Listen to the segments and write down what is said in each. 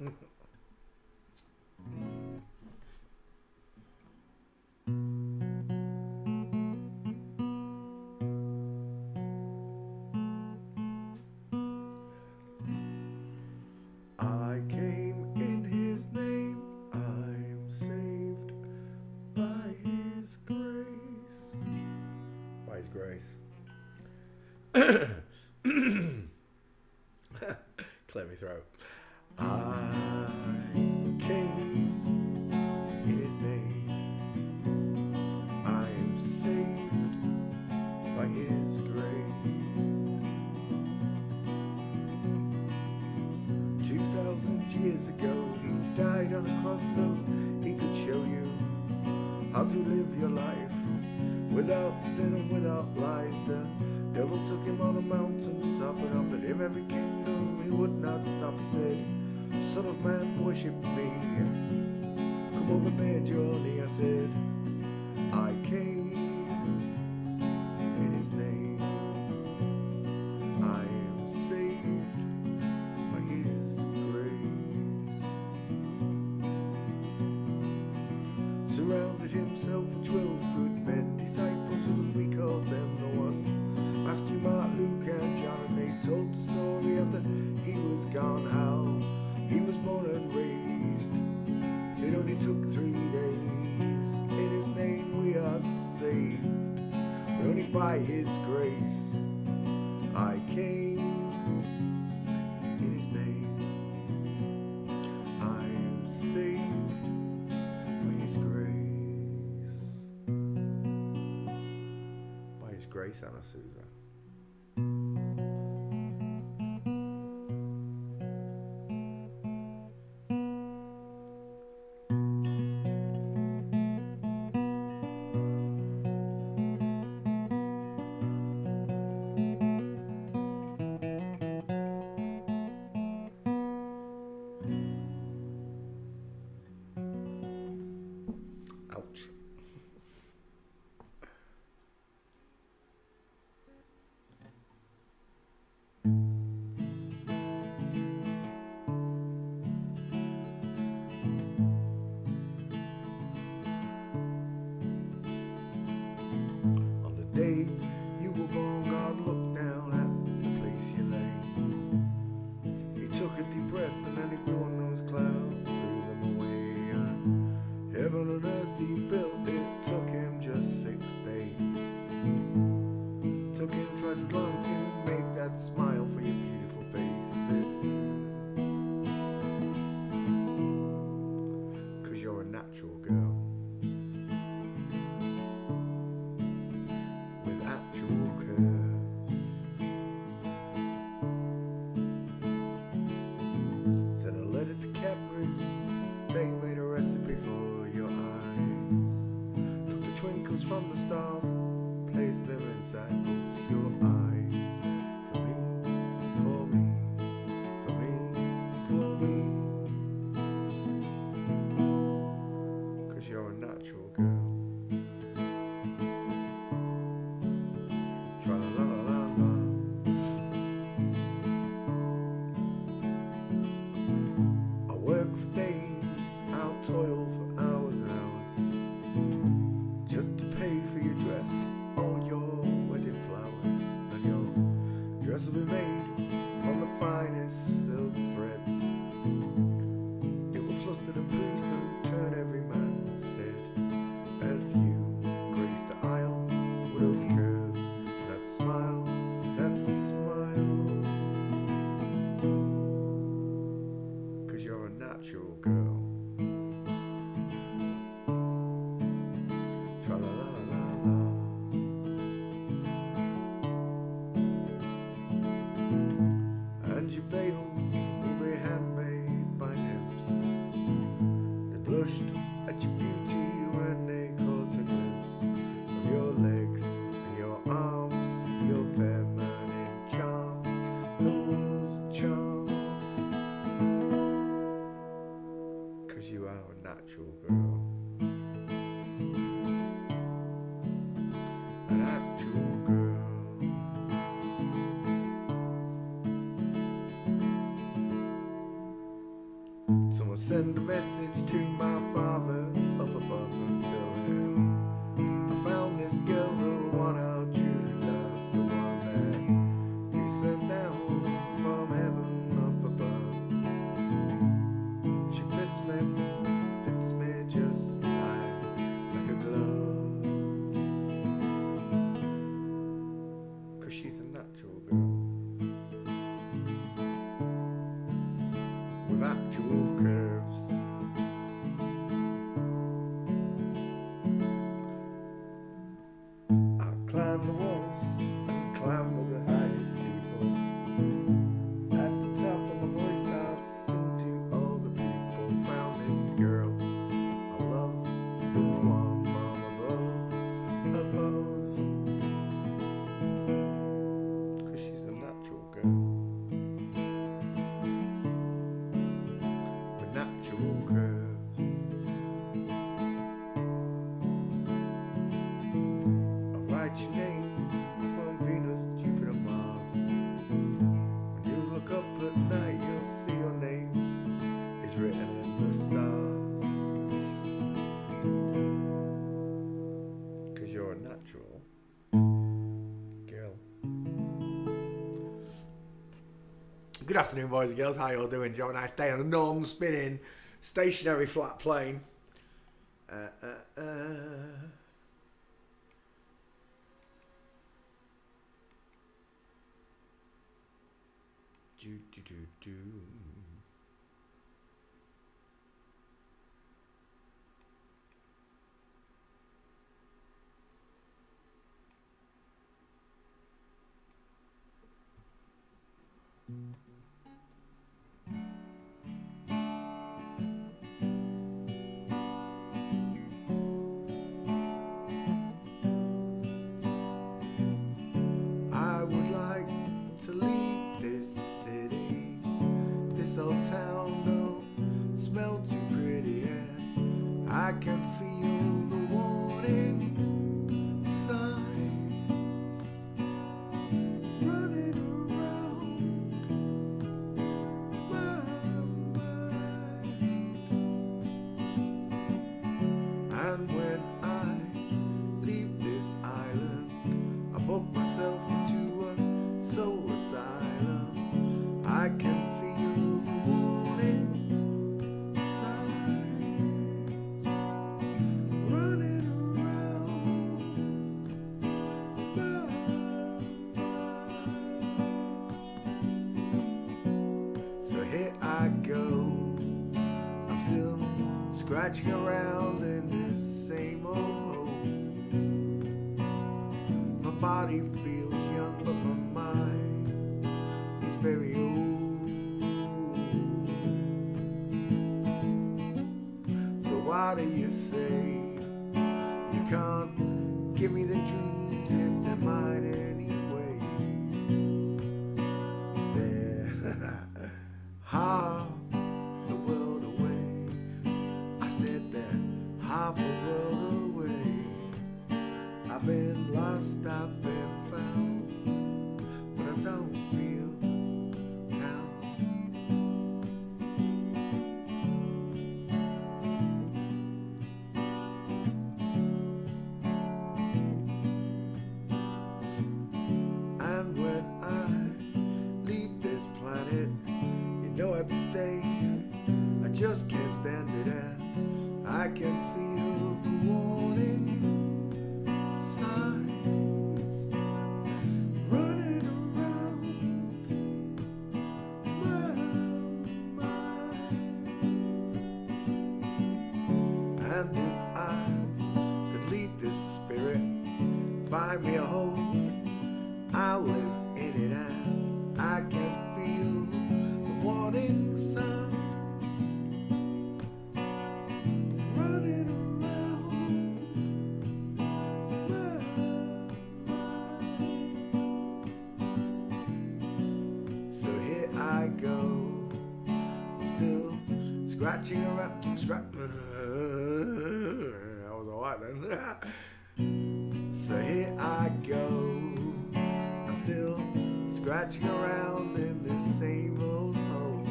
I came in his name, I am saved by his grace. By his grace. Clear me throat. I came in his name, I am saved by his grace. 2,000 years ago he died on a cross so he could show you how to live your life without sin and without lies. The devil took him on a mountain top and offered him every kingdom. He would not stop. He said, Son of man, worship me. Come over, bend your knee. I said, I came in his name. I am saved by his grace. Surrounded himself with 12 good men, disciples who we called them the one. Matthew, Mark, Luke and John, and they told the story after he was gone, how he was born and raised. It only took 3 days. In his name we are saved, but only by his grace. I came in his name. I am saved by his grace. By his grace, Anna Susan. Ouch. On the day you were born, God looked down at the place you lay. He took a deep breath and then he blew on those clouds, blew them away. And heaven and earth he built, it took him just 6 days. Took him twice as long to make that smile for your beautiful face. I said, 'cause you're a natural girl with actual curves. Sent a letter to Cadbury's, they made a recipe for your eyes. Took the twinkles from the stars, placed them inside both your eyes. For me, for me, for me, for me. 'Cause you're a natural girl. Tra-la-la-la-la. I work for days, I'll toil for hours and hours, just to pay for your dress, all your wedding flowers, and your dress will be made from the finest silk threads. It will fluster the priest and turn every man's head as send a message to my father up above and tell him I found this girl, the one I truly love, the one that he sent down from heaven up above. She fits me just like a glove. 'Cause she's a natural girl with actual curves. I climb the walls and climb with the highest people. At the top of my voice I sing to all the people. Found this girl I love, the one from above. 'Cause she's a natural girl with natural curves. I'll write your name from Venus, Jupiter, Mars. When you look up at night, you'll see your name is written in the stars. 'Cause you're a natural girl. Good afternoon, boys and girls. How you all doing? Did you have a nice day on a non-spinning stationary flat plane? Do. I would like to leave this city. This old town don't smell too pretty, and I can feel the warning signs running around my mind. And when I leave this island, I book myself into a soul asylum. I can feel the warning signs running around my mind. So here I go, I'm still scratching around in this same old hole. My body feels young, but my mind is very old. So why do you say you can't give me the dreams if they're mine anyway? They're half the world away. I said they're half the world away. I've been lost, I've been found, but I don't feel down. And when I leave this planet, you know I'd stay. I just can't stand it, and I can feel the warning signs running around my mind. And if I could leave this spirit, find me a home, I'll live in it, and I can feel the warning signs running around my mind. So here I go, I'm still scratching around. I was alright then. So here I go, I'm still scratching around in this same old hole.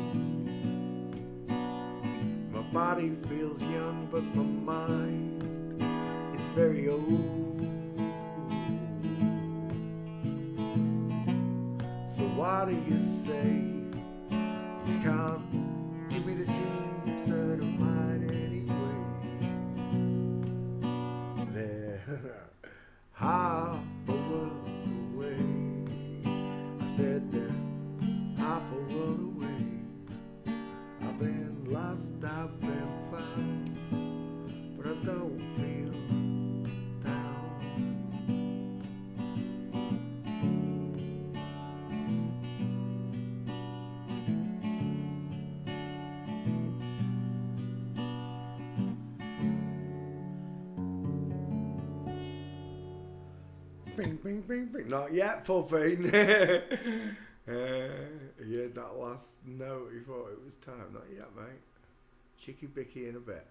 My body feels young, but my mind is very old. So why do you say you can't give me the dreams that are mine anyway? They're half a world away. I said they're half a world away. I've been lost, I've been found, but I don't feel down. Bing, bing, bing, bing. Not yet, Puffy. Yeah, that last note, he thought it was time. Not yet, mate. Chicky bicky in a bit.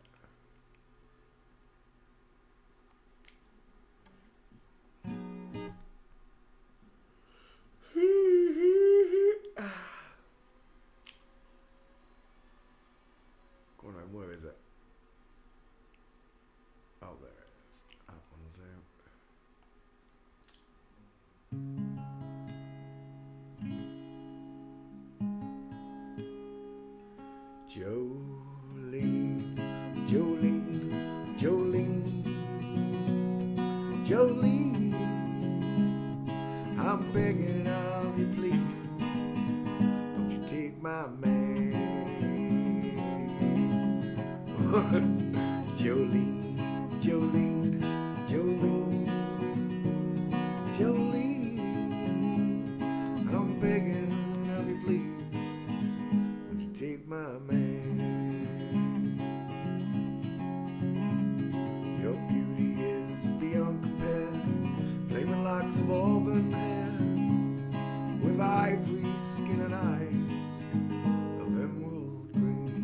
Go on home, where is it? Oh, there it is. That one's out. Jolene, Jolene, Jolene, Jolene, I'm begging of you, please, don't you take my man. Jolene, Jolene, Jolene, Jolene, I'm begging of you, please, don't you take my man. Your beauty is beyond compare, flaming locks of auburn hair, with ivory skin and eyes of emerald green.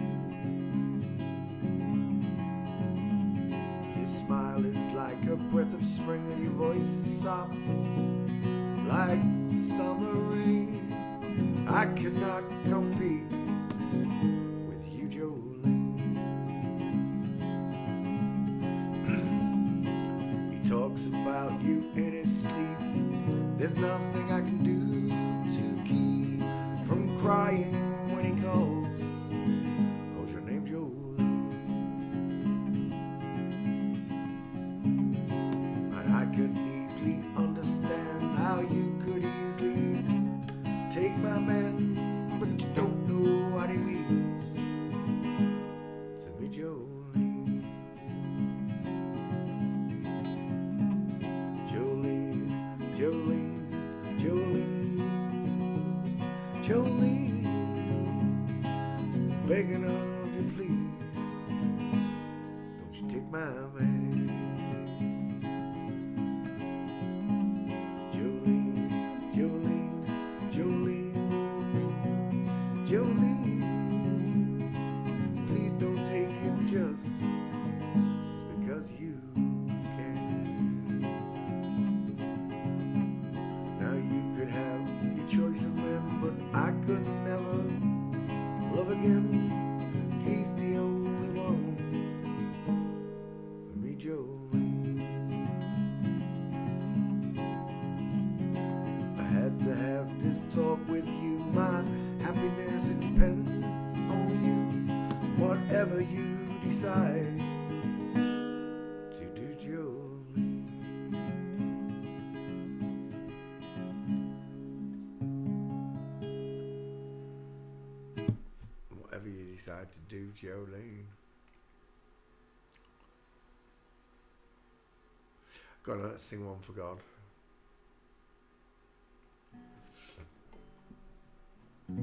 Your smile is like a breath of spring, and your voice is soft like summer rain. I cannot compete with you, Jolene. He talks about you in his sleep. There's nothing I can do to keep from crying when he calls your name, Jolene. And I could easily understand how you could easily take my man, but you don't know what he means to me, Jolene. Jolene, Jolene, Jolene, Jolene, begging of you, please, don't you take my man. Jolene, Jolene, Jolene, Jolene, please don't take him just because you can. Now you could have your choice of men, but I could never love again. He's the only one for me, Jolene. I had to have this talk with you. My happiness, it depends on you. Whatever you decide to do, Jolene. Whatever you decide to do, Jolene. Go on, let's sing one for God. You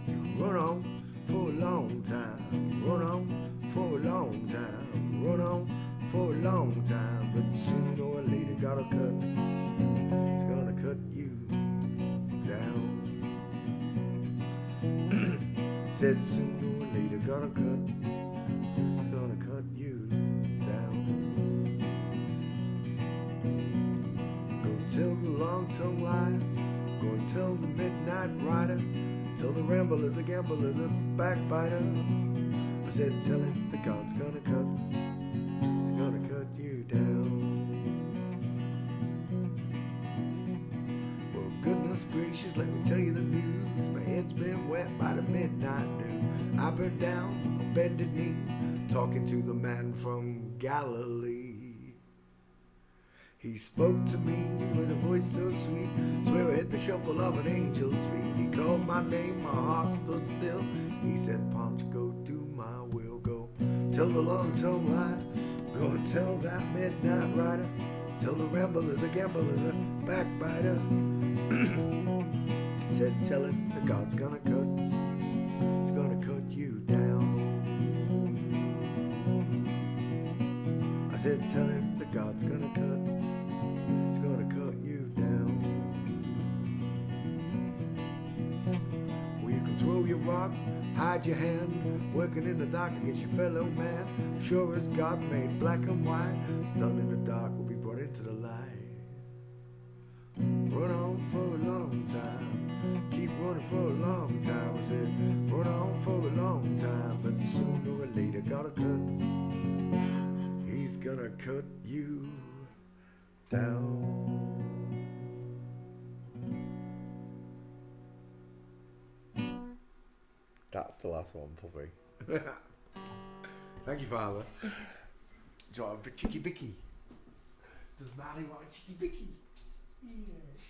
can run on for a long time, run on for a long time, run on for a long time, but sooner or later gotta cut. It's gonna cut you down. Said sooner or later gotta cut. It's gonna cut you down. tell the long-tongued liar, go and tell the midnight rider, tell the rambler, the gambler, the backbiter. I said, tell him that God's gonna cut, he's gonna cut you down. Well, goodness gracious, let me tell you the news. My head's been wet by the midnight dew. I've been down on bended knee, talking to the man from Galilee. He spoke to me with a voice so sweet, swear I hit the shuffle of an angel's feet. He called my name, my heart stood still. He said, Punch, go do my will. Go tell the long-tongued liar, go and tell that midnight rider, tell the rambler, the gambler, the backbiter. He said, tell him that God's gonna cut, he's gonna cut you down. I said, tell him that God's gonna cut, he's gonna cut you down. Well, you can throw your rock, hide your hand, working in the dark against your fellow man. Sure as God made black and white, stunned in the dark will be brought into the light. Run on for a long time, keep running for a long time. I said, run on for a long time, but sooner or later gotta cut. He's gonna cut you down. That's the last one, Puffy. Thank you, Father. Do you want a chicky bicky? Does Marley want a chicky bicky? Yes.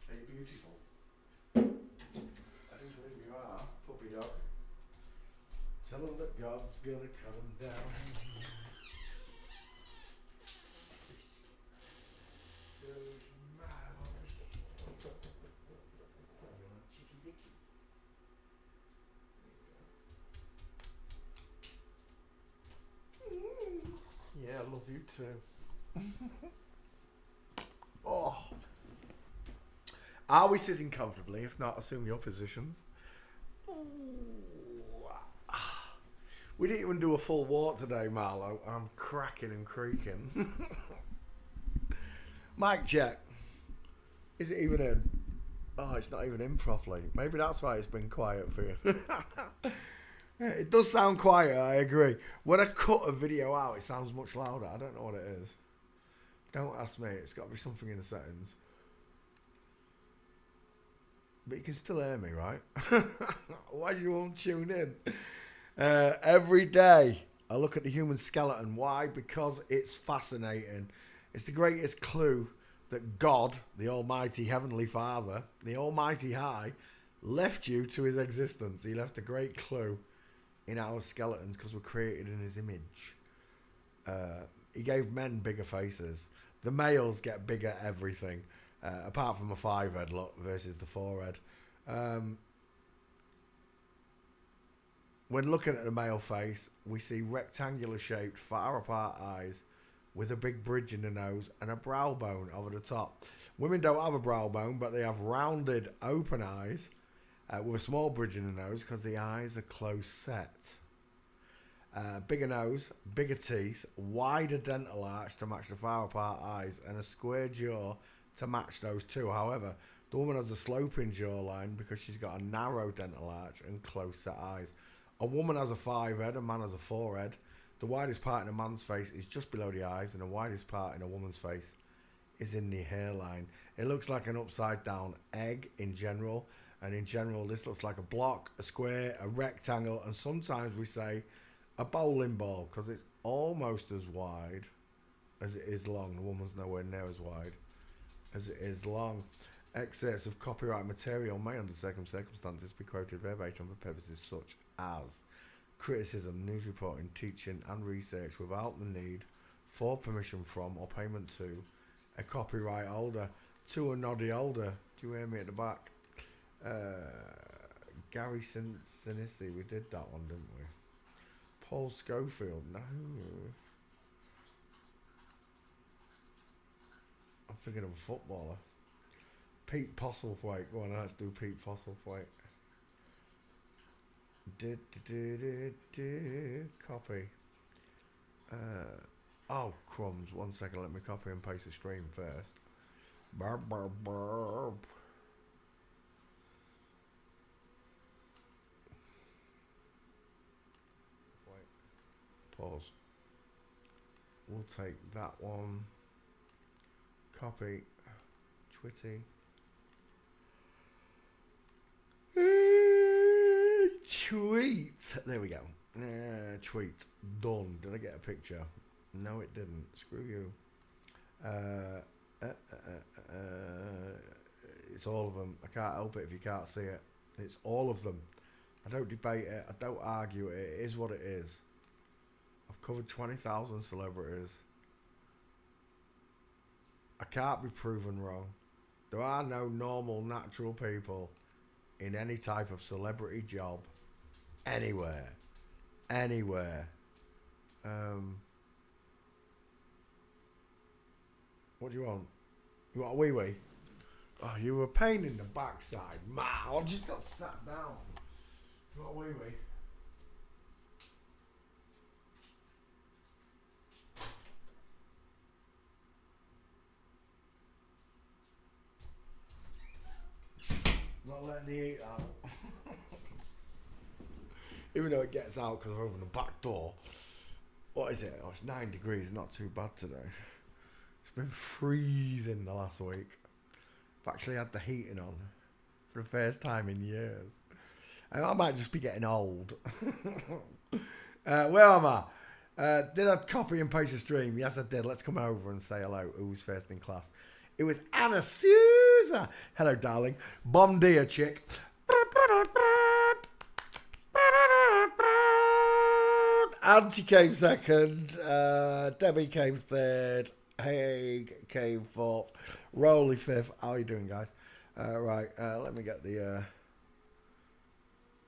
Are you beautiful? I do believe you are, puppy dog. Tell him that God's gonna cut him down. Chicky bicky. Yeah, I love you too. Oh. Are we sitting comfortably? If not, assume your positions. Ooh. We didn't even do a full walk today, Marlo. I'm cracking and creaking. Mic check. Is it even in? Oh, it's not even in properly. Maybe that's why it's been quiet for you. It does sound quiet, I agree. When I cut a video out, it sounds much louder. I don't know what it is. Don't ask me. It's got to be something in the settings. But you can still hear me, right? Why do you won't tune in? Every day, I look at the human skeleton. Why? Because it's fascinating. It's the greatest clue that God, the Almighty Heavenly Father, the Almighty High, left you to his existence. He left a great clue in our skeletons because we're created in his image. He gave men bigger faces. The males get bigger everything, apart from a 5-head look versus the 4-head. When looking at a male face, we see rectangular shaped, far apart eyes with a big bridge in the nose and a brow bone over the top. Women don't have a brow bone, but they have rounded, open eyes with a small bridge in the nose because the eyes are close set. Bigger nose, bigger teeth, wider dental arch to match the far apart eyes, and a square jaw to match those two. However, the woman has a sloping jawline because she's got a narrow dental arch and close set eyes. A woman has a 5-head, a man has a 4-head. The widest part in a man's face is just below the eyes, and the widest part in a woman's face is in the hairline. It looks like an upside down egg in general, and in general this looks like a block, a square, a rectangle, and sometimes we say a bowling ball because it's almost as wide as it is long. The woman's nowhere near as wide as it is long. Excerpts of copyright material may under certain circumstances be quoted verbatim for purposes such as criticism, news reporting, teaching and research without the need for permission from or payment to a copyright holder. To a noddy holder. Do you hear me at the back? Gary Sinise, we did that one, didn't we? Paul Schofield, no. I'm thinking of a footballer. Pete Postlethwaite. Go on, let's do Pete Postlethwaite. Copy. Oh, crumbs. 1 second, let me copy and paste the stream first. Burp, burp, burp. Wait. Pause. We'll take that one. Copy. Twitty. Tweet. There we go. Tweet. Done. Did I get a picture? No, it didn't. Screw you. It's all of them. I can't help it if you can't see it. It's all of them. I don't debate it. I don't argue it. It is what it is. I've covered 20,000 celebrities. I can't be proven wrong. There are no normal, natural people in any type of celebrity job. Anywhere. Anywhere. What do you want? You want a wee wee? Oh, you were a pain in the backside. Man, I just got sat down. You want a wee wee? Not letting the heat out. Even though it gets out because I've opened the back door. What is it? Oh, it's 9 degrees. Not too bad today. It's been freezing the last week. I've actually had the heating on for the first time in years. I might just be getting old. Where am I? Did I copy and paste the stream? Yes, I did. Let's come over and say hello. Who's first in class? It was Anna Souza. Hello, darling. Bom dia, chick. Auntie came second. Debbie came third. Haig came fourth. Rowley fifth. How are you doing, guys? Right. Let me get the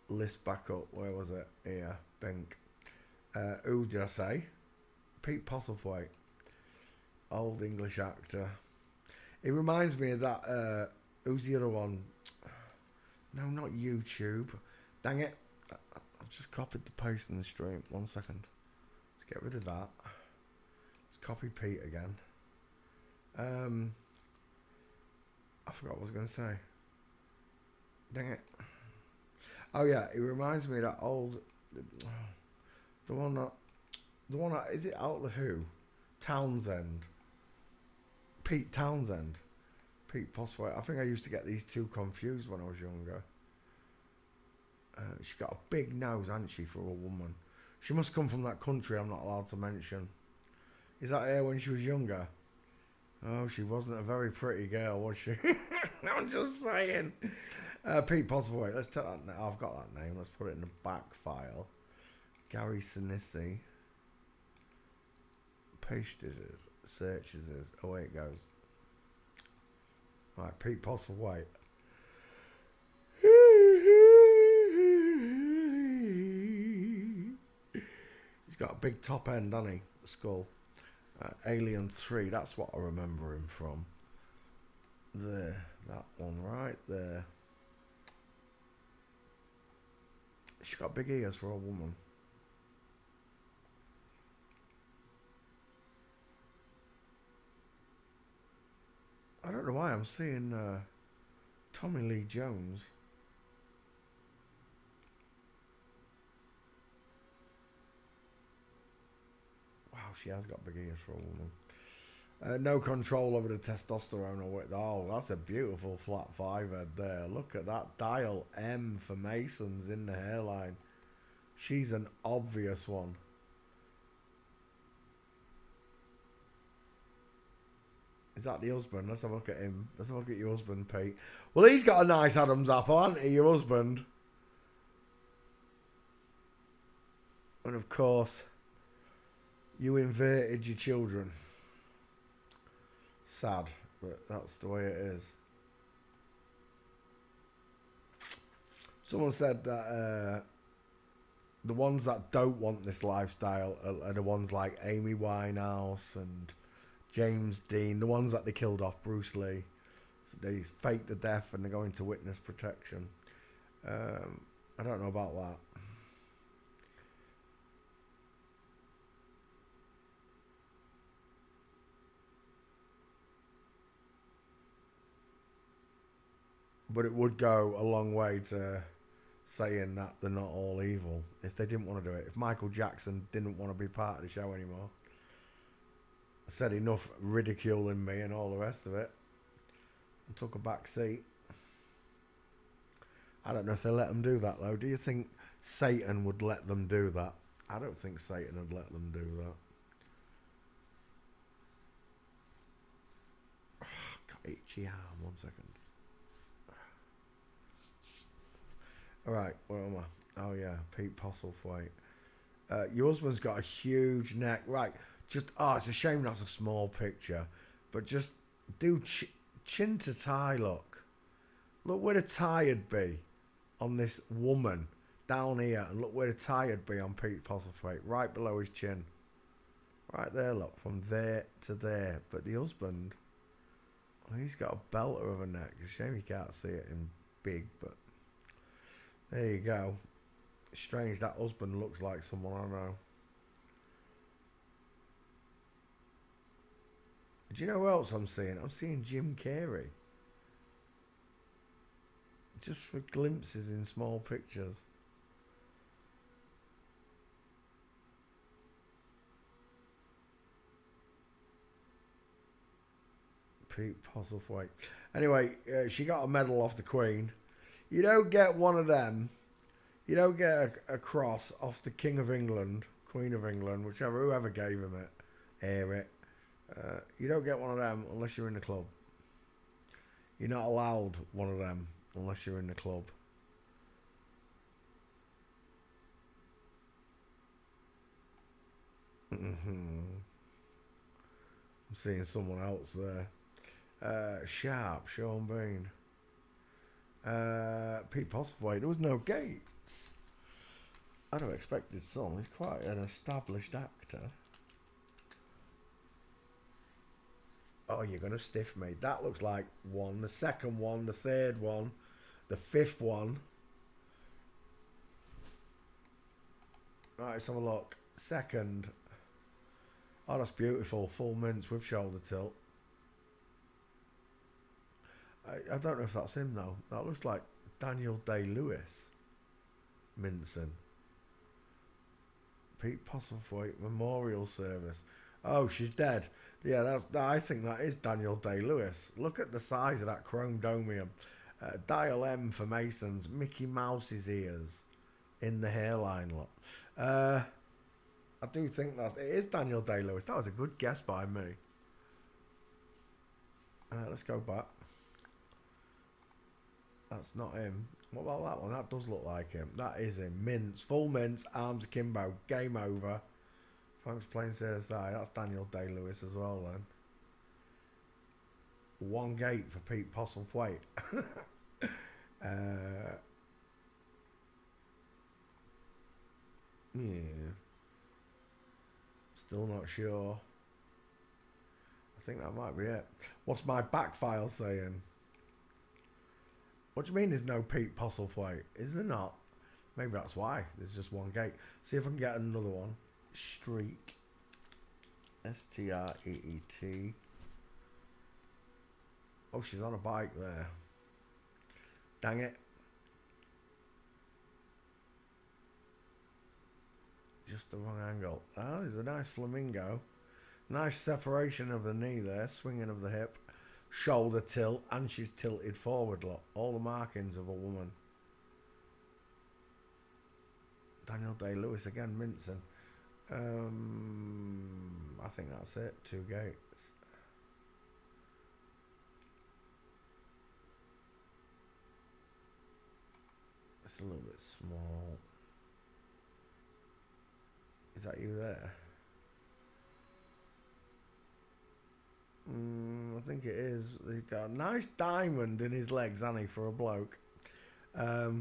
list back up. Where was it? Here. Bink. Who did I say? Pete Postlethwaite. Old English actor. It reminds me of that. Who's the other one? No, not YouTube. Dang it. I've just copied the post in the stream. 1 second. Let's get rid of that. Let's copy Pete again. I forgot what I was going to say. Dang it. Oh yeah, it reminds me of that old... The one that... Is it Out the Who? Townsend. Pete Townsend. Pete Postlethwaite. I think I used to get these two confused when I was younger. She's got a big nose, hasn't she, for a woman? She must come from that country I'm not allowed to mention. Is that her when she was younger? Oh, she wasn't a very pretty girl, was she? I'm just saying. Pete Postlethwaite. Let's take that. I've got that name. Let's put it in the back file. Gary Sinise. Pastes is. Searches is. Away it goes. Right, Pete Postlethwaite. He's got a big top end, hasn't he? The skull. Alien 3, that's what I remember him from. There, that one right there. She's got big ears for a woman. I don't know why I'm seeing Tommy Lee Jones. Wow, she has got big ears for a woman. No control over the testosterone or what. Oh, that's a beautiful flat 5 head there. Look at that dial M for Masons in the hairline. She's an obvious one. Is that the husband? Let's have a look at him. Let's have a look at your husband, Pete. Well, he's got a nice Adam's apple, hasn't he, your husband? And of course, you inverted your children. Sad, but that's the way it is. Someone said that the ones that don't want this lifestyle are the ones like Amy Winehouse and James Dean, the ones that they killed off, Bruce Lee. They faked the death and they're going to witness protection. I don't know about that. But it would go a long way to saying that they're not all evil if they didn't want to do it. If Michael Jackson didn't want to be part of the show anymore, said enough ridiculing me and all the rest of it, and took a back seat. I don't know if they let them do that though. Do you think Satan would let them do that? I don't think Satan would let them do that. Got itchy arm. 1 second. All right, where am I? Oh yeah, Pete Postlethwaite. Your husband's got a huge neck. Right, just it's a shame that's a small picture, but just do chin to tie. Look where the tie would be on this woman down here, and look where the tie would be on Pete Postlethwaite, right below his chin. Right there, look, from there to there. But the husband, he's got a belter of a neck. It's a shame you can't see it in big, but there you go. Strange that husband looks like someone I know. Do you know who else I'm seeing? I'm seeing Jim Carrey. Just for glimpses in small pictures. Pete Postlethwaite. Anyway, she got a medal off the Queen. You don't get one of them. You don't get a cross off the King of England, Queen of England, whoever gave him it, hear it. You don't get one of them unless you're in the club. You're not allowed one of them unless you're in the club. I'm seeing someone else there. Sharp, Sean Bean. Pete Postlethwaite. There was no Gates. I'd have expected some. He's quite an established actor. Oh, you're going to stiff me. That looks like one. The second one, the third one, the fifth one. Right, let's have a look. Second. Oh, that's beautiful. Full mince with shoulder tilt. I don't know if that's him, though. That looks like Daniel Day-Lewis. Mincing. Pete Postlethwaite Memorial Service. Oh, she's dead. Yeah, I think that is Daniel Day-Lewis. Look at the size of that chrome domium. Dial M for Masons. Mickey Mouse's ears in the hairline. Look. I do think it is Daniel Day-Lewis. That was a good guess by me. Let's go back. That's not him. What about that one? That does look like him. That is him. Mince. Full mince. Arms akimbo. Game over. Thanks for playing CSI. That's Daniel Day-Lewis as well then. One gate for Pete Postlethwaite. Yeah. Still not sure. I think that might be it. What's my back file saying? What do you mean there's no Pete Postlethwaite? Is there not? Maybe that's why. There's just one gate. See if I can get another one. Street. Street. Oh, she's on a bike there. Dang it. Just the wrong angle. Oh, there's a nice flamingo. Nice separation of the knee there. Swinging of the hip. Shoulder tilt. And she's tilted forward. Look. All the markings of a woman. Daniel Day-Lewis again. Mincing. I think that's it. 2 gates. It's a little bit small. Is that you there? I think it is. He's got a nice diamond in his legs, hasn't he, for a bloke? I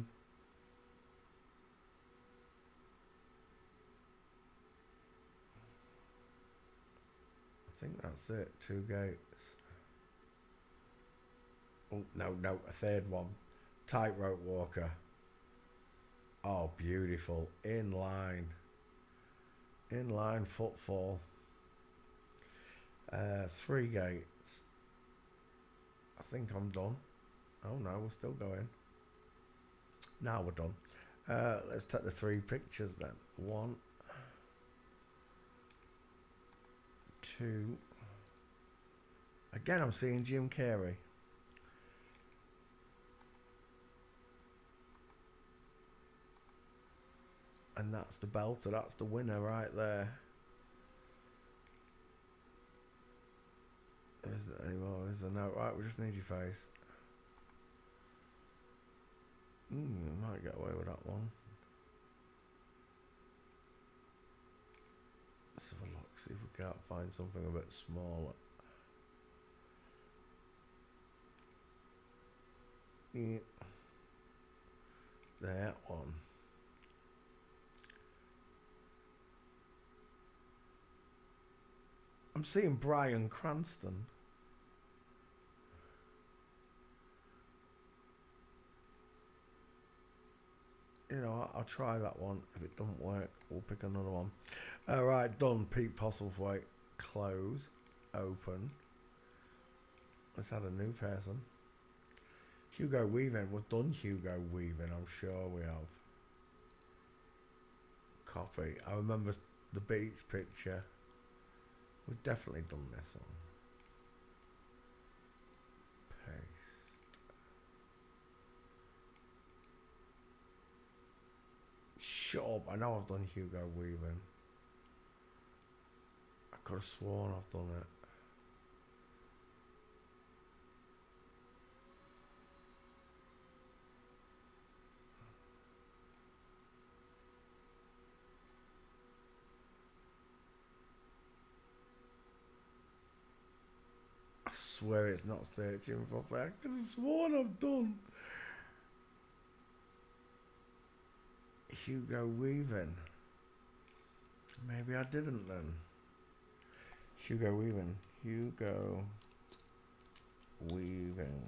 think that's it. 2 gates. Oh, no, a third one. Tightrope walker. Oh, beautiful. In line. Inline footfall. 3 gates. I think I'm done. Oh no, we're still going. Now we're done. Let's take the 3 pictures then. 1, 2. Again, I'm seeing Jim Carrey. And that's the belter. That's the winner right there. Is there any more? Is there no? Right, we just need your face. Might get away with that one. Let's have a look. See if we can't find something a bit smaller. Yeah. That one. I'm seeing Bryan Cranston. You know, I'll try that one. If it doesn't work, we'll pick another one. Alright, done. Pete Postlethwaite. Close. Open. Let's add a new person. Hugo Weaving. We've done Hugo Weaving. I'm sure we have. Copy. I remember the beach picture. We've definitely done this one. Paste. Shut up. I know I've done Hugo Weaving. I could have sworn I've done it. I swear it's not searching properly. I could have sworn I've done Hugo Weaving. Maybe I didn't then. Hugo Weaving. Hugo Weaving.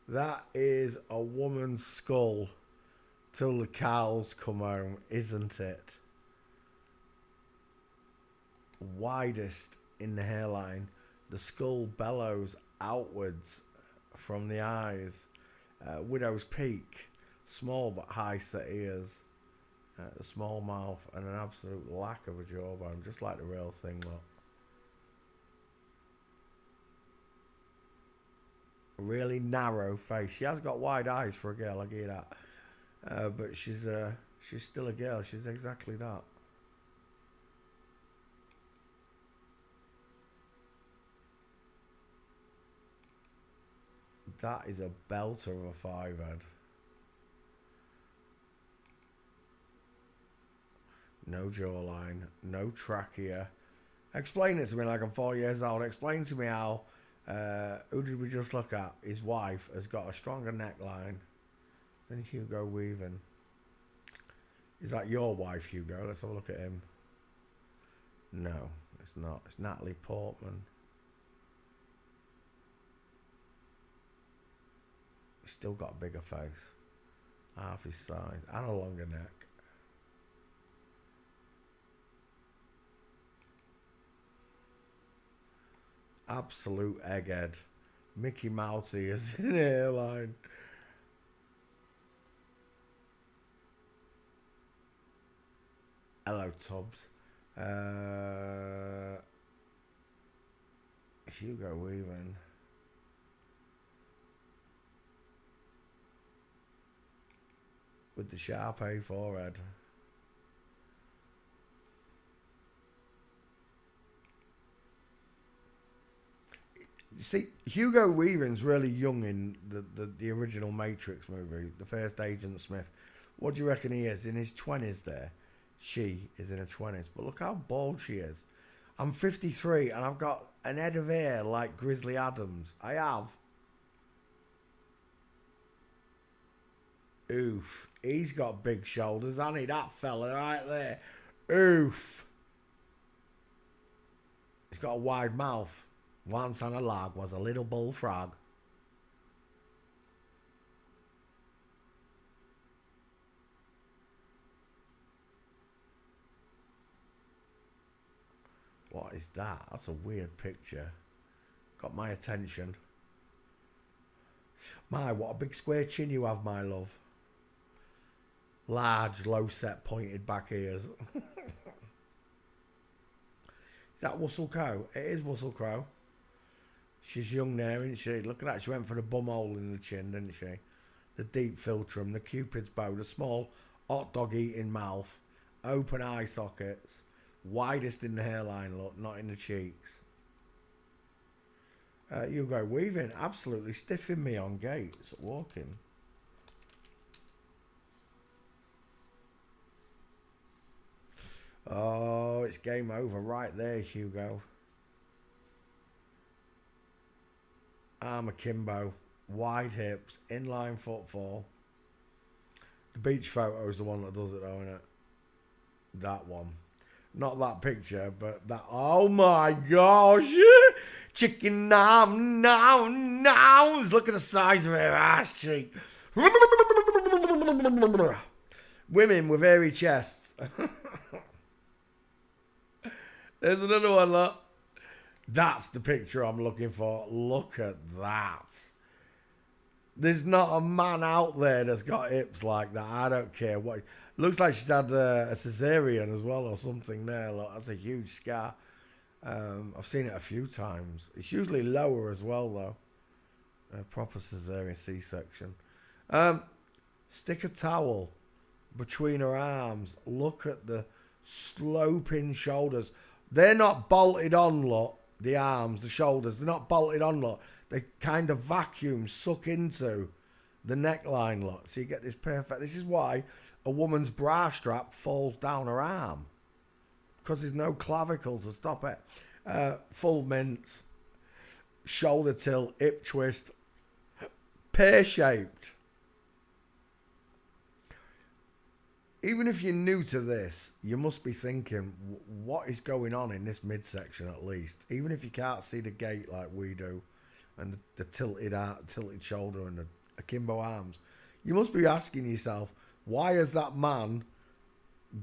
That is a woman's skull till the cows come home, isn't it? Widest in the hairline. The skull bellows outwards from the eyes. Widow's peak. Small but high set ears. A small mouth and an absolute lack of a jawbone. Just like the real thing, look. Really narrow face. She has got wide eyes for a girl, I get that. But she's still a girl. She's exactly that. That is a belter of a 5-head. No jawline, no trachea. Explain it to me like I'm 4 years old. Explain to me how, who did we just look at? His wife has got a stronger neckline than Hugo Weaving. Is that your wife, Hugo? Let's have a look at him. No, it's not. It's Natalie Portman. He's still got a bigger face. Half his size and a longer neck. Absolute egghead. Mickey Mouse ears in the hairline. Hello, Tubbs. Hugo Weaving. With the sharp A forehead. You see, Hugo Weaving's really young in the original Matrix movie, the first Agent Smith. What do you reckon he is? In his 20s there. She is in her 20s. But look how bald she is. I'm 53 and I've got an head of hair like Grizzly Adams. I have. Oof. He's got big shoulders, hasn't he? That fella right there. Oof. He's got a wide mouth. Once on a log was a little bullfrog. What is that? That's a weird picture. Got my attention. My, what a big square chin you have, my love. Large, low set, pointed back ears. Is that Russell Crowe? It is Russell Crowe. She's young there, isn't she? Look at that. She went for the bum hole in the chin, didn't she? The deep philtrum, the cupid's bow, the small hot dog eating mouth, open eye sockets, widest in the hairline look, not in the cheeks. Hugo Weaving, absolutely stiffing me on gates, walking. Oh, it's game over right there, Hugo. Arm akimbo, wide hips, inline footfall. The beach photo is the one that does it though, isn't it? That one. Not that picture, but that. Oh my gosh! Chicken nom. Look at the size of her ass cheek. Women with hairy chests. There's another one, look. That's the picture I'm looking for. Look at that. There's not a man out there that's got hips like that. I don't care what. Looks like she's had a cesarean as well or something there. Look, that's a huge scar. I've seen it a few times. It's usually lower as well, though. A proper cesarean C-section. Stick a towel between her arms. Look at the sloping shoulders. They're not bolted on, look. The arms, the shoulders, they're not bolted on, look. They kind of vacuum, suck into the neckline, look. So you get this perfect. This is why a woman's bra strap falls down her arm. Because there's no clavicle to stop it. Full mince, shoulder tilt, hip twist, pear-shaped. Even if you're new to this, you must be thinking, what is going on in this midsection at least? Even if you can't see the gait like we do, and the tilted shoulder and the akimbo arms, you must be asking yourself, why has that man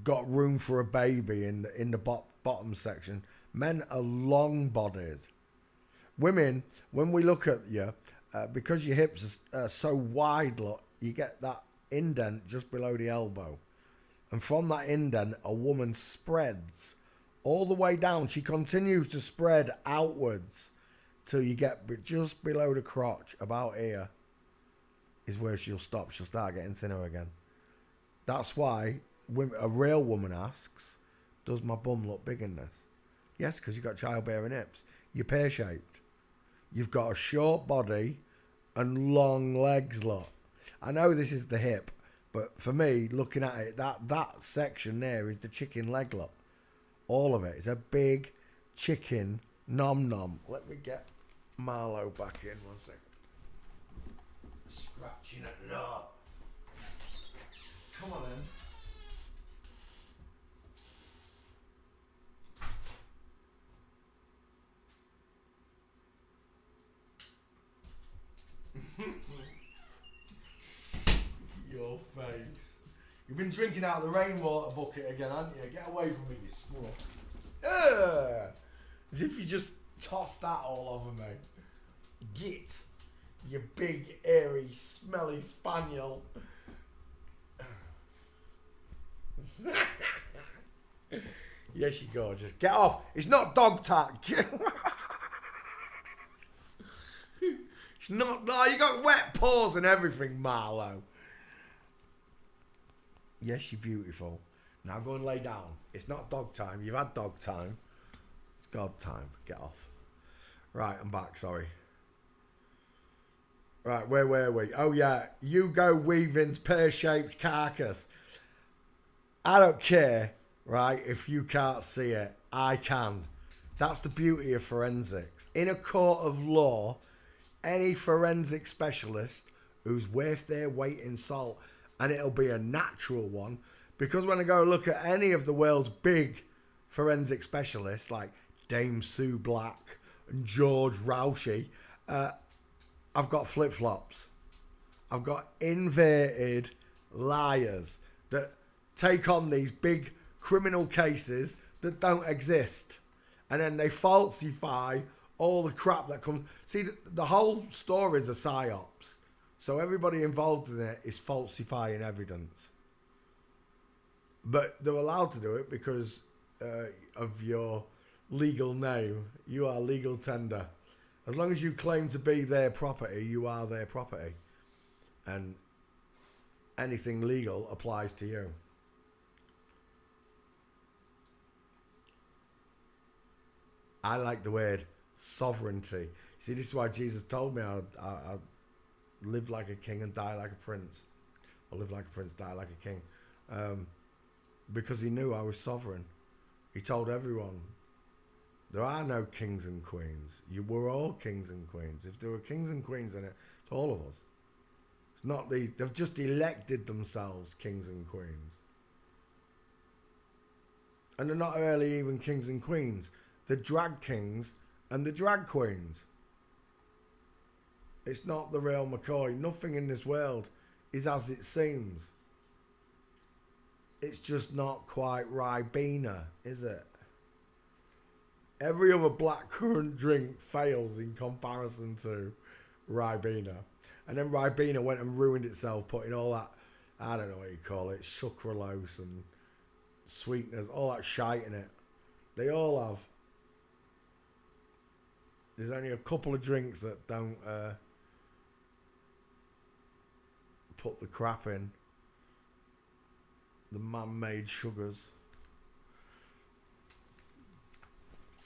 got room for a baby in the bottom section? Men are long bodied. Women, when we look at you, because your hips are so wide, look, you get that indent just below the elbow. And from that indent, a woman spreads all the way down. She continues to spread outwards till you get just below the crotch, about here, is where she'll stop. She'll start getting thinner again. That's why a real woman asks, does my bum look big in this? Yes, because you've got childbearing hips. You're pear-shaped. You've got a short body and long legs, look. I know this is the hip. But for me, looking at it, that section there is the chicken leg, look. All of it. It's a big chicken nom-nom. Let me get Marlo back in 1 second. Scratching at the door. Come on then. Your face. You've been drinking out of the rainwater bucket again, haven't you? Get away from me, you squirrel. As if you just tossed that all over me. Git. You big, hairy, smelly spaniel. Yes, you go. Just get off. It's not dog tack. It's not. No, you got wet paws and everything, Marlo. Yes, you're beautiful. Now go and lay down. It's not dog time. You've had dog time. It's God time. Get off. Right, I'm back. Sorry. Right, where were we? Oh, yeah. Hugo Weaving's pear-shaped carcass. I don't care, right, if you can't see it. I can. That's the beauty of forensics. In a court of law, any forensic specialist who's worth their weight in salt, and it'll be a natural one, because when I go look at any of the world's big forensic specialists like Dame Sue Black and George Rousey, I've got flip-flops. I've got inverted liars that take on these big criminal cases that don't exist. and then they falsify all the crap that comes. See, the whole story is a psyops. So everybody involved in it is falsifying evidence. But they're allowed to do it because of your legal name. You are legal tender. As long as you claim to be their property, you are their property. And anything legal applies to you. I like the word sovereignty. See, this is why Jesus told me I'd live like a king and die like a prince. Or live like a prince, die like a king. Because he knew I was sovereign. He told everyone, there are no kings and queens. We're all kings and queens. If there were kings and queens in it, it's all of us. It's not they've just elected themselves kings and queens. And they're not really even kings and queens. They're drag kings and the drag queens. It's not the real McCoy. Nothing in this world is as it seems. It's just not quite Ribena, is it? Every other blackcurrant drink fails in comparison to Ribena. And then Ribena went and ruined itself, putting all that, I don't know what you call it, sucralose and sweeteners, all that shite in it. They all have. There's only a couple of drinks that don't put the crap in. The man-made sugars.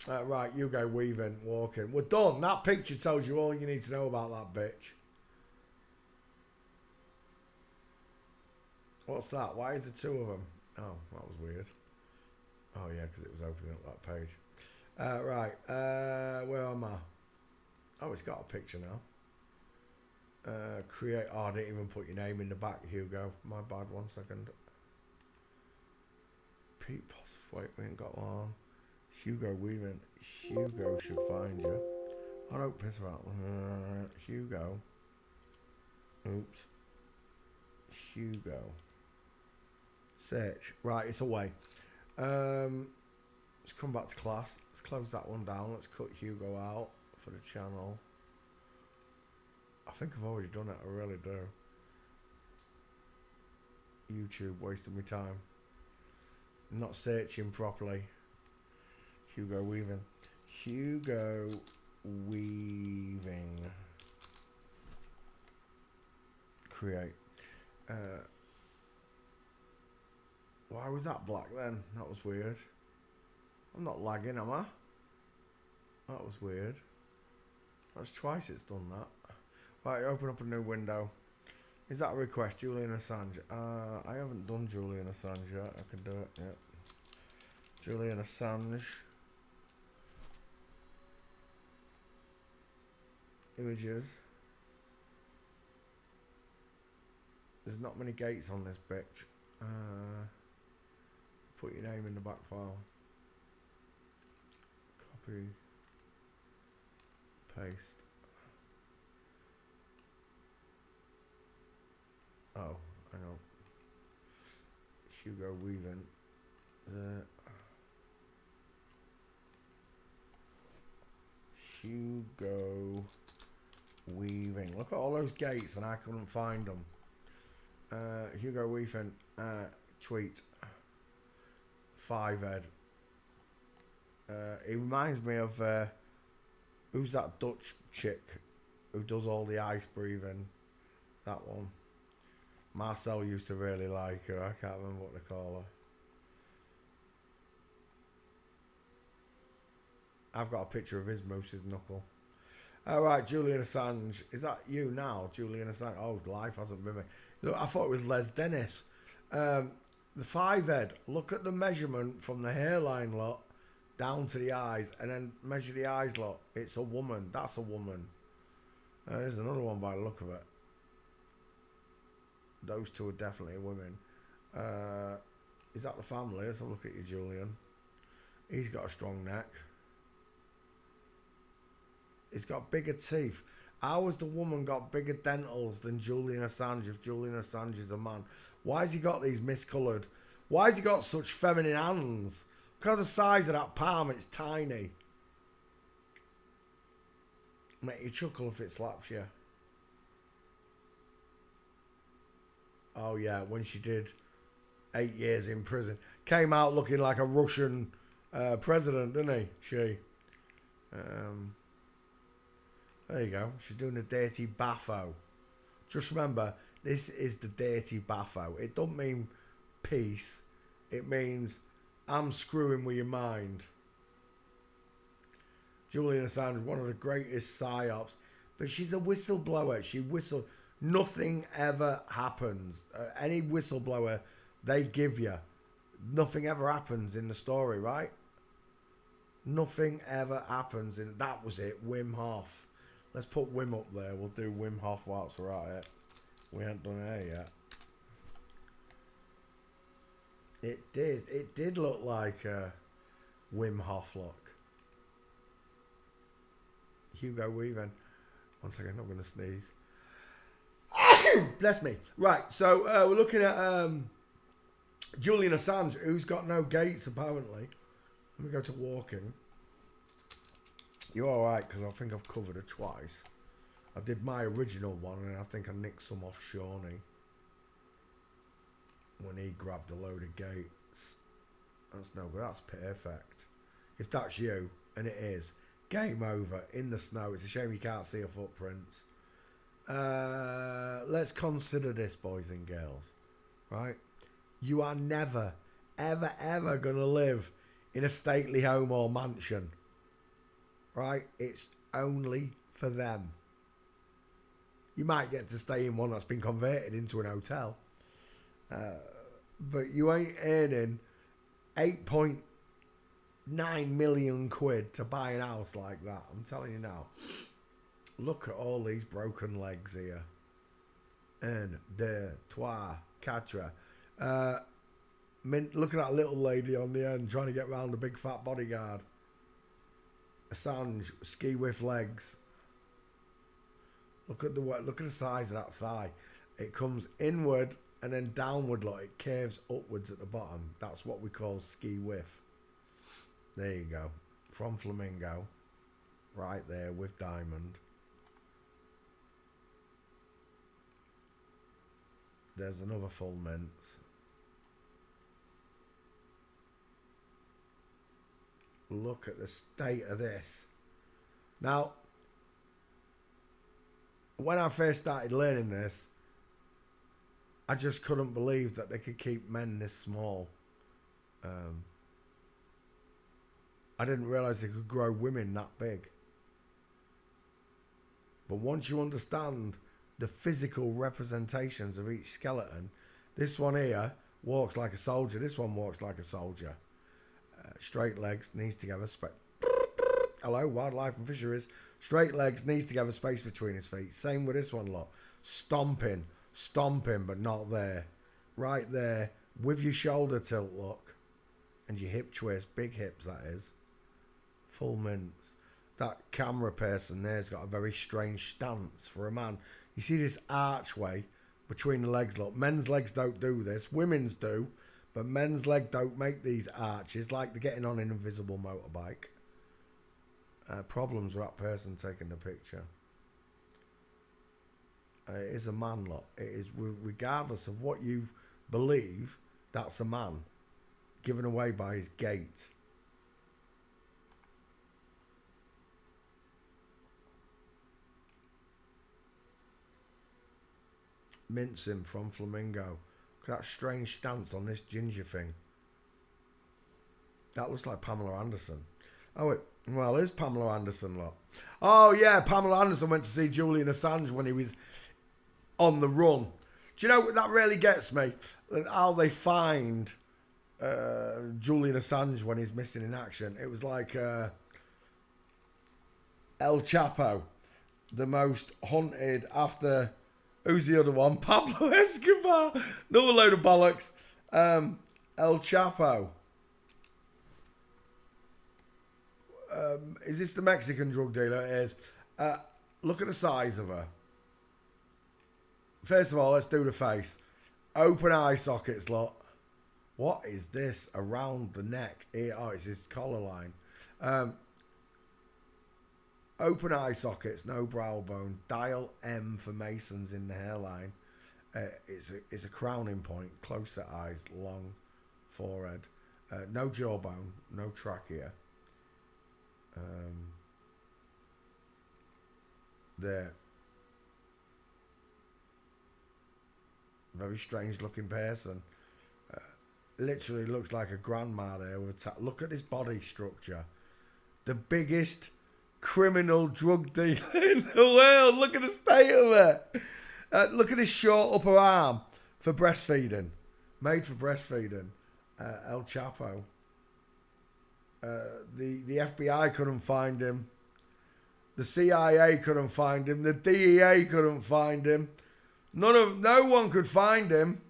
Right, you go weaving, walking. We're done. That picture tells you all you need to know about that bitch. What's that? Why is there two of them? Oh, that was weird. Oh, yeah, because it was opening up that page. Right, where am I? Oh, it's got a picture now. Create. Oh, I didn't even put your name in the back, Hugo. My bad, 1 second. Pete Postlethwaite, we ain't got long. Hugo Weaving. Hugo should find you. I don't piss about Hugo. Oops. Hugo. Search. Right, it's away. Let's come back to class. Let's close that one down. Let's cut Hugo out for the channel. I think I've already done it. I really do. YouTube wasting me time. Not searching properly. Hugo Weaving. Hugo Weaving. Create. Why was that black then? That was weird. I'm not lagging, am I? That was weird. That's twice it's done that. Right, open up a new window. Is that a request? Julian Assange. I haven't done Julian Assange yet. I can do it, yeah. Julian Assange. Images. There's not many gates on this bitch. Put your name in the back file. Copy. Paste. Oh, hang on. Hugo Weaving. Hugo Weaving. Look at all those gates and I couldn't find them. Hugo Weaving. Tweet. 5ed. It reminds me of who's that Dutch chick who does all the ice breathing? That one. Marcel used to really like her. I can't remember what they call her. I've got a picture of his moose's knuckle. Alright, Julian Assange. Is that you now, Julian Assange? Oh, life hasn't been me. Look, I thought it was Les Dennis. The 5ed. Look at the measurement from the hairline lot down to the eyes, and then measure the eyes lot. It's a woman. That's a woman. There's another one by the look of it. Those two are definitely women. Is that the family? Let's have a look at you, Julian. He's got a strong neck. He's got bigger teeth. How has the woman got bigger dentals than Julian Assange if Julian Assange is a man? Why has he got these miscoloured? Why has he got such feminine hands? Look at the size of that palm, it's tiny. Make you chuckle if it slaps you. Oh yeah, when she did 8 years in prison. Came out looking like a Russian president, didn't he? She. There you go. She's doing a dirty baffo. Just remember, this is the dirty baffo. It don't mean peace. It means I'm screwing with your mind. Julian Assange, one of the greatest psyops. But she's a whistleblower. She whistle. Nothing ever happens. Any whistleblower they give you, nothing ever happens in the story, right? Nothing ever happens. That was it. Wim Hof. Let's put Wim up there. We'll do Wim Hof whilst we're at it. We haven't done it yet. It did look like a Wim Hof look. Hugo Weaving. One second, I'm going to sneeze. Bless me. Right, so we're looking at Julian Assange, who's got no gates, apparently. Let me go to walking. You're alright, because I think I've covered it twice. I did my original one, and I think I nicked some off Shawnee. When he grabbed a load of gates. That's no good. That's perfect. If that's you, and it is, game over in the snow. It's a shame you can't see her footprints. Let's consider this, boys and girls. Right? You are never, ever, ever going to live in a stately home or mansion. Right? It's only for them. You might get to stay in one that's been converted into an hotel. But you ain't earning 8.9 million quid to buy an house like that. I'm telling you now. Look at all these broken legs here. Un, deux, trois, quatre. Look at that little lady on the end trying to get round the big fat bodyguard. Assange, ski with legs. Look at the size of that thigh. It comes inward and then downward, look, it curves upwards at the bottom. That's what we call ski whiff. There you go. From Flamingo. Right there with diamond. There's another full mince. Look at the state of this. Now, when I first started learning this, I just couldn't believe that they could keep men this small. I didn't realise they could grow women that big. But once you understand the physical representations of each skeleton, this one here walks like a soldier, this one walks like a soldier. Straight legs, knees together, hello, wildlife and fisheries. Straight legs, knees together, space between his feet. Same with this one, look. Stomping, but not there. Right there, with your shoulder tilt, look. And your hip twist, big hips that is. Full mince. That camera person there's got a very strange stance for a man. You see this archway between the legs, look. Men's legs don't do this, women's do. But men's leg don't make these arches like they're getting on an invisible motorbike. Problems with that person taking the picture. It is a man lot. It is, regardless of what you believe, that's a man. Given away by his gait. Mincing from Flamingo. Look at that strange stance on this ginger thing. That looks like Pamela Anderson. Oh, wait. Well, there's Pamela Anderson, look. Oh, yeah. Pamela Anderson went to see Julian Assange when he was on the run. Do you know what that really gets me? How they find Julian Assange when he's missing in action. It was like El Chapo, the most hunted after... Who's the other one? Pablo Escobar. Another load of bollocks. El Chapo. Is this the Mexican drug dealer? It is. Look at the size of her. First of all, let's do the face. Open eye sockets, look. What is this around the neck? Here, oh, it's his collar line. Open eye sockets, no brow bone. Dial M for Masons in the hairline. It's a crowning point. Closer eyes, long forehead. No jawbone, no trachea. There. Very strange looking person. Literally looks like a grandma there. Look at this body structure. The biggest criminal drug dealer in the world. Look at the state of it. Look at his short upper arm for breastfeeding. Made for breastfeeding. El Chapo. The FBI couldn't find him. The CIA couldn't find him. The DEA couldn't find him. No one could find him.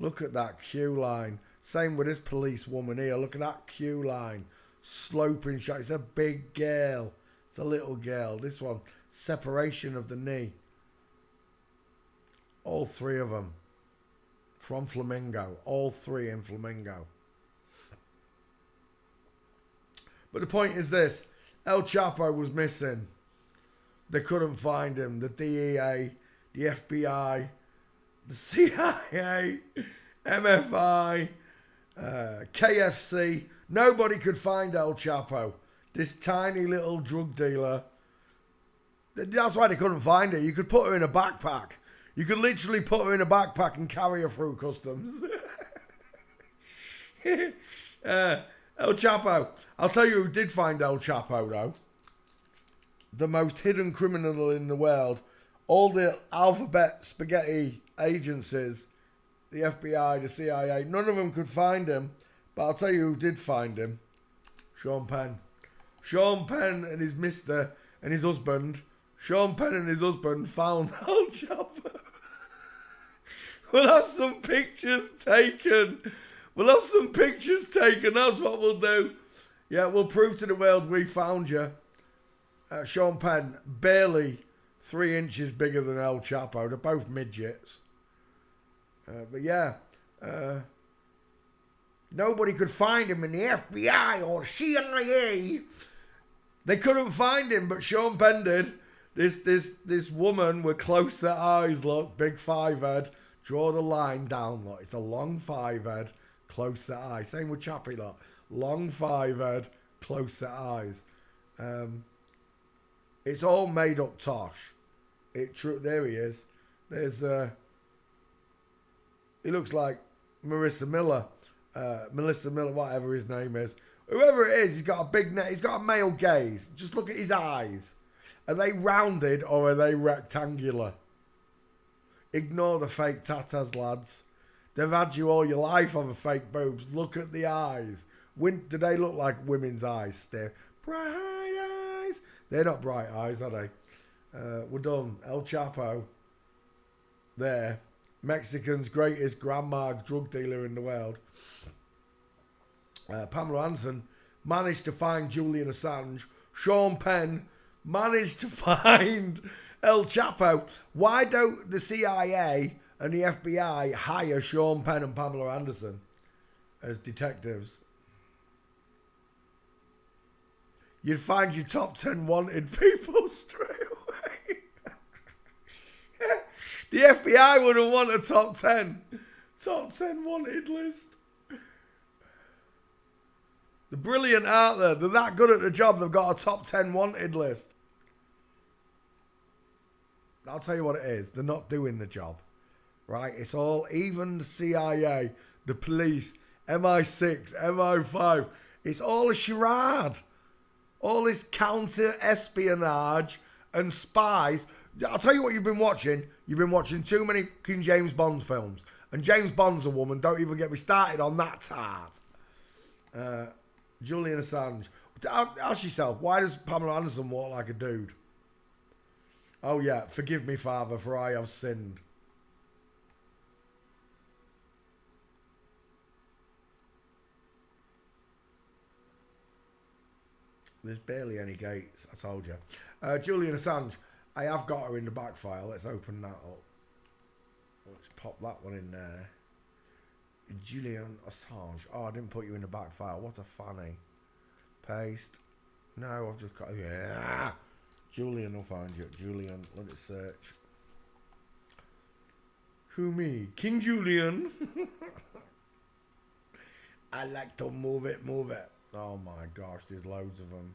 Look at that queue line. Same with this police woman here. Look at that queue line. Sloping shot. It's a big girl. It's a little girl. This one, separation of the knee. All three of them. From Flamingo. All three in Flamingo. But the point is this. El Chapo was missing. They couldn't find him. The DEA, the FBI, the CIA, MFI, KFC. Nobody could find El Chapo. This tiny little drug dealer. That's why they couldn't find her. You could put her in a backpack. You could literally put her in a backpack and carry her through customs. El Chapo. I'll tell you who did find El Chapo, though. The most hidden criminal in the world. All the alphabet spaghetti agencies, the FBI, the CIA, none of them could find him. But I'll tell you who did find him. Sean Penn. Sean Penn and his mister and his husband. Sean Penn and his husband found El Chapo. We'll have some pictures taken. We'll have some pictures taken. That's what we'll do. Yeah, we'll prove to the world we found you. Sean Penn, barely 3 inches bigger than El Chapo. They're both midgets. But yeah, nobody could find him in the FBI or CIA. They couldn't find him, but Sean Penn did. This woman with closer eyes, look, big 5 head. Draw the line down, look. It's a long 5 head, closer eye. Same with Chappie, look. Long 5 head, closer eyes. It's all made up tosh. There he is. There's he looks like Melissa Miller, whatever his name is. Whoever it is, he's got a big neck. He's got a male gaze. Just look at his eyes. Are they rounded or are they rectangular? Ignore the fake tatas, lads. They've had you all your life on the fake boobs. Look at the eyes. Do they look like women's eyes? They're bright eyes. They're not bright eyes, are they? We're done. El Chapo. There. Mexican's greatest grandma drug dealer in the world. Pamela Anderson managed to find Julian Assange. Sean Penn managed to find El Chapo. Why don't the CIA and the FBI hire Sean Penn and Pamela Anderson as detectives? You'd find your top 10 wanted people straight away. The FBI wouldn't want a top 10 wanted list. They're brilliant, aren't they? They're that good at the job, they've got a top 10 wanted list. I'll tell you what it is. They're not doing the job. Right? It's all, even the CIA, the police, MI6, MI5. It's all a charade. All this counter-espionage and spies. I'll tell you what you've been watching. You've been watching too many King James Bond films. And James Bond's a woman. Don't even get me started on that tart. Julian Assange. Ask yourself, why does Pamela Anderson walk like a dude? Oh yeah, forgive me, Father, for I have sinned. There's barely any gates, I told you. Julian Assange, I have got her in the back file. Let's open that up. Let's pop that one in there. Julian Assange. Oh, I didn't put you in the back file. What a fanny. Paste. No, I've just got... Yeah. Julian will find you. Julian, let it search. Who, me? King Julian. I like to move it, move it. Oh my gosh, there's loads of them.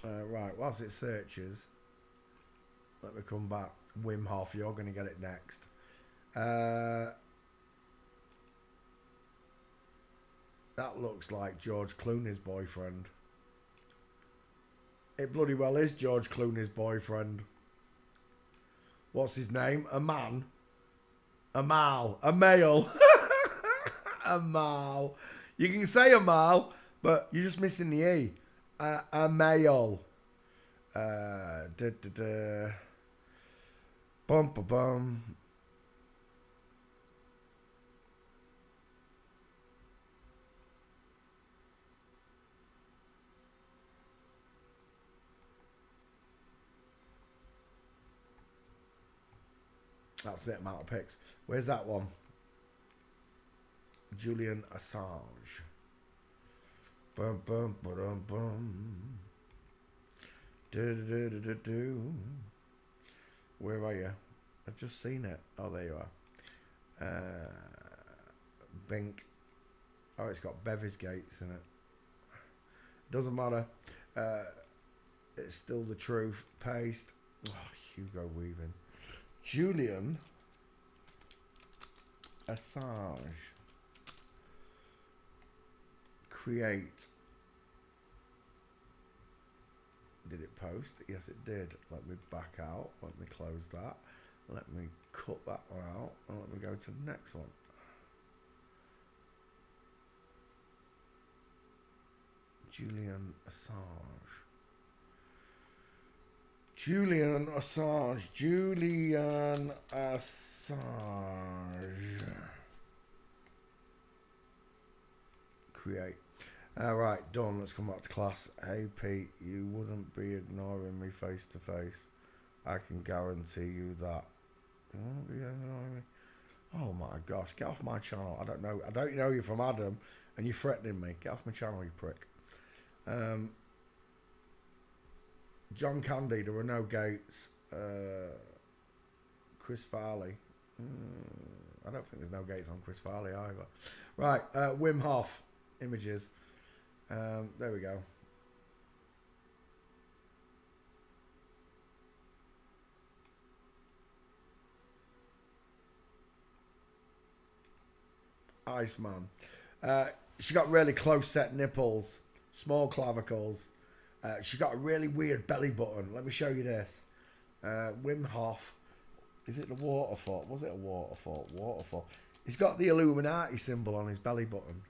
Right, whilst it searches, let me come back. Wim Hof, you're going to get it next. That looks like George Clooney's boyfriend. It bloody well is George Clooney's boyfriend. What's his name? A man? Amal. A male. Amal. You can say Amal, but you're just missing the E. A male. Bum ba bum. That's the amount of pics. Where's that one? Julian Assange. Bum bum ba bum. Do. Where are you? I've just seen it. Oh, there you are. Bink. Oh, it's got Bevis Gates in it. Doesn't matter. It's still the truth. Paste. Oh, Hugo Weaving. Julian Assange. Create. Did it post? Yes, it did. Let me back out. Let me close that. Let me cut that one out. And let me go to the next one. Julian Assange. Julian Assange. Julian Assange. Create. Right, done. Let's come back to class. Hey, Pete, you wouldn't be ignoring me face to face. I can guarantee you that. You wouldn't be ignoring me? Oh my gosh, get off my channel. I don't know you from Adam, and you're threatening me. Get off my channel, you prick. John Candy, there were no gates. Chris Farley. I don't think there's no gates on Chris Farley either. Right, Wim Hof images. There we go. Iceman. She got really close set nipples, small clavicles. She got a really weird belly button. Let me show you this. Wim Hof. Is it the waterfall? Was it a waterfall? Waterfall. He's got the Illuminati symbol on his belly button.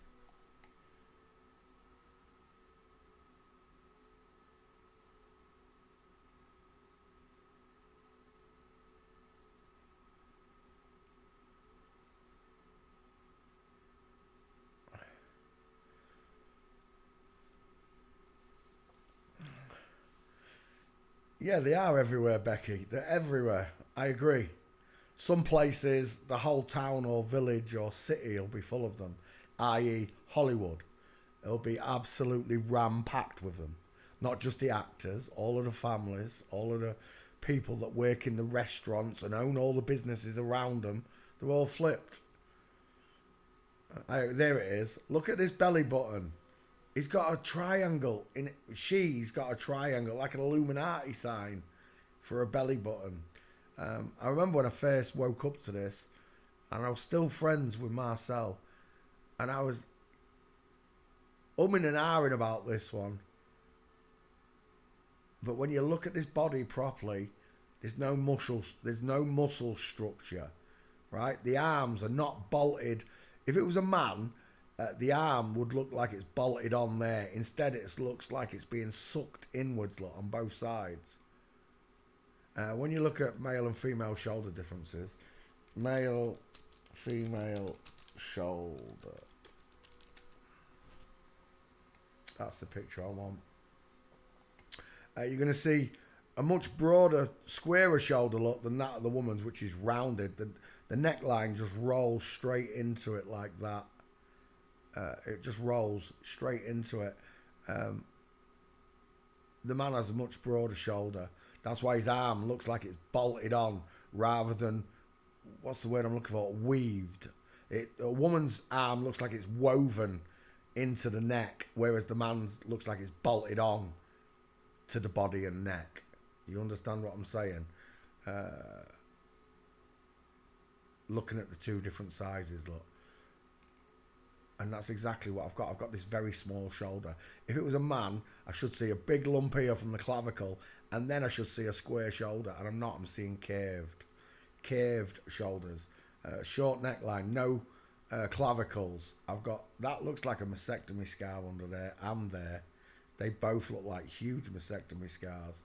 Yeah, they are everywhere, Becky. They're everywhere. I agree. Some places, the whole town or village or city will be full of them, i.e. Hollywood. It'll be absolutely ram-packed with them. Not just the actors, all of the families, all of the people that work in the restaurants and own all the businesses around them. They're all flipped. There it is. Look at this belly button. He's got a triangle in it. She's got a triangle, like an Illuminati sign for a belly button. I remember when I first woke up to this, and I was still friends with Marcel, and I was umming and ahhing about this one. But when you look at this body properly, there's no muscle structure, right? The arms are not bolted. If it was a man, the arm would look like it's bolted on there. Instead, it looks like it's being sucked inwards, look, on both sides. When you look at male and female shoulder differences, male, female shoulder. That's the picture I want. You're going to see a much broader, squarer shoulder look than that of the woman's, which is rounded. The neckline just rolls straight into it like that. It just rolls straight into it. The man has a much broader shoulder. That's why his arm looks like it's bolted on rather than, what's the word I'm looking for, weaved. A woman's arm looks like it's woven into the neck, whereas the man's looks like it's bolted on to the body and neck. You understand what I'm saying? Looking at the two different sizes, look. And that's exactly what I've got. I've got this very small shoulder. If it was a man, I should see a big lump here from the clavicle, and then I should see a square shoulder. And I'm not. I'm seeing curved shoulders. Short neckline, no clavicles. I've got, that looks like a mastectomy scar under there and there. They both look like huge mastectomy scars.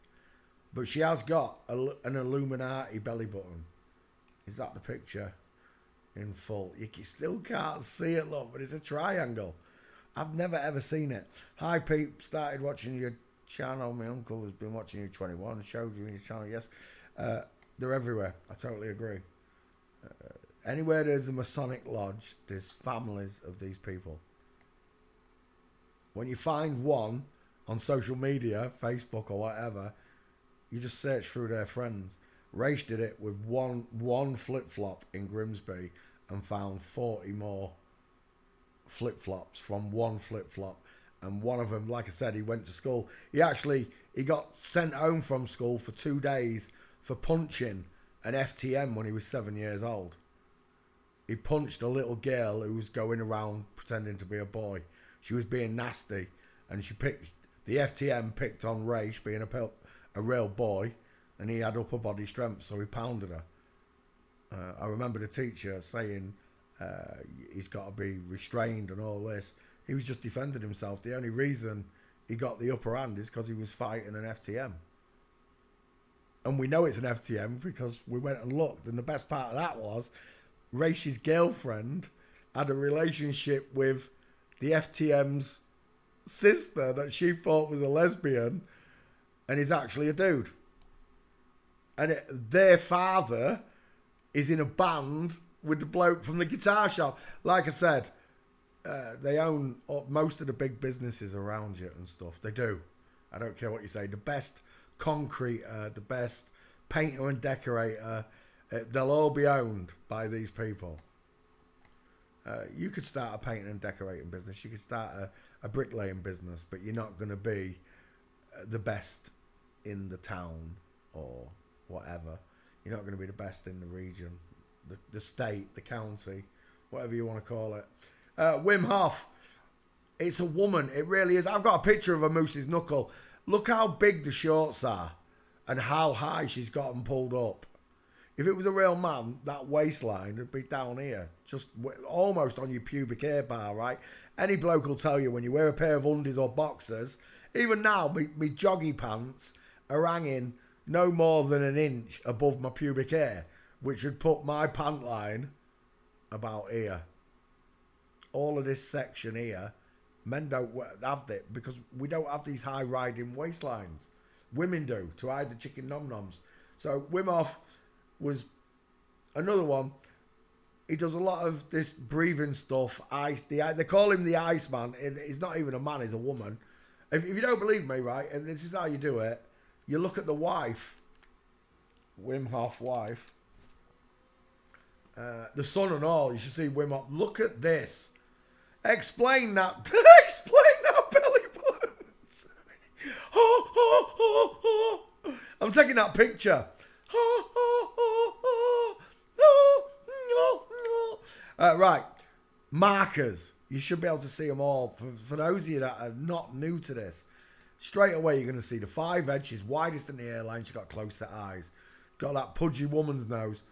But she has got an Illuminati belly button. Is that the picture? In full. You still can't see it, look, but it's a triangle. I've never ever seen it. Hi Pete, started watching your channel. My uncle has been watching you 21, showed you in your channel. Yes, they're everywhere. I totally agree. Anywhere there's a Masonic lodge, there's families of these people. When you find one on social media, Facebook or whatever, you just search through their friends. Raish did it with one flip-flop in Grimsby and found 40 more flip-flops from one flip-flop. And one of them, like I said, he went to school. He got sent home from school for 2 days for punching an FTM when he was 7 years old. He punched a little girl who was going around pretending to be a boy. She was being nasty, and the FTM picked on Raish being a real boy, and he had upper body strength, so he pounded her. I remember the teacher saying he's got to be restrained and all this. He was just defending himself. The only reason he got the upper hand is because he was fighting an FTM. And we know it's an FTM because we went and looked, and the best part of that was Raish's girlfriend had a relationship with the FTM's sister that she thought was a lesbian, and is actually a dude. And their father is in a band with the bloke from the guitar shop. Like I said, they own most of the big businesses around you and stuff. They do. I don't care what you say. The best concreter, the best painter and decorator, they'll all be owned by these people. You could start a painting and decorating business. You could start a bricklaying business, but you're not going to be the best in the town or whatever. You're not going to be the best in the region, the state, the county, whatever you want to call it. Wim Hof. It's a woman. It really is. I've got a picture of a moose's knuckle. Look how big the shorts are and how high she's got them pulled up. If it was a real man, that waistline would be down here, just almost on your pubic hair bar, right? Any bloke will tell you when you wear a pair of undies or boxers, even now, me joggy pants are hanging no more than an inch above my pubic hair, which would put my pant line about here. All of this section here, men don't have it because we don't have these high riding waistlines. Women do, to hide the chicken nom-noms. So Wim Hof was another one. He does a lot of this breathing stuff. They call him the Iceman. He's not even a man, he's a woman. If you don't believe me, right, and this is how you do it, you look at the wife, Wim Hof wife, the son and all, you should see Wim Hof. Look at this. Explain that. Explain that belly button. I'm taking that picture. Right. Markers. You should be able to see them all. For those of you that are not new to this, straight away you're going to see the 5 edge. She's widest in the hairline. She's got close set eyes. Got that pudgy woman's nose.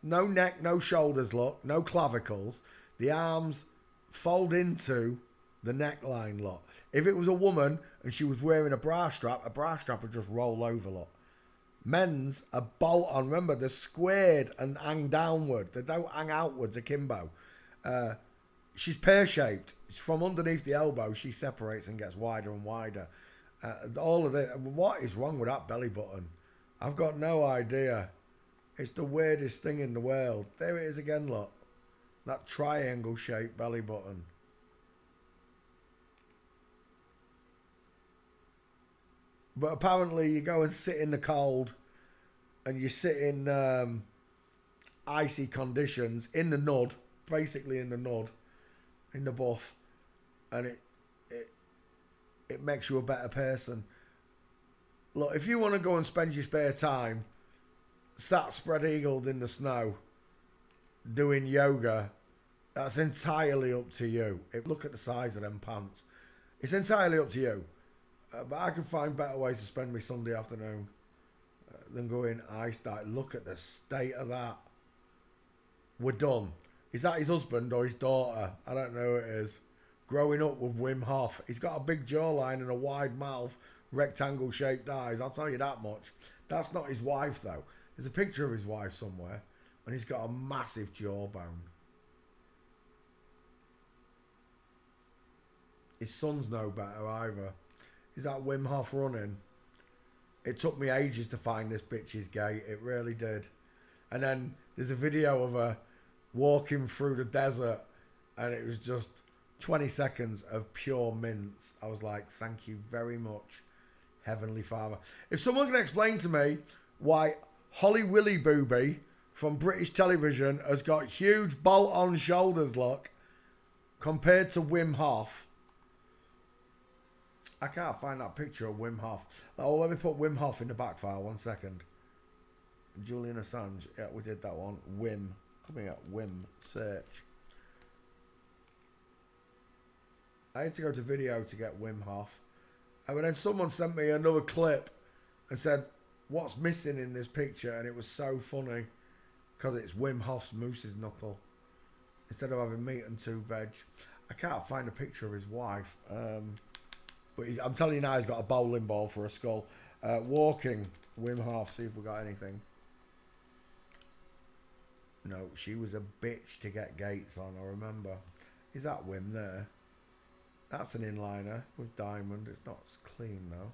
No neck, no shoulders, look. No clavicles. The arms fold into the neckline, look. If it was a woman and she was wearing a bra strap would just roll over, look. Men's are bolt on. Remember, they're squared and hang downward. They don't hang outwards akimbo. She's pear-shaped. From underneath the elbow, she separates and gets wider and wider. All of it. What is wrong with that belly button? I've got no idea. It's the weirdest thing in the world. There it is again, look. That triangle shaped belly button. But apparently you go and sit in the cold and you sit in icy conditions in the nud, basically in the nud, in the buff, and it makes you a better person. Look, if you want to go and spend your spare time sat spread-eagled in the snow doing yoga, that's entirely up to you. Look at the size of them pants. It's entirely up to you. But I can find better ways to spend my Sunday afternoon than going ice dive. Look at the state of that. We're done. Is that his husband or his daughter? I don't know who it is. Growing up with Wim Hof. He's got a big jawline and a wide mouth, rectangle shaped eyes. I'll tell you that much. That's not his wife though. There's a picture of his wife somewhere and he's got a massive jawbone. His son's no better either. Is that Wim Hof running? It took me ages to find this bitch's gait. It really did. And then there's a video of her walking through the desert and it was just 20 seconds of pure mince. I was like, thank you very much, Heavenly Father. If someone can explain to me why Holly Willy Booby from British television has got huge bolt-on shoulders, look, compared to Wim Hof. I can't find that picture of Wim Hof. Oh, let me put Wim Hof in the back file, 1 second. Julian Assange. Yeah, we did that one. Wim. Coming up. Wim. Search. I had to go to video to get Wim Hof. And then someone sent me another clip and said, what's missing in this picture? And it was so funny because it's Wim Hof's moose's knuckle. Instead of having meat and 2 veg. I can't find a picture of his wife. But I'm telling you now, he's got a bowling ball for a skull. Walking, Wim Hof, see if we got anything. No, she was a bitch to get gates on, I remember. Is that Wim there? That's an inliner with diamond. It's not clean though.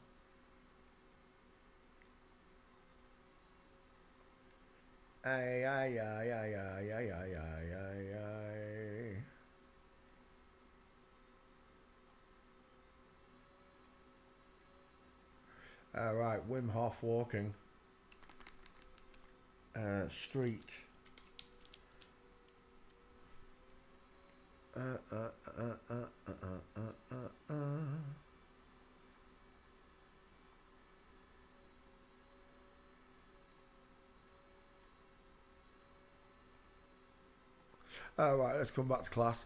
Ay, ay, ay, ay, ay, ay, ay, ay, ay, ay. Right, Wim Hof walking. Street. Right, let's come back to class.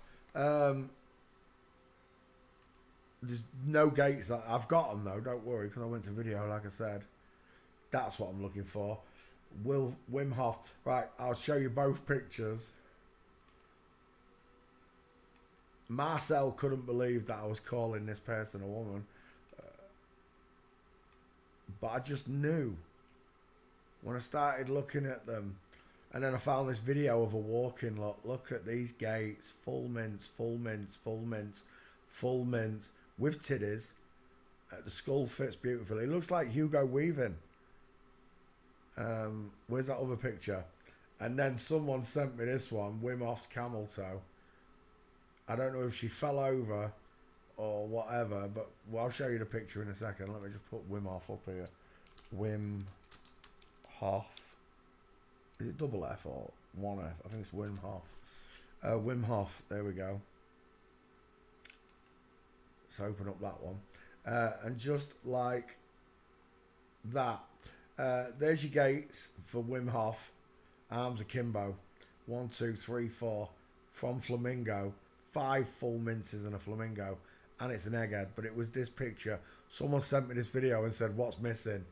There's no gates. I've got them though, don't worry, because I went to video, like I said. That's what I'm looking for. Wim Hof. Right, I'll show you both pictures. Marcel couldn't believe that I was calling this person a woman. But I just knew when I started looking at them. And then I found this video of a walking. Look at these gates. Full mince, full mince, full mince, full mince. With titties. The skull fits beautifully. It looks like Hugo Weaving. Where's that other picture? And then someone sent me this one. Wim Hof's camel toe. I don't know if she fell over or whatever, but I'll show you the picture in a second. Let me just put Wim Hof up here. Wim Hof. Is it double F or 1 F? I think it's Wim Hof. Wim Hof. There we go. Let's open up that one. And just like that, there's your gates for Wim Hof. Arms akimbo. 1, 2, 3, 4. From Flamingo. 5 full minces and a flamingo. And it's an egghead. But it was this picture. Someone sent me this video and said, what's missing?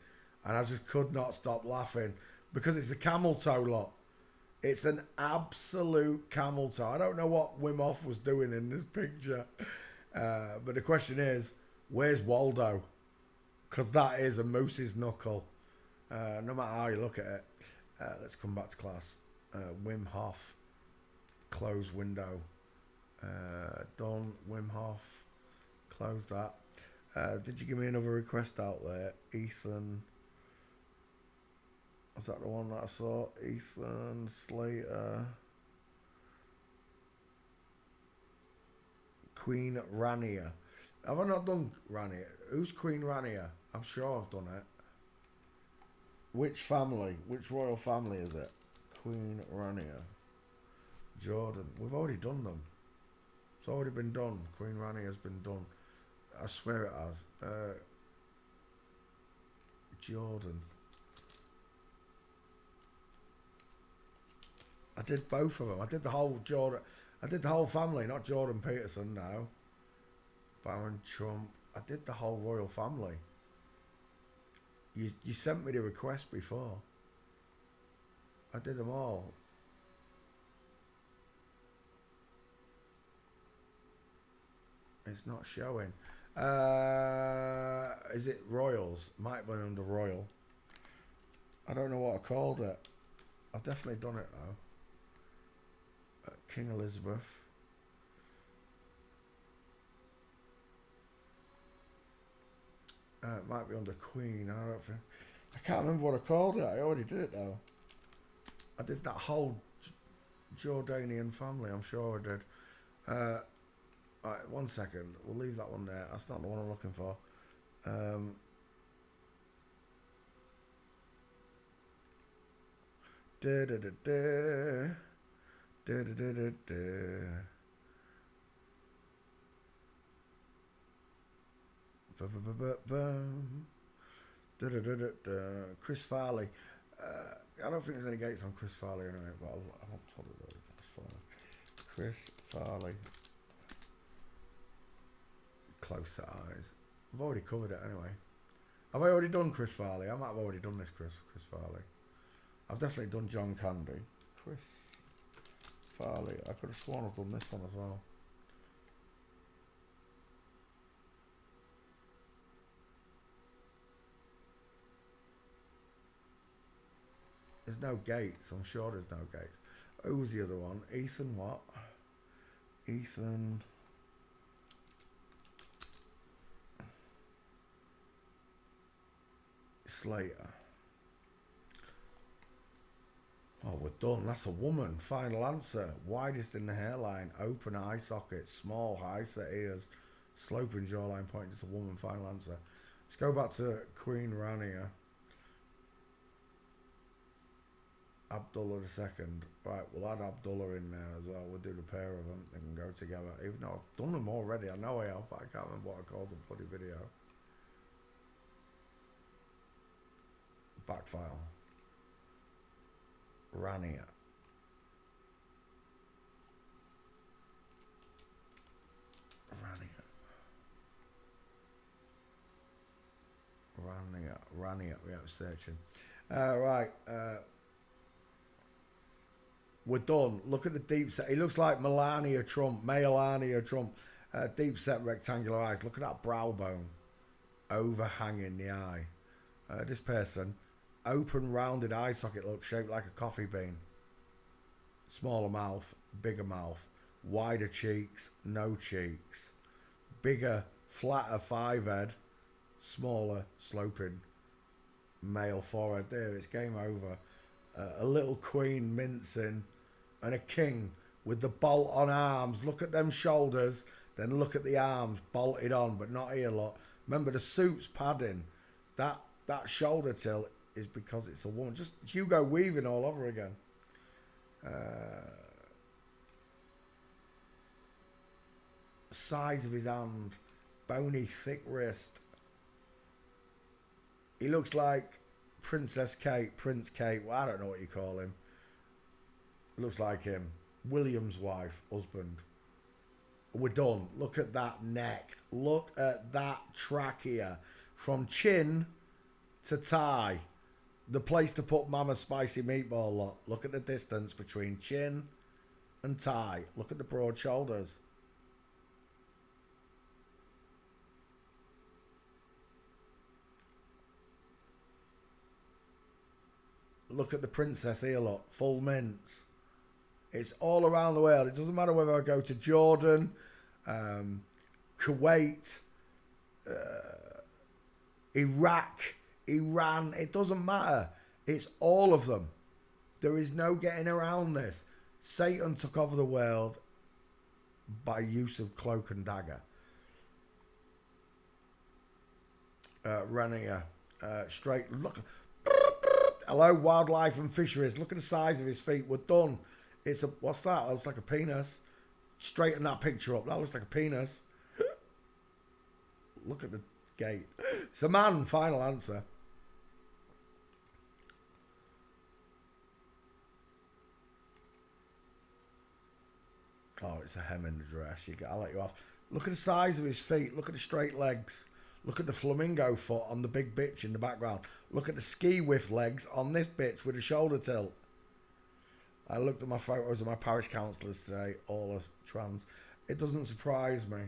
And I just could not stop laughing. Because it's a camel toe lot. It's an absolute camel toe. I don't know what Wim Hof was doing in this picture. But the question is, where's Waldo? Because that is a moose's knuckle. No matter how you look at it. Let's come back to class. Wim Hof. Close window. Done. Wim Hof. Close that. Did you give me another request out there? Ethan. Was that the one that I saw? Ethan Slater. Queen Rania. Have I not done Rania? Who's Queen Rania? I'm sure I've done it. Which family? Which royal family is it? Queen Rania. Jordan. We've already done them. It's already been done. Queen Rania has been done. I swear it has. Jordan. I did both of them. I did the whole Jordan. I did the whole family, not Jordan Peterson now. Baron Trump. I did the whole royal family. You sent me the request before. I did them all. It's not showing. Is it Royals? Might be under Royal. I don't know what I called it. I've definitely done it though. King Elizabeth. It might be under Queen. I can't remember what I called it. I already did it though. I did that whole Jordanian family. I'm sure I did. Alright, 1 second. We'll leave that one there. That's not the one I'm looking for. Chris Farley. I don't think there's any gates on Chris Farley anyway, but I'll told it though. Chris Farley. Closer eyes. I've already covered it anyway. Have I already done Chris Farley? I might have already done this Chris Farley. I've definitely done John Candy. Chris Farley. I could have sworn I've done this one as well. There's no gates. I'm sure there's no gates. Who was the other one? Ethan what? Ethan... Slater. Oh, we're done. That's a woman. Final answer. Widest in the hairline. Open eye socket. Small high set ears. Sloping jawline point. Just a woman. Final answer. Let's go back to Queen Rania. Abdullah II. Right, we'll add Abdullah in there as well. We'll do the pair of them. They can go together. Even though I've done them already. I know I have, but I can't remember what I called the bloody video. Back file. Rania. Rania. We have searching. Right. We're done. Look at the deep set. He looks like Melania Trump. Deep set rectangular eyes. Look at that brow bone overhanging the eye. This person. Open rounded eye socket look shaped like a coffee bean. Smaller mouth, bigger mouth, wider cheeks, no cheeks. Bigger, flatter five head, smaller, sloping male forehead. There, it's game over. A little queen mincing and a king with the bolt on arms. Look at them shoulders, then look at the arms bolted on, but not here, look. Remember the suit's padding. That shoulder tilt is because it's a woman. Just Hugo Weaving all over again. Size of his hand. Bony, thick wrist. He looks like Princess Kate, Prince Kate. Well, I don't know what you call him. Looks like him. William's wife, husband. We're done. Look at that neck. Look at that trachea. From chin to thigh. The place to put Mama's spicy meatball. Look at the distance between chin and thigh. Look at the broad shoulders. Look at the princess here, look. Full mince. It's all around the world. It doesn't matter whether I go to Jordan, Kuwait, Iraq, Iran, it doesn't matter. It's all of them. There is no getting around this. Satan took over the world by use of cloak and dagger. Rania, straight, look. Hello, wildlife and fisheries. Look at the size of his feet. We're done. It's a, what's that? That looks like a penis. Straighten that picture up. That looks like a penis. Look at the gate. It's a man. Final answer. Oh, it's a hem in the dress. I'll let you off. Look at the size of his feet. Look at the straight legs. Look at the flamingo foot on the big bitch in the background. Look at the ski whiff legs on this bitch with a shoulder tilt. I looked at my photos of my parish councillors today, all are trans. It doesn't surprise me.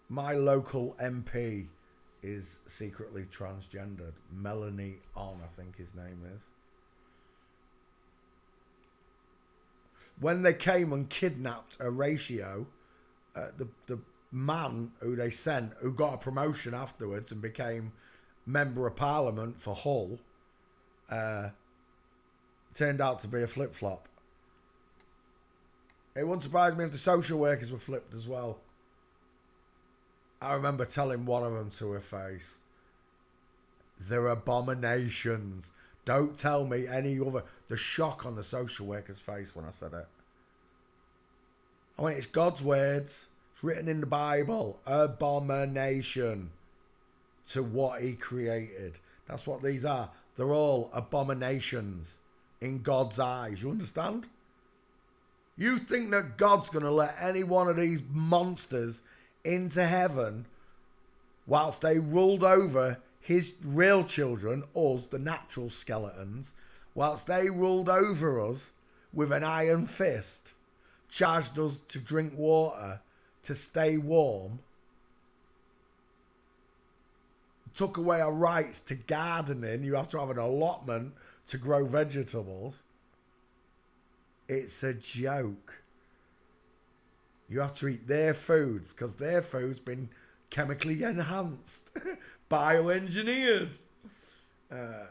My local MP is secretly transgendered. Melanie On, I think his name is. When they came and kidnapped Horatio, the man who they sent, who got a promotion afterwards and became Member of Parliament for Hull, turned out to be a flip-flop. It wouldn't surprise me if the social workers were flipped as well. I remember telling one of them to her face, they're abominations. Don't tell me any other. The shock on the social worker's face when I said it. I mean, it's God's words. It's written in the Bible. Abomination to what he created. That's what these are. They're all abominations in God's eyes. You understand? You think that God's going to let any one of these monsters into heaven whilst they ruled over his real children, us, the natural skeletons, whilst they ruled over us with an iron fist, charged us to drink water, to stay warm, took away our rights to gardening. You have to have an allotment to grow vegetables. It's a joke. You have to eat their food because their food's been chemically enhanced, bioengineered. Of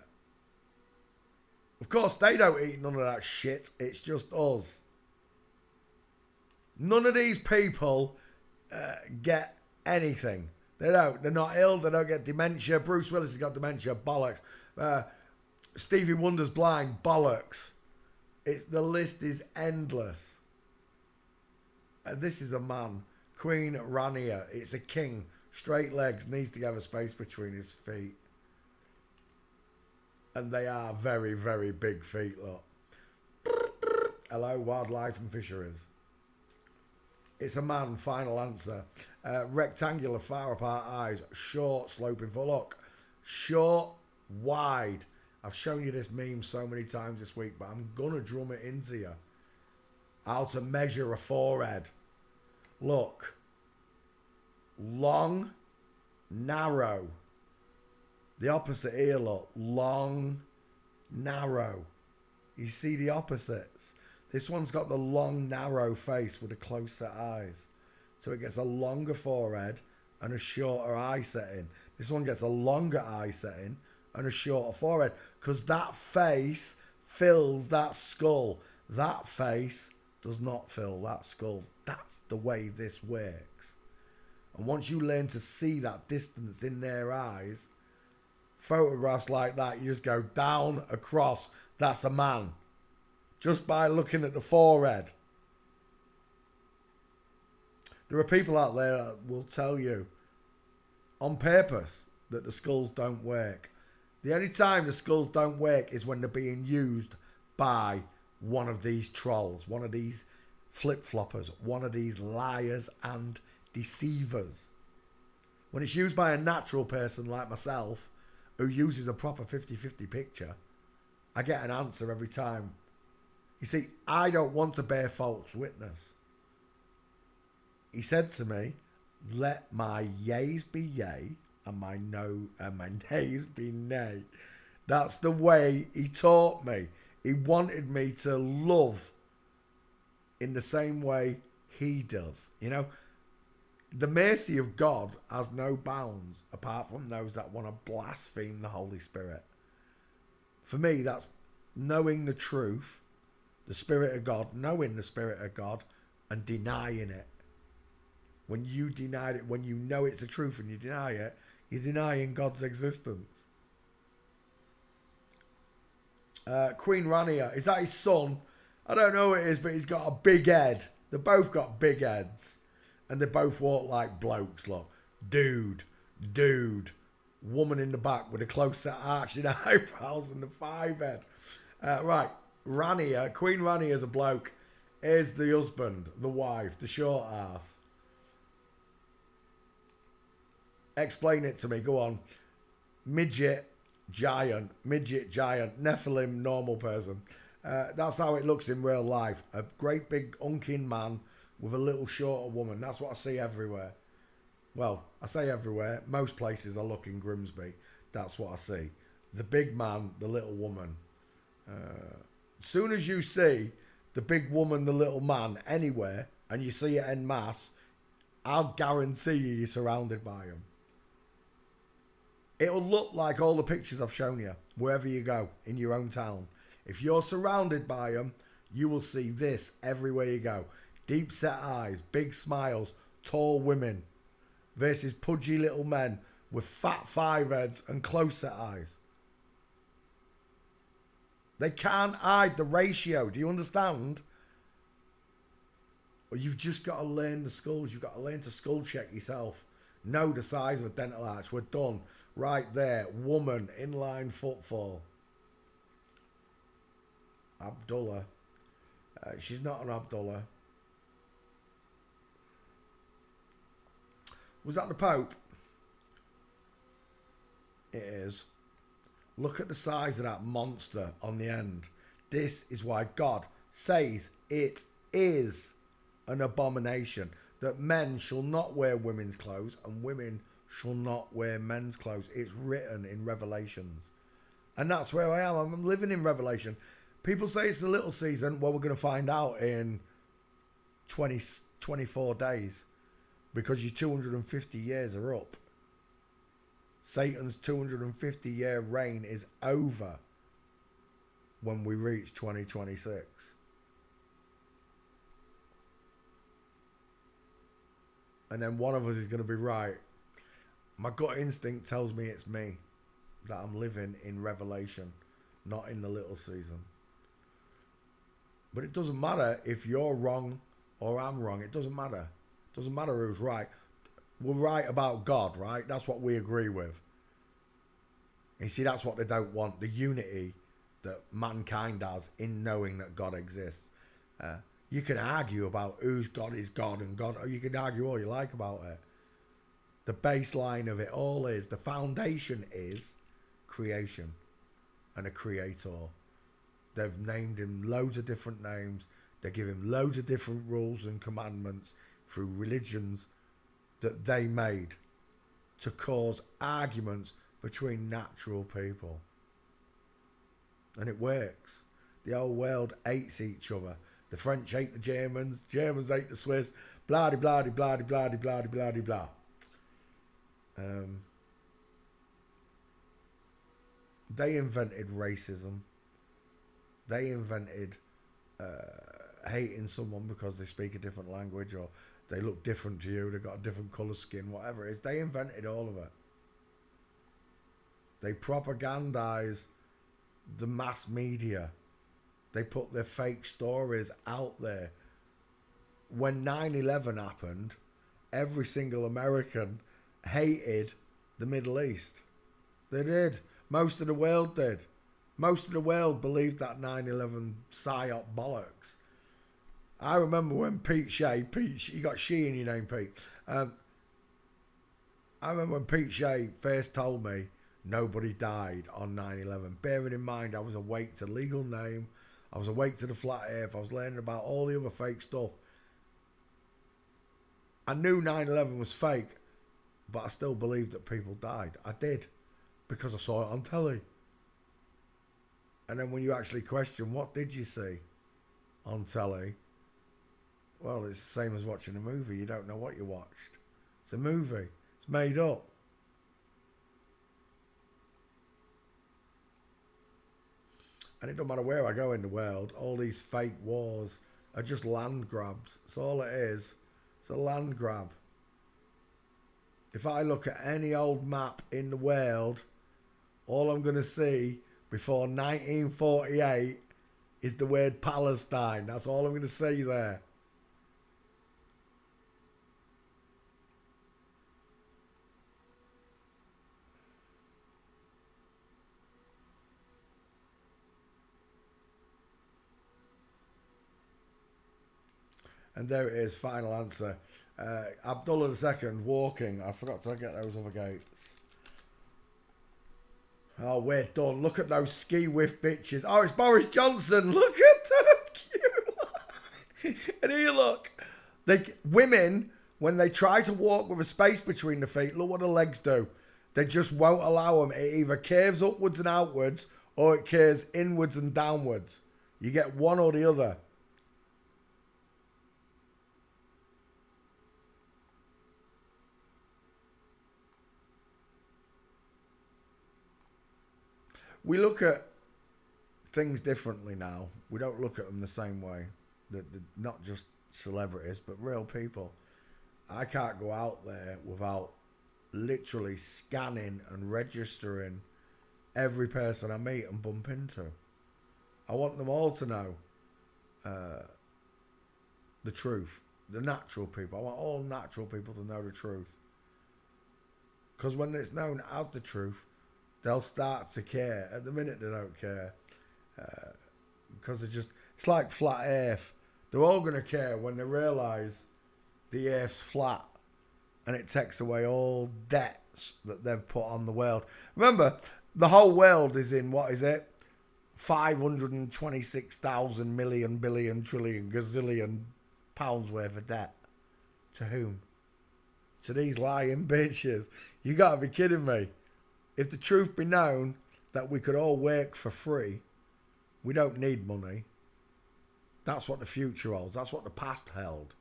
course, they don't eat none of that shit. It's just us. None of these people get anything. They don't. They're not ill. They don't get dementia. Bruce Willis has got dementia. Bollocks. Stevie Wonder's blind. Bollocks. The list is endless. And this is a man. Queen Rania. It's a king. Straight legs. Needs to have a space between his feet. And they are very, very big feet, look. Hello, wildlife and fisheries. It's a man, final answer. Rectangular, far apart eyes. Short, sloping foot. Look, short, wide. I've shown you this meme so many times this week, but I'm going to drum it into you. How to measure a forehead. Look. Long, narrow. The opposite here, look. Long, narrow. You see the opposites. This one's got the long, narrow face with the close set eyes. So it gets a longer forehead and a shorter eye setting. This one gets a longer eye setting and a shorter forehead. Because that face fills that skull. That face does not fill that skull. That's the way this works. And once you learn to see that distance in their eyes, photographs like that, you just go down, across. That's a man. Just by looking at the forehead. There are people out there that will tell you on purpose that the skulls don't work. The only time the skulls don't work is when they're being used by one of these trolls, one of these flip-floppers, one of these liars and deceivers. When it's used by a natural person like myself, who uses a proper 50-50 picture, I get an answer every time. You see, I don't want to bear false witness. He said to me, let my yays be yay and my nays be nay. That's the way he taught me. He wanted me to love in the same way he does. You know, The mercy of God has no bounds apart from those that want to blaspheme the Holy Spirit. For me, that's knowing the truth, the Spirit of God, knowing the Spirit of God, and denying it. When you deny it, when you know it's the truth and you deny it, you're denying God's existence. Queen Rania, is that his son? I don't know who it is, but he's got a big head. They both got big heads. And they both walk like blokes, look. Dude. Woman in the back with a close set arching eyebrows and the 5 head. Right, Rania, Queen Rania is a bloke. Here's the husband, the wife, the short ass. Explain it to me, go on. Midget, giant, Nephilim, normal person. That's how it looks in real life. A great big unking man with a little shorter woman. That's what I see everywhere. Well, I say everywhere. Most places I look in Grimsby. That's what I see. The big man, the little woman. Soon as you see the big woman, the little man anywhere, and you see it en masse, I'll guarantee you're surrounded by them. It'll look like all the pictures I've shown you, wherever you go, in your own town. If you're surrounded by them, you will see this everywhere you go. Deep set eyes, big smiles, tall women versus pudgy little men with fat 5 heads and close set eyes. They can't hide the ratio. Do you understand? Or you've just got to learn the skulls. You've got to learn to skull check yourself. Know the size of a dental arch. We're done. Right there. Woman, inline footfall. Abdullah. She's not an Abdullah. Was that the Pope? It is. Look at the size of that monster on the end. This is why God says it is an abomination that men shall not wear women's clothes and women shall not wear men's clothes. It's written in Revelations. And that's where I am. I'm living in Revelation. People say it's the little season. Well, we're going to find out in 24 days. Because your 250 years are up. Satan's 250-year reign is over when we reach 2026. And then one of us is going to be right. My gut instinct tells me it's me. That I'm living in Revelation, not in the little season. But it doesn't matter if you're wrong or I'm wrong. It doesn't matter. It doesn't matter who's right. We're right about God, right? That's what we agree with. And you see, that's what they don't want. The unity that mankind has in knowing that God exists. You can argue about whose God is God and God. Or you can argue all you like about it. The baseline of it all is, the foundation is creation and a creator. They've named him loads of different names. They give him loads of different rules and commandments through religions that they made to cause arguments between natural people. And it works. The whole world hates each other. The French hate the Germans. Germans hate the Swiss. Blah, blah, blah, blah, blah, blah, blah, blah, blah. They invented racism. They invented hating someone because they speak a different language or they look different to you, they've got a different colour skin, whatever it is. They invented all of it. They propagandise the mass media. They put their fake stories out there. When 9/11 happened, every single American hated the Middle East. They did. Most of the world did. Most of the world believed that 9/11 psyop bollocks. I remember when Pete Shea, you got She in your name, Pete. I remember when Pete Shea first told me nobody died on 9/11. Bearing in mind, I was awake to legal name. I was awake to the flat earth. I was learning about all the other fake stuff. I knew 9/11 was fake, but I still believed that people died. I did, because I saw it on telly. And then when you actually question, what did you see on telly? Well, it's the same as watching a movie. You don't know what you watched. It's a movie. It's made up. And it don't matter where I go in the world, all these fake wars are just land grabs. That's all it is. It's a land grab. If I look at any old map in the world, all I'm going to see before 1948 is the word Palestine. That's all I'm going to see there. And there it is, final answer. Abdullah II walking. I forgot to get those other gates. Oh, we're done. Look at those ski whiff bitches. Oh, it's Boris Johnson. Look at that cute. And here, look. Women, when they try to walk with a space between the feet, look what the legs do. They just won't allow them. It either curves upwards and outwards or it curves inwards and downwards. You get one or the other. We look at things differently now. We don't look at them the same way. Not just celebrities, but real people. I can't go out there without literally scanning and registering every person I meet and bump into. I want them all to know the truth. The natural people. I want all natural people to know the truth. Because when it's known as the truth, they'll start to care. At the minute, they don't care. Because it's like flat earth. They're all going to care when they realise the earth's flat and it takes away all debts that they've put on the world. Remember, the whole world is in, what is it? 526,000 million, billion, trillion, gazillion pounds worth of debt. To whom? To these lying bitches. You got to be kidding me. If the truth be known that we could all work for free, we don't need money. That's what the future holds. That's what the past held.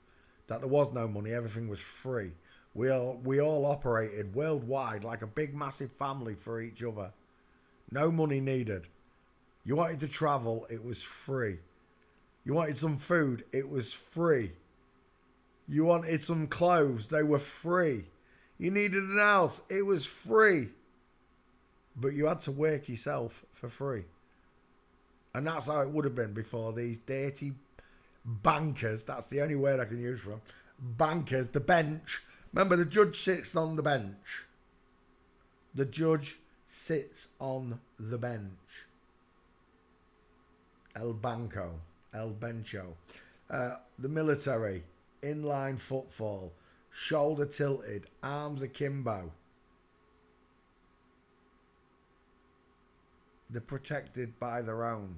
That there was no money, everything was free. We all operated worldwide like a big massive family for each other. No money needed. You wanted to travel, it was free. You wanted some food, it was free. You wanted some clothes, they were free. You needed an house, it was free. But you had to work yourself for free. And that's how it would have been before these dirty bankers. That's the only word I can use for them. Bankers, the bench. Remember, the judge sits on the bench. The judge sits on the bench. El Banco. El Bencho. The military. Inline footfall. Shoulder tilted. Arms akimbo. They're protected by their own.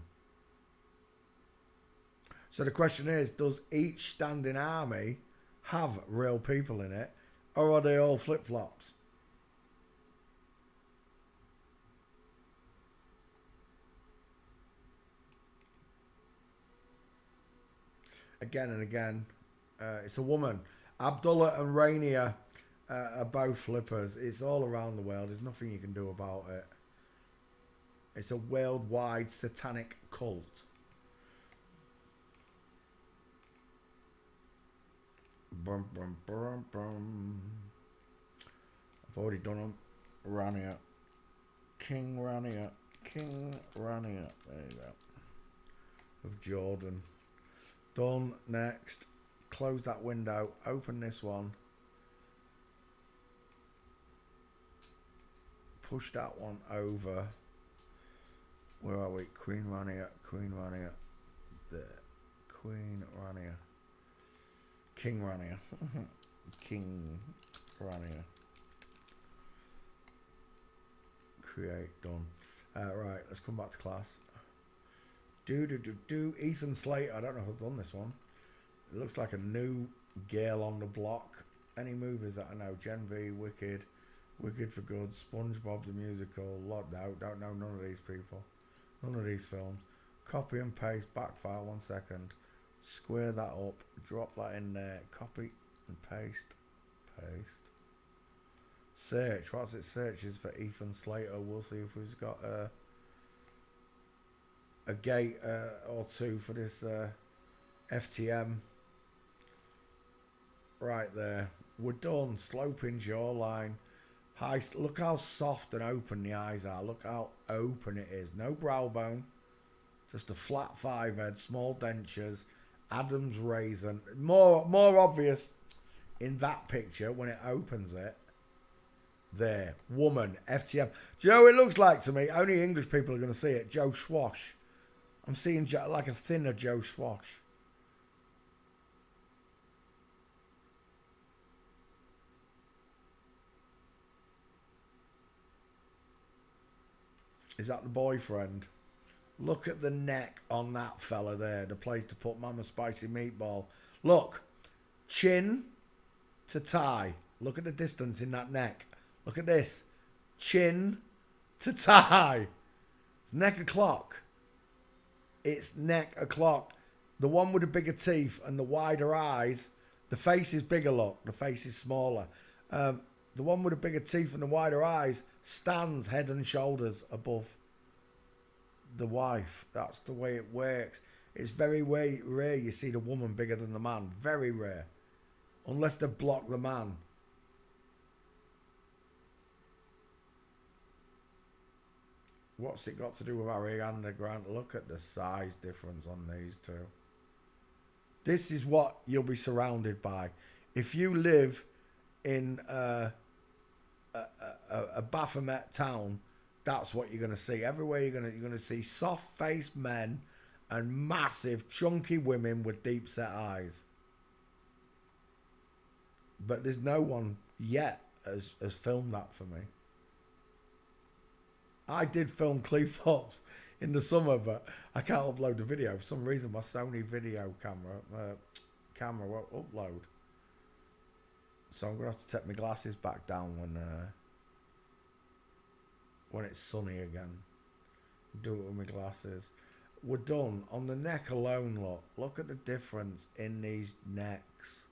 So the question is, does each standing army have real people in it, or are they all flip-flops? Again and again, it's a woman. Abdullah and Rainier are both flippers. It's all around the world. There's nothing you can do about it. It's a worldwide satanic cult. Brum, brum, brum, brum. I've already done them. Rania. King Rania. King Rania. There you go. Of Jordan. Done. Next. Close that window. Open this one. Push that one over. Where are we? Queen Rania. Queen Rania. There. Queen Rania. King Rania. King Rania. Create. Done. Right, let's come back to class. Ethan Slater. I don't know if I've done this one. It looks like a new girl on the block. Any movies that I know? Gen V, Wicked, Wicked for Good, SpongeBob the Musical, Locked Out. Don't know none of these people. None of these films. Copy and paste, backfire, 1 second. Square that up, drop that in there, copy and paste, paste. search. What's it searches for Ethan Slater? We'll see if we've got a gate or two for this FTM. Right there. We're done. Sloping jawline. High. Look how soft and open the eyes are. Look how open it is. No brow bone. Just a flat 5 head. Small dentures. Adam's raisin. More obvious in that picture when it opens it. There. Woman. FTM. Do you know what it looks like to me? Only English people are going to see it. Joe Swash. I'm seeing like a thinner Joe Swash. Is that the boyfriend? Look at the neck on that fella there. The place to put Mama Spicy Meatball. Look. Chin to tie. Look at the distance in that neck. Look at this. Chin to tie. It's neck o'clock. It's neck o'clock. The one with the bigger teeth and the wider eyes. The face is bigger, look. The face is smaller. The one with the bigger teeth and the wider eyes stands head and shoulders above the wife. That's the way it works. It's very rare you see the woman bigger than the man. Very rare. Unless they block the man. What's it got to do with Ariana Grande? Look at the size difference on these two. This is what you'll be surrounded by. If you live in a Baphomet town, that's what you're going to see. Everywhere you're going to see soft-faced men and massive, chunky women with deep-set eyes. But there's no one yet has filmed that for me. I did film Cleethorpes in the summer, but I can't upload the video. For some reason, my Sony video camera won't upload. So I'm going to have to take my glasses back down when it's sunny again. Do it with my glasses. We're done. On the neck alone, look at the difference in these necks.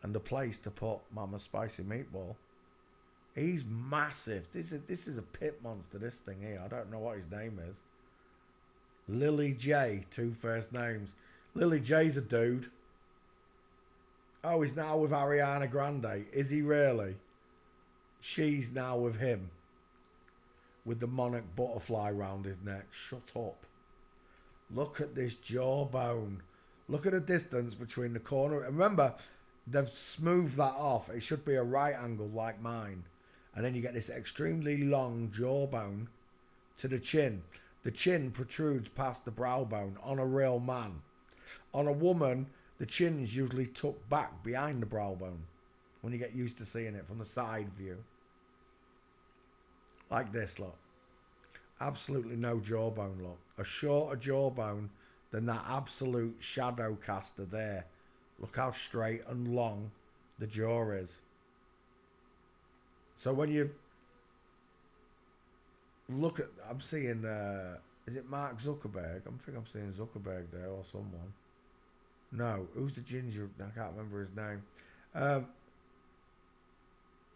And the place to put Mama Spicy Meatball. He's massive. This is a pit monster, this thing here. I don't know what his name is. Lily J, 2 first names. Lily J's a dude. Oh, he's now with Ariana Grande. Is he really? She's now with him. With the monarch butterfly round his neck. Shut up. Look at this jawbone. Look at the distance between the corner. Remember, they've smoothed that off. It should be a right angle like mine. And then you get this extremely long jawbone to the chin. The chin protrudes past the brow bone on a real man. On a woman, the chin's usually tucked back behind the brow bone when you get used to seeing it from the side view. Like this, look. Absolutely no jawbone, look. A shorter jawbone than that absolute shadow caster there. Look how straight and long the jaw is. So when you look at, I'm seeing, is it Mark Zuckerberg? I think I'm seeing Zuckerberg there or someone. No, who's the ginger? I can't remember his name.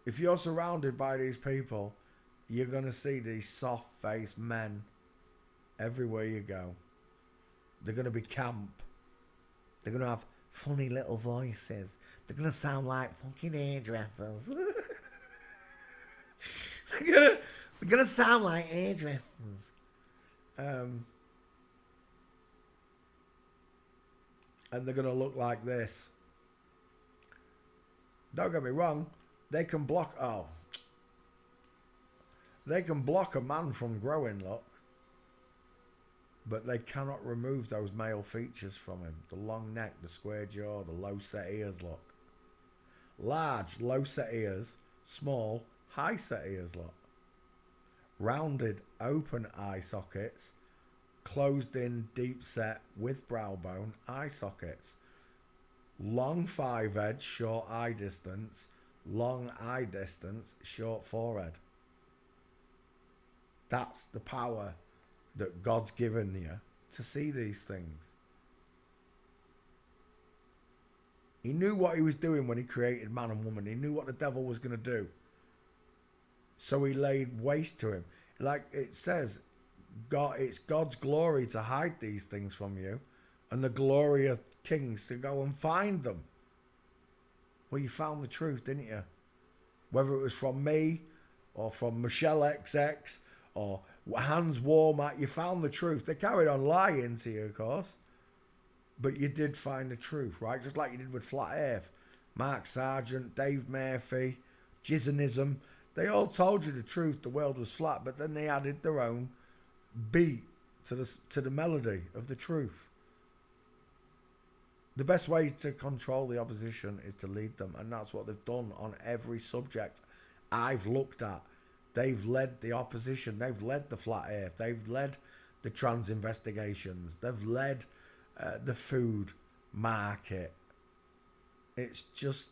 If you're surrounded by these people, you're going to see these soft-faced men everywhere you go. They're going to be camp. They're going to have funny little voices. They're going to sound like fucking hairdressers. They're gonna sound like hairdressers. And they're gonna look like this. Don't get me wrong, they can block they can block a man from growing, look. But they cannot remove those male features from him. The long neck, the square jaw, the low set ears, look. Large, low set ears, small, high set ears, look. Rounded, open eye sockets. Closed in, deep set, with brow bone, eye sockets. Long 5 edge, short eye distance. Long eye distance, short forehead. That's the power that God's given you to see these things. He knew what he was doing when he created man and woman. He knew what the devil was going to do. So he laid waste to him. Like it says, God, it's God's glory to hide these things from you, and the glory of kings to go and find them. Well, you found the truth, didn't you? Whether it was from me, or from Michelle XX, or Hans Warmack, you found the truth. They carried on lying to you, of course. But you did find the truth, right? Just like you did with Flat Earth. Mark Sargent, Dave Murphy, Jizonism. They all told you the truth, the world was flat, but then they added their own beat to the melody of the truth. The best way to control the opposition is to lead them, and that's what they've done on every subject I've looked at. They've led the opposition. They've led the Flat Earth. They've led the trans investigations. They've led the food market. It's just,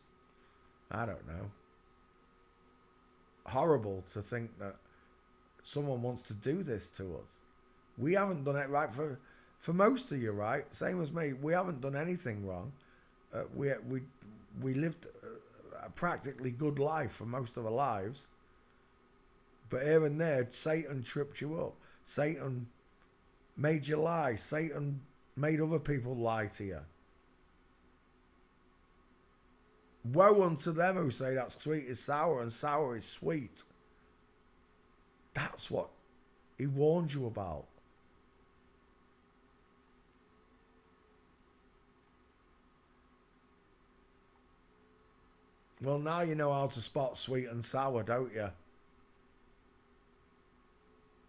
I don't know, horrible to think that someone wants to do this to us. We haven't done it right for most of you, right? Same as me. We haven't done anything wrong. We lived a practically good life for most of our lives. But here and there, Satan tripped you up. Satan made you lie. Satan made other people lie to you. Woe unto them who say that sweet is sour and sour is sweet. That's what he warned you about. Well, now you know how to spot sweet and sour, don't you?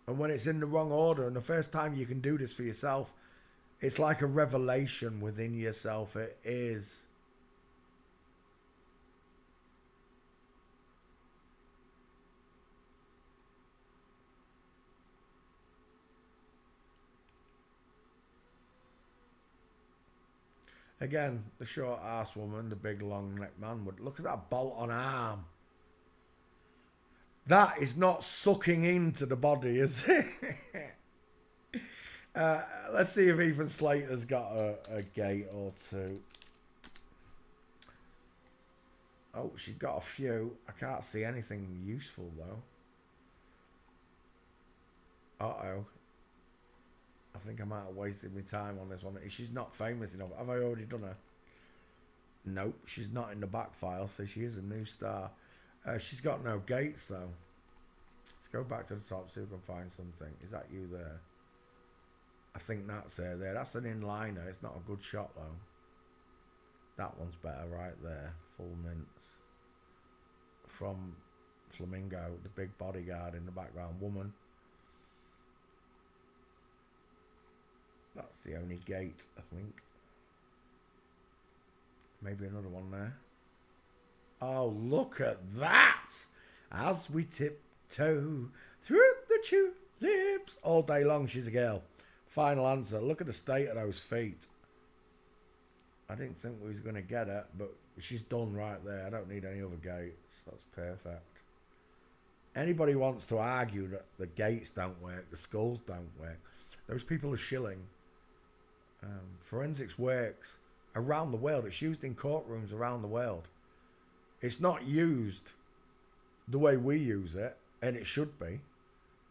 And when it's in the wrong order, and the first time you can do this for yourself, it's like a revelation within yourself. It is. Again, the short ass woman, the big long neck man would look at that bolt on arm. That is not sucking into the body, is it? Let's see if Ethan Slater's got a gate or two. Oh, she's got a few. I can't see anything useful though. Uh-oh. I think I might have wasted my time on this one. She's not famous enough. Have I already done her? Nope, she's not in the back file, so she is a new star. She's got no gates though. Let's go back to the top, see if we can find something. Is that you there? I think that's her there. That's an inliner. It's not a good shot though. That one's better right there. Full mints. From Flamingo, the big bodyguard in the background. Woman. That's the only gate, I think. Maybe another one there. Oh, look at that! As we tiptoe through the tulips. All day long, she's a girl. Final answer. Look at the state of those feet. I didn't think we was going to get it, but she's done right there. I don't need any other gates. That's perfect. Anybody wants to argue that the gates don't work, the skulls don't work, those people are shilling. Forensics works around the world. It's used in courtrooms around the world. It's not used the way we use it, and it should be.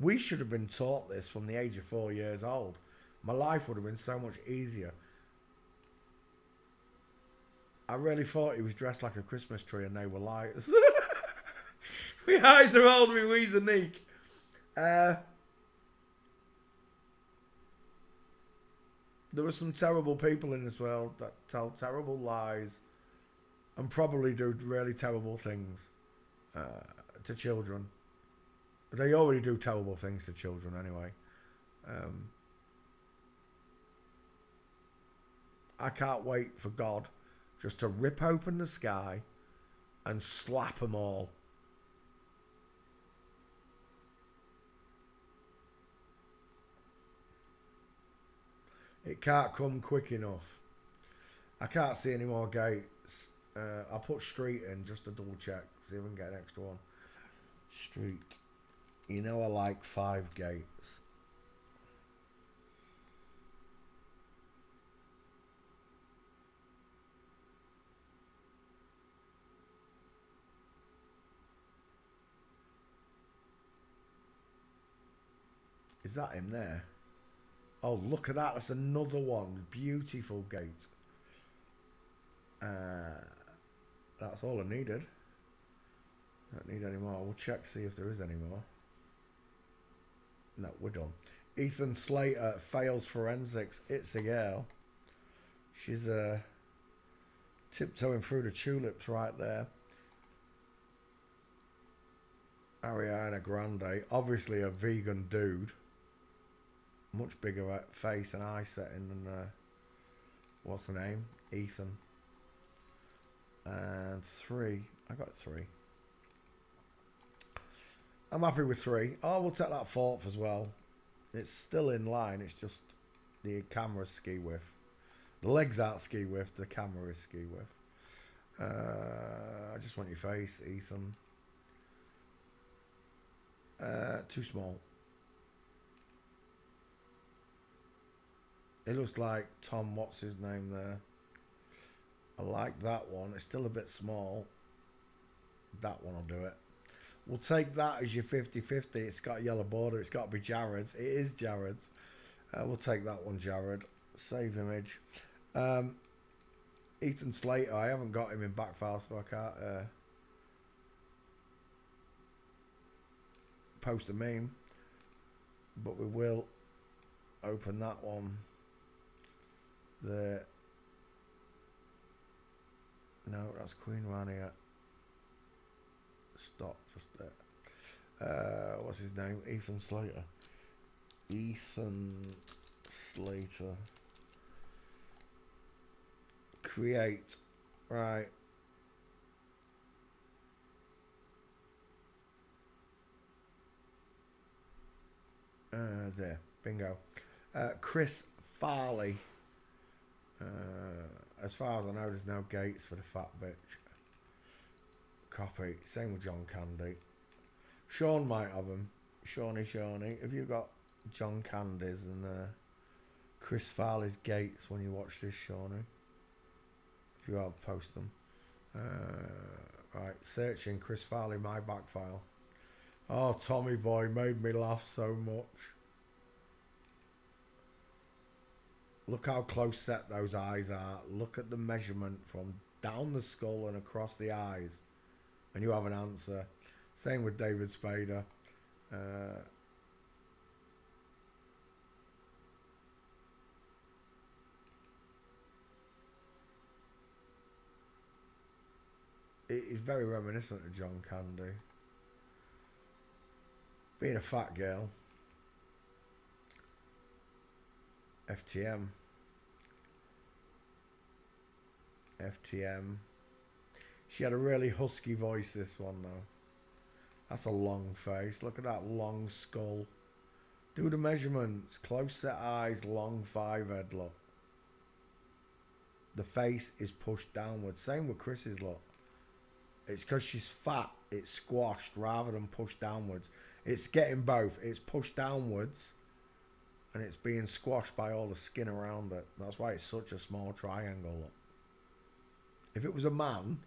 We should have been taught this from the age of 4 years old. My life would have been so much easier. I really thought he was dressed like a Christmas tree and they were liars. My eyes are old, my wheeze are neek. There are some terrible people in this world that tell terrible lies and probably do really terrible things to children. They already do terrible things to children anyway. I can't wait for God just to rip open the sky and slap them all. It can't come quick enough. I can't see any more gates. I'll put street in just to double check, see if we can get an extra one. Street. You know I like 5 gates. Is that him there? Oh, look at that. That's another one. Beautiful gate. That's all I needed. Don't need any more. We'll check, see if there is any more. No, we're done. Ethan Slater fails forensics. It's a girl. She's tiptoeing through the tulips right there. Ariana Grande, obviously a vegan dude. Much bigger face and eye setting than what's the name? Ethan. And 3. I got 3. I'm happy with 3. Oh, we'll take that 4th as well. It's still in line. It's just the camera's ski whiff. The legs aren't ski whiff. The camera is ski whiff. I just want your face, Ethan. Too small. It looks like Tom, what's his name there? I like that one. It's still a bit small. That one will do it. We'll take that as your 50-50. It's got a yellow border. It's got to be Jared's. It is Jared's. We'll take that one, Jared. Save image. Ethan Slater. I haven't got him in backfile, so I can't post a meme. But we will open that one. There. No, that's Queen Rania. Stop just there. What's his name? Ethan Slater. Ethan Slater. Create. Right. There. Bingo. Chris Farley. As far as I know, there's no gates for the fat bitch. Copy. Same with John Candy. Sean might have them. Shawnee. Have you got John Candy's and Chris Farley's gates when you watch this, Shawnee? If you have, post them. Right. Searching Chris Farley, my back file. Oh, Tommy boy made me laugh so much. Look how close set those eyes are. Look at the measurement from down the skull and across the eyes. And you have an answer. Same with David Spader. It is very reminiscent of John Candy. Being a fat girl. FTM. She had a really husky voice, this one though. That's a long face. Look at that long skull. Do the measurements. Close set eyes, long 5 head look. The face is pushed downwards. Same with Chris's look. It's because she's fat. It's squashed rather than pushed downwards. It's getting both. It's pushed downwards and it's being squashed by all the skin around it. That's why it's such a small triangle look. If it was a man,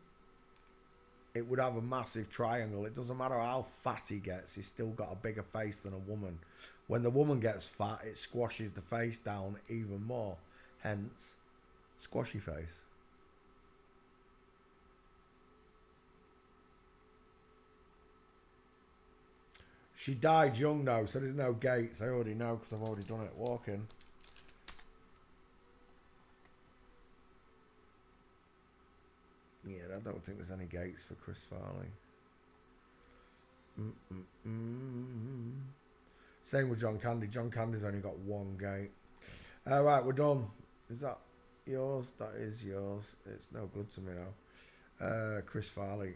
it would have a massive triangle. It doesn't matter how fat he gets, he's still got a bigger face than a woman. When the woman gets fat, it squashes the face down even more. Hence, squashy face. She died young though, so there's no gates. I already know because I've already done it walking. Yeah, I don't think there's any gates for Chris Farley. Same with John Candy. John Candy's only got 1 gate. Right, we're done. Is that yours? That is yours. It's no good to me now. Chris Farley.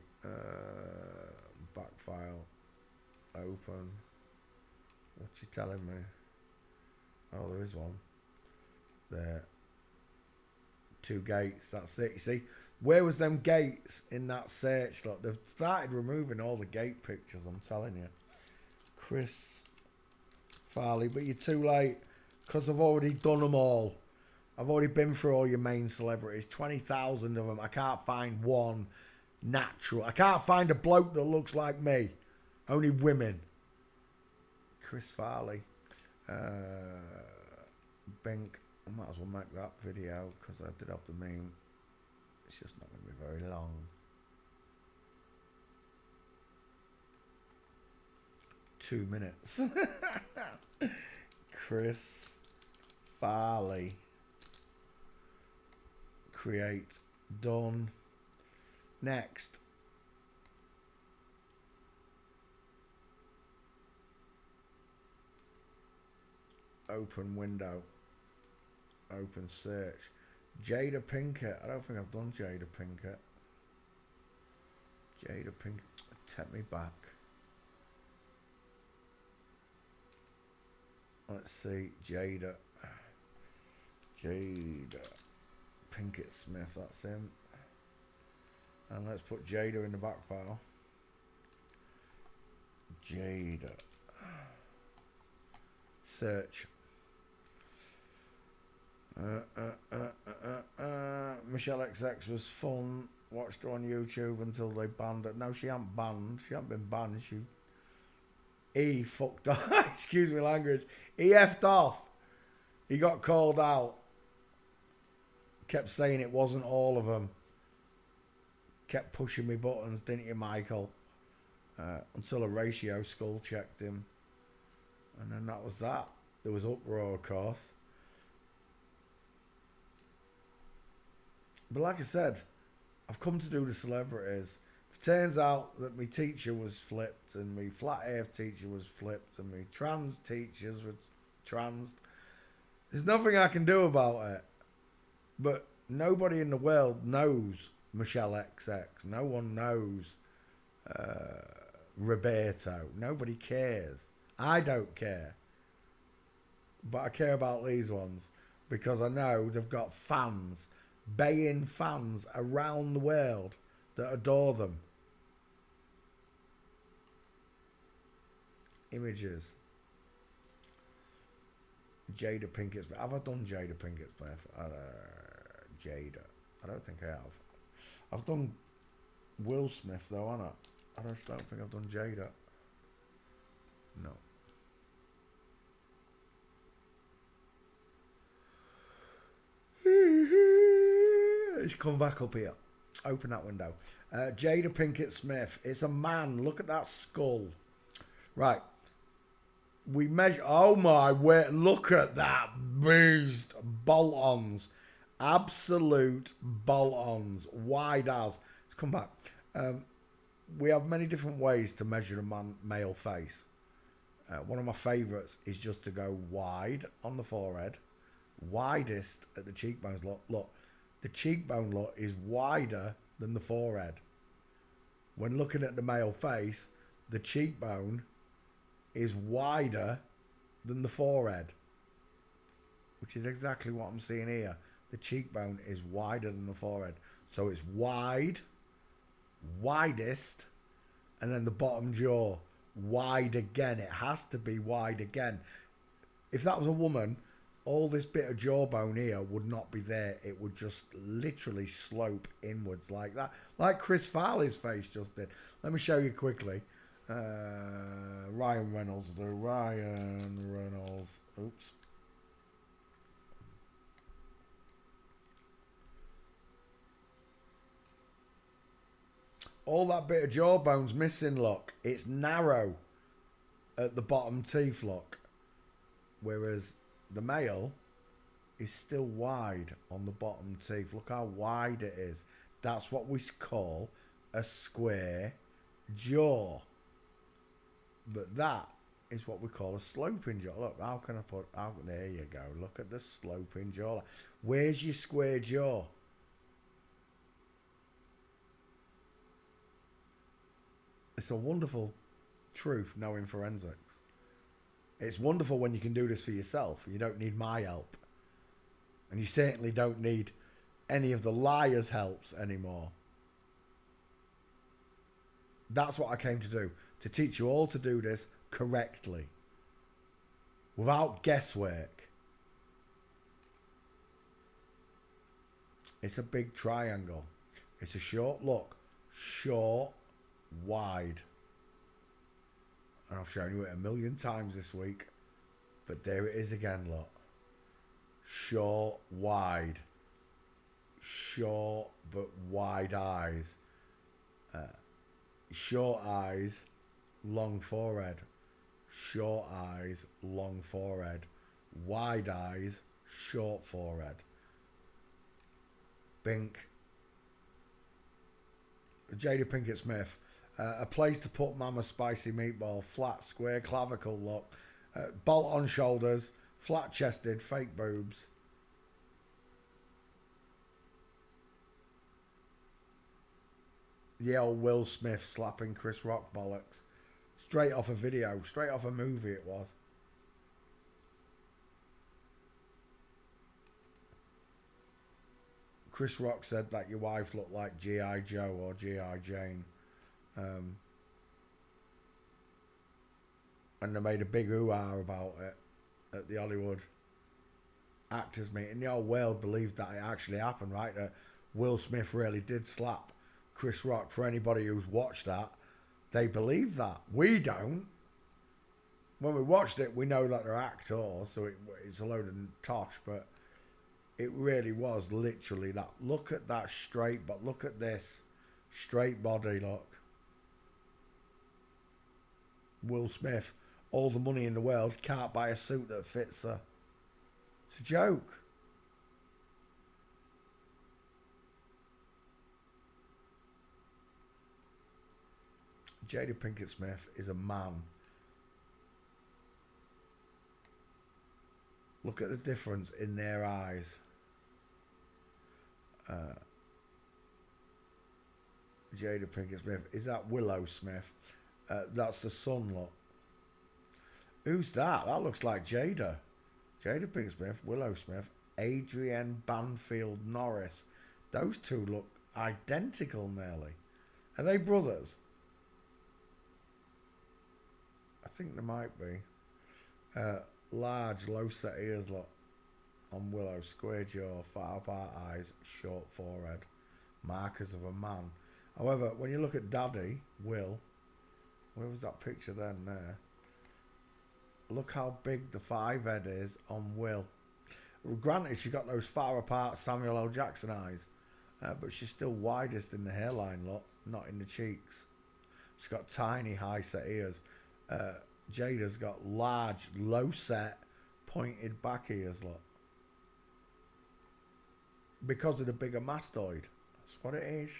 Back file. Open. What you telling me? Oh, there is one. There. 2 gates. That's it. You see? Where was them gates in that search? Look, they've started removing all the gate pictures, I'm telling you. Chris Farley, but you're too late because I've already done them all. I've already been through all your main celebrities, 20,000 of them. I can't find one natural. I can't find a bloke that looks like me. Only women. Chris Farley. Bink. I might as well make that video because I did have the meme. It's just not going to be very long. 2 minutes. Chris Farley. Create. Done. Next. Open window. Open search. Jada Pinkett. I don't think I've done Jada Pinkett. Jada Pinkett. Take me back. Let's see. Jada Pinkett Smith. That's him. And let's put Jada in the back file. Jada. Search. Michelle XX was fun. Watched her on YouTube until they banned her. No, she ain't banned. She ain't been banned. He fucked off. Excuse me language. He effed off. He got called out. Kept saying it wasn't all of them. Kept pushing me buttons, didn't you, Michael? Until a ratio skull checked him. And then that was that. There was uproar, of course. But like I said, I've come to do the celebrities. If it turns out that my teacher was flipped and my flat earth teacher was flipped and my trans teachers were trans, there's nothing I can do about it. But nobody in the world knows Michelle XX. No one knows Roberto. Nobody cares. I don't care. But I care about these ones because I know they've got fans, baying fans around the world that adore them. Images. Jada Pinkett Smith. Have I done Jada Pinkett Smith? Jada. I don't think I have. I've done Will Smith though, haven't I? I just don't think I've done Jada. No. Let's come back up here. Open that window. Jada Pinkett Smith. It's a man. Look at that skull. Right. We measure. Oh my word. Look at that. Boozed bolt-ons. Absolute bolt-ons. Wide as. Let's come back. We have many different ways to measure a male face. One of my favourites is just to go wide on the forehead. Widest at the cheekbones. Look. The cheekbone look is wider than the forehead. When looking at the male face, the cheekbone is wider than the forehead, which is exactly what I'm seeing here. The cheekbone is wider than the forehead. So it's wide, widest, and then the bottom jaw, wide again. It has to be wide again. If that was a woman, all this bit of jawbone here would not be there. It would just literally slope inwards like that. Like Chris Farley's face just did. Let me show you quickly. Ryan Reynolds. Oops. All that bit of jawbone's missing, look. It's narrow at the bottom teeth, look. Whereas the male is still wide on the bottom teeth. Look how wide it is. That's what we call a square jaw. But that is what we call a sloping jaw. Look, how can I put... there you go. Look at the sloping jaw. Where's your square jaw? It's a wonderful truth knowing forensics. It's wonderful when you can do this for yourself. You don't need my help. And you certainly don't need any of the liars' helps anymore. That's what I came to do. To teach you all to do this correctly. Without guesswork. It's a big triangle. It's a short look. Short, wide. And I've shown you it a million times this week. But there it is again, look. Short, wide. Short but wide eyes. Short eyes, long forehead. Short eyes, long forehead. Wide eyes, short forehead. Bink. Jada Pinkett Smith. A place to put Mama Spicy Meatball. Flat, square clavicle look. Bolt on shoulders. Flat chested, fake boobs. The old Will Smith slapping Chris Rock bollocks. Straight off a video. Straight off a movie it was. Chris Rock said that your wife looked like G.I. Joe or G.I. Jane. And they made a big hoo-ha about it at the Hollywood actors meeting. The whole world believed that it actually happened, right? That Will Smith really did slap Chris Rock. For anybody who's watched that, they believe that. We don't. When we watched it, we know that they're actors, so it's a load of tosh, but it really was literally that. Look at that straight, but look at this straight body, look. Will Smith, all the money in the world, can't buy a suit that fits her. It's a joke. Jada Pinkett Smith is a man. Look at the difference in their eyes. Jada Pinkett Smith. Is that Willow Smith? That's the son, look. Who's that? That looks like Jada. Jada Pinkett Smith, Willow Smith, Adrienne Banfield Norris. Those two look identical nearly. Are they brothers? I think they might be. Large, low set ears, look. On Willow, square jaw, far apart eyes, short forehead. Markers of a man. However, when you look at Daddy, Will, where was that picture then there? Look how big the five head is on Will. Well, granted, she got those far apart Samuel L. Jackson eyes, but she's still widest in the hairline, look, not in the cheeks. She's got tiny, high set ears. Jada's got large, low set, pointed back ears, look. Because of the bigger mastoid. That's what it is.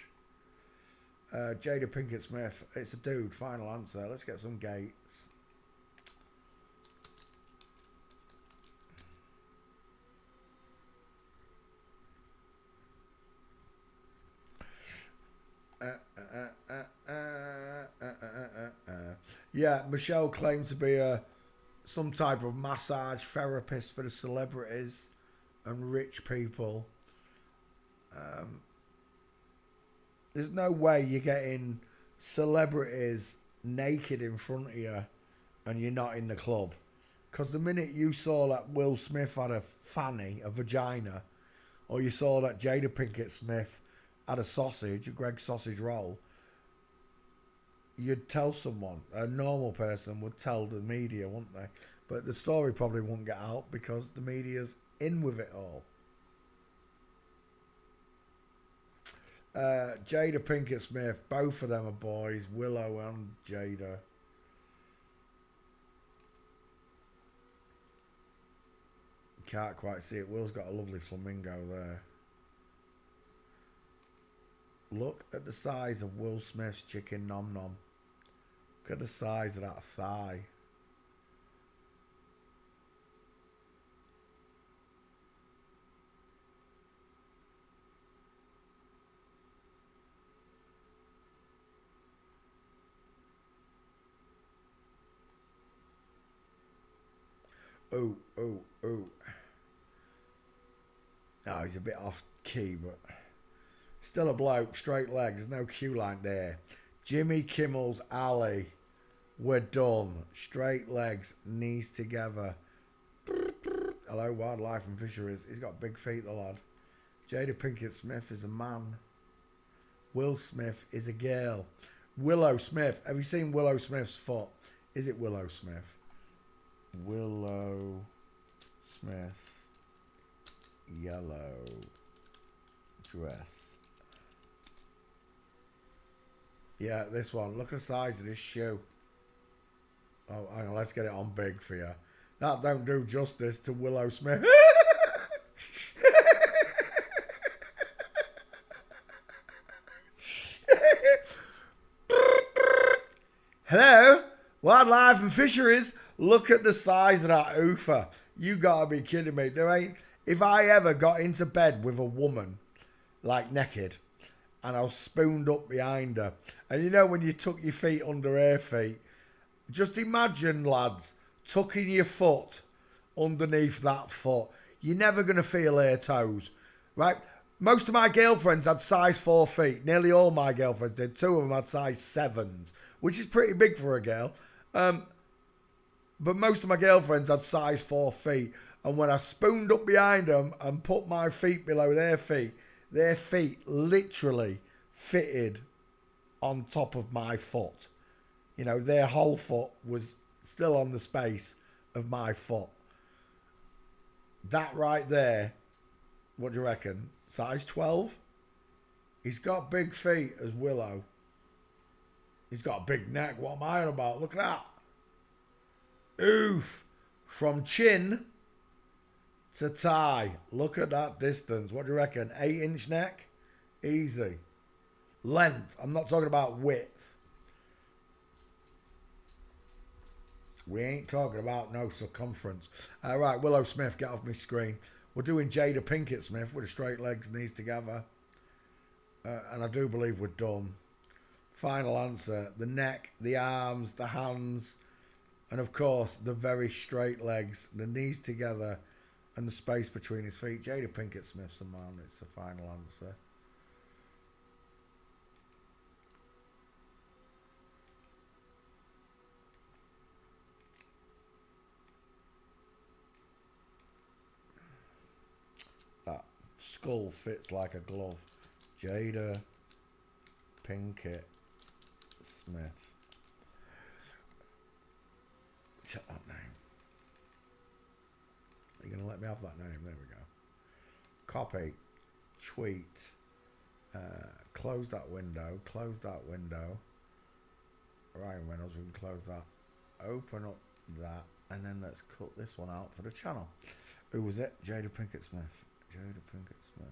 Jada Pinkett Smith. It's a dude. Final answer. Let's get some gates. Yeah, Michelle claimed to be some type of massage therapist for the celebrities and rich people. There's no way you're getting celebrities naked in front of you and you're not in the club. Because the minute you saw that Will Smith had a fanny, a vagina, or you saw that Jada Pinkett Smith had a sausage, a Greggs sausage roll, you'd tell someone. A normal person would tell the media, wouldn't they? But the story probably wouldn't get out because the media's in with it all. Jada Pinkett Smith, both of them are boys, Willow and Jada. Can't quite see it. Will's got a lovely flamingo there. Look at the size of Will Smith's chicken nom nom. Look at the size of that thigh. Oh. Oh, he's a bit off key, but still a bloke, straight legs, there's no Q line there. Jimmy Kimmel's Ali. We're done. Straight legs, knees together. Hello, wildlife and fisheries. He's got big feet, the lad. Jada Pinkett Smith is a man. Will Smith is a girl. Willow Smith. Have you seen Willow Smith's foot? Is it Willow Smith? Willow Smith yellow dress. Yeah, this one. Look at the size of this shoe. Oh, hang on, let's get it on big for you. That don't do justice to Willow Smith. Hello, wildlife and fisheries. Look at the size of that oofer. You gotta be kidding me. There ain't. If I ever got into bed with a woman, like naked, and I was spooned up behind her, and you know when you tuck your feet under her feet, just imagine, lads, tucking your foot underneath that foot. You're never gonna feel her toes, right? Most of my girlfriends had size 4 feet. Nearly all my girlfriends did. 2 of them had size 7s, which is pretty big for a girl. But most of my girlfriends had size 4 feet. And when I spooned up behind them and put my feet below their feet literally fitted on top of my foot. You know, their whole foot was still on the space of my foot. That right there, what do you reckon? Size 12? He's got big feet as Willow. He's got a big neck. What am I on about? Look at that. Oof. From chin to tie. Look at that distance. What do you reckon? 8-inch neck? Easy. Length. I'm not talking about width. We ain't talking about no circumference. All right, Willow Smith, get off my screen. We're doing Jada Pinkett Smith with the straight legs, knees together. And I do believe we're done. Final answer. The neck, the arms, the hands, and of course, the very straight legs, the knees together, and the space between his feet. Jada Pinkett Smith's the man. It's the final answer. That skull fits like a glove. Jada Pinkett Smith. Check that name. Are you going to let me have that name? There we go. Copy. Tweet. Close that window. Close that window. Ryan Reynolds, we can close that. Open up that. And then let's cut this one out for the channel. Who was it? Jada Pinkett Smith. Jada Pinkett Smith.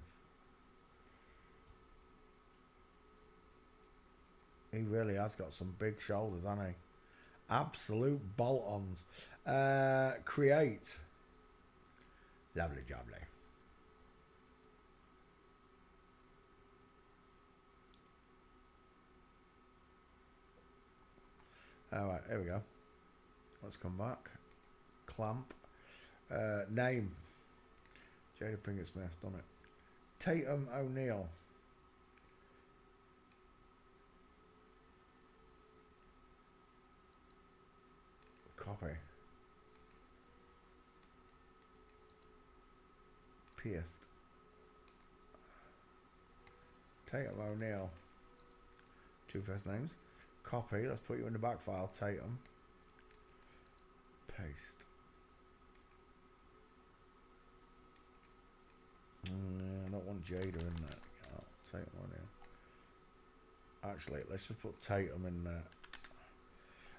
He really has got some big shoulders, hasn't he? Absolute bolt-ons. Create. Lovely jubbly. Alright, here we go. Let's come back. Clamp. Name. Jada Pinkett Smith, done it. Tatum O'Neal. Copy. Pierced. Tatum O'Neal. 2 first names. Copy. Let's put you in the back file. Tatum. Paste. I don't want Jada in there. Oh, Tatum O'Neal. Actually, let's just put Tatum in there.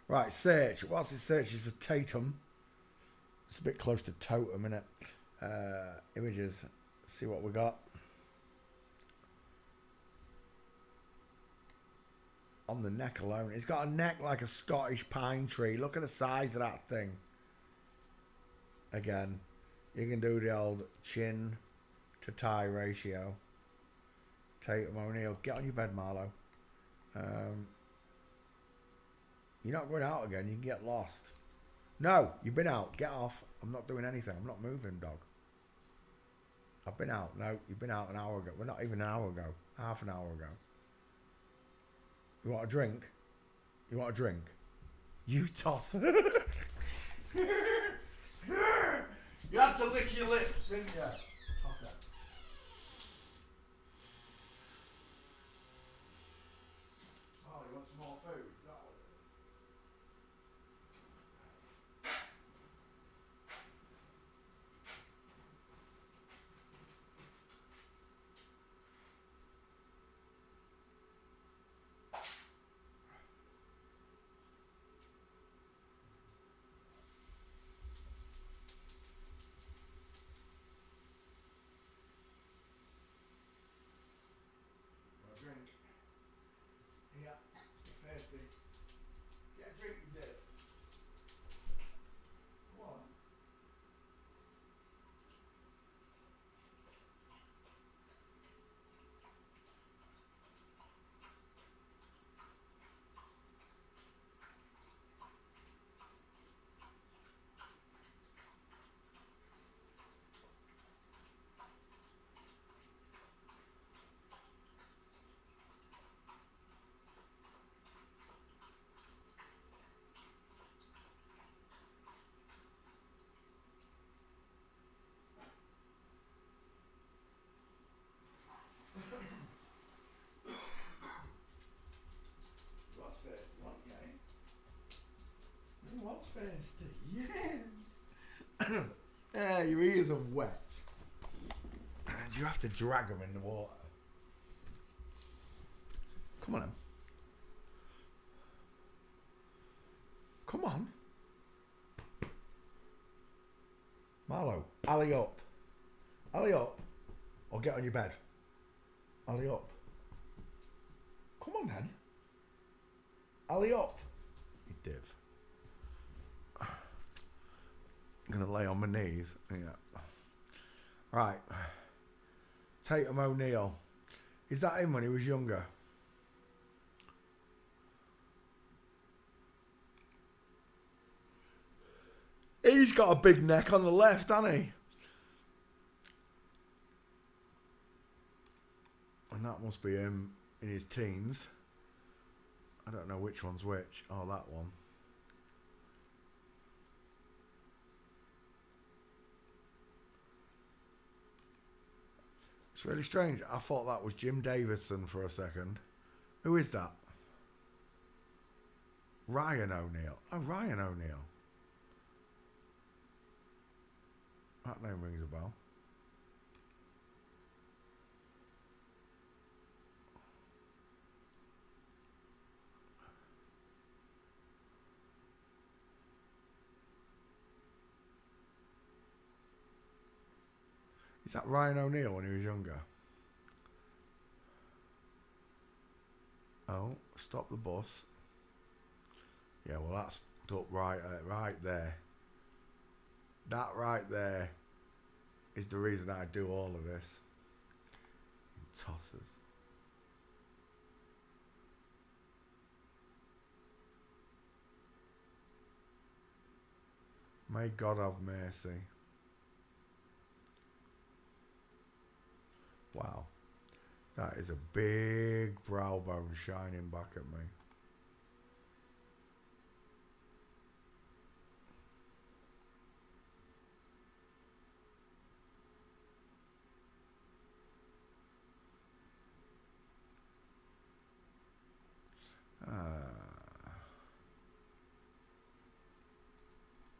Right, search. Whilst it searches for Tatum, it's a bit close to Totem, innit? Images. See what we got. On the neck alone. It's got a neck like a Scottish pine tree. Look at the size of that thing. Again, you can do the old chin to tie ratio. Tatum O'Neal. Get on your bed, Marlo. You're not going out again. You can get lost. No, you've been out. Get off. I'm not doing anything. I'm not moving, dog. I've been out. No, you've been out an hour ago. Well, not even an hour ago. Half an hour ago. You want a drink? You want a drink? You toss. You had to lick your lips, didn't you? Toss it. Oh, you want some more food? Is that what it is? Thirsty, yes. Yeah, your ears are wet. And you have to drag them in the water. Come on, then. Come on. Marlo, alley up. Alley up. Or get on your bed. Alley up. Come on, then. Alley up. You div. I'm going to lay on my knees. Yeah. Right. Tatum O'Neal. Is that him when he was younger? He's got a big neck on the left, hasn't he? And that must be him in his teens. I don't know which one's which. Oh, that one. It's really strange. I thought that was Jim Davidson for a second. Who is that? Ryan O'Neal. Oh, Ryan O'Neal. That name rings a bell. Is that Ryan O'Neal when he was younger? Oh, stop the bus. Yeah, well, that's up right there. That right there is the reason I do all of this. Tossers. May God have mercy. Wow. That is a big brow bone shining back at me.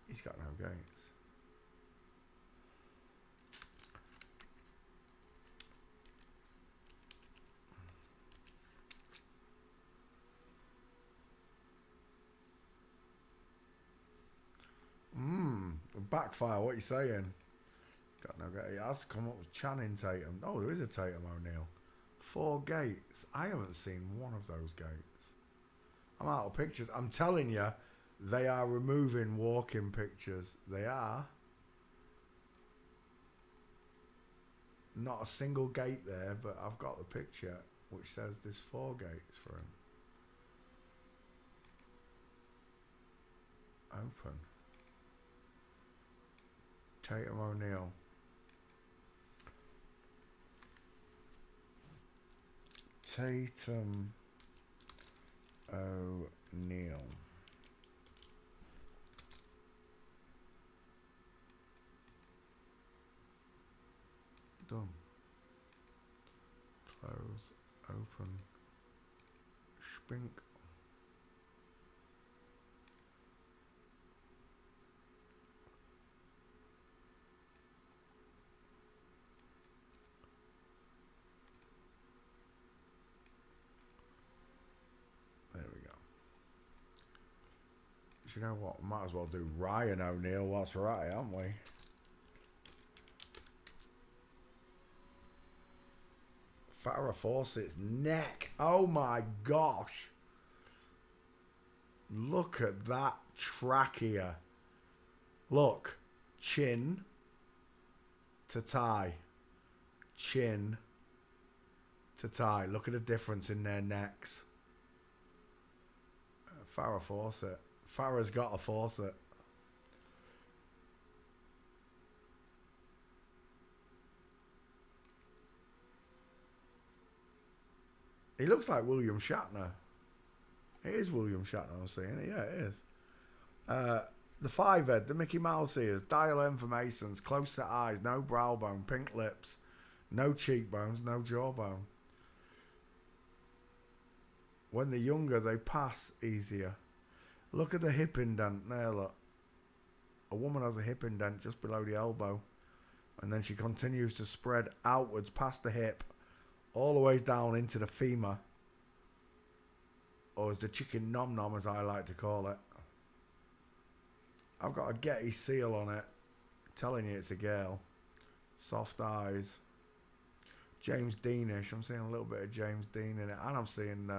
He's got no gates. Backfire, what are you saying? Got no gate. He has come up with Channing Tatum. Oh, there is a Tatum O'Neal. 4 gates. I haven't seen one of those gates. I'm out of pictures. I'm telling you, they are removing walking pictures. They are. Not a single gate there, but I've got the picture which says there's 4 gates for him. Open. Tatum O'Neal. Tatum O'Neal. Done. Close. Open. Spink. You know what? Might as well do Ryan O'Neal whilst we're at it, aren't we? Farrah Fawcett's neck. Oh my gosh. Look at that trachea. Look. Chin to tie. Chin to tie. Look at the difference in their necks. Farrah Fawcett. Farrah's got a Fawcett. He looks like William Shatner. It is William Shatner, I'm saying it. Yeah, it is. The 5 head, the Mickey Mouse ears, dial M for Masons, close set eyes, no brow bone, pink lips, no cheekbones, no jawbone. When they're younger, they pass easier. Look at the hip indent there, look. A woman has a hip indent just below the elbow, and then she continues to spread outwards past the hip, all the way down into the femur, or as the chicken nom nom, as I like to call it. I've got a Getty seal on it, telling you it's a girl. Soft eyes. James Deanish. I'm seeing a little bit of James Dean in it, and I'm seeing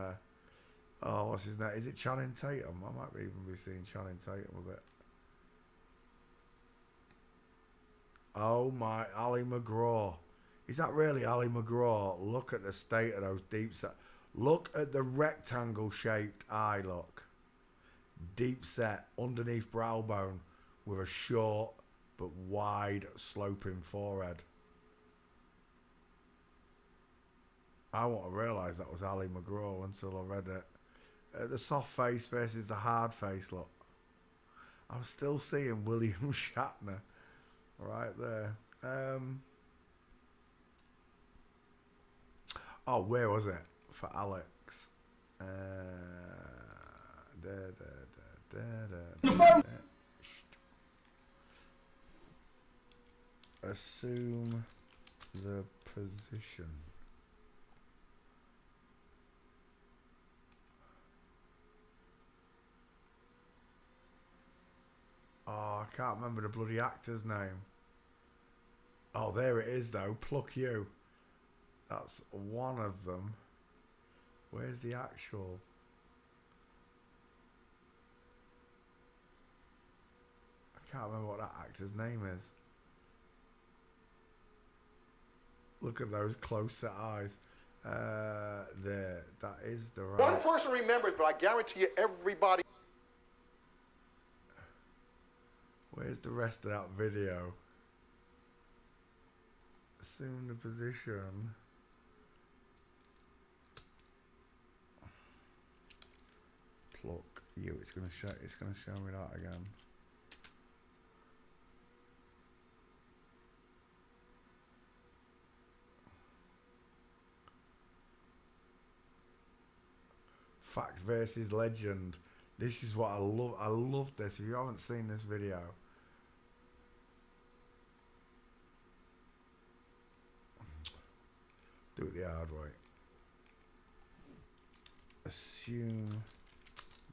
oh, what's his name? Is it Channing Tatum? I might even be seeing Channing Tatum a bit. Oh my, Ali McGraw. Is that really Ali McGraw? Look at the state of those deep set. Look at the rectangle shaped eye, look. Deep set underneath brow bone with a short but wide sloping forehead. I wouldn't have realised that was Ali McGraw until I read it. The soft face versus the hard face, look. I'm still seeing William Shatner right there. Oh, where was it for Alex? Assume the position. Oh, I can't remember the bloody actor's name. Oh, there it is though. Pluck You. That's one of them. Where's the actual? I can't remember what that actor's name is. Look at those close set eyes. There. That is the right. One person remembers, but I guarantee you everybody. Where's the rest of that video? Assume the position. Pluck You. It's gonna show. It's gonna show me that again. Fact versus legend. This is what I love. I love this. If you haven't seen this video, do it the hard way. Assume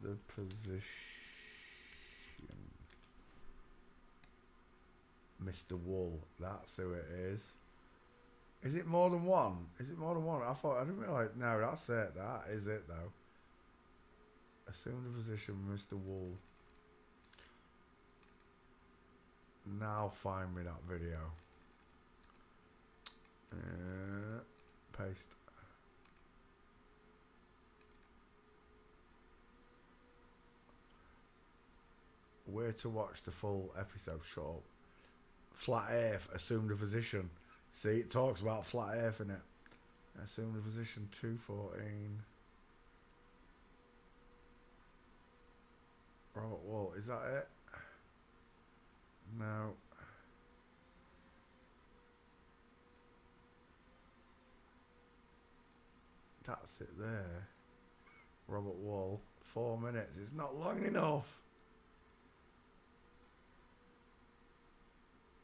the position. Mr. Wool. That's who it is. Is it more than one? Is it more than one? I didn't realise. No, that's it. That is it though. Assume the position, Mr. Wool. Now find me that video. Paste. Where to watch the full episode? Shut up. Flat Earth, assume the position. See, it talks about flat Earth in it. Assume the position 214. Robert Wall, is that it? No. That's it there. Robert Wall, 4 minutes. It's not long enough.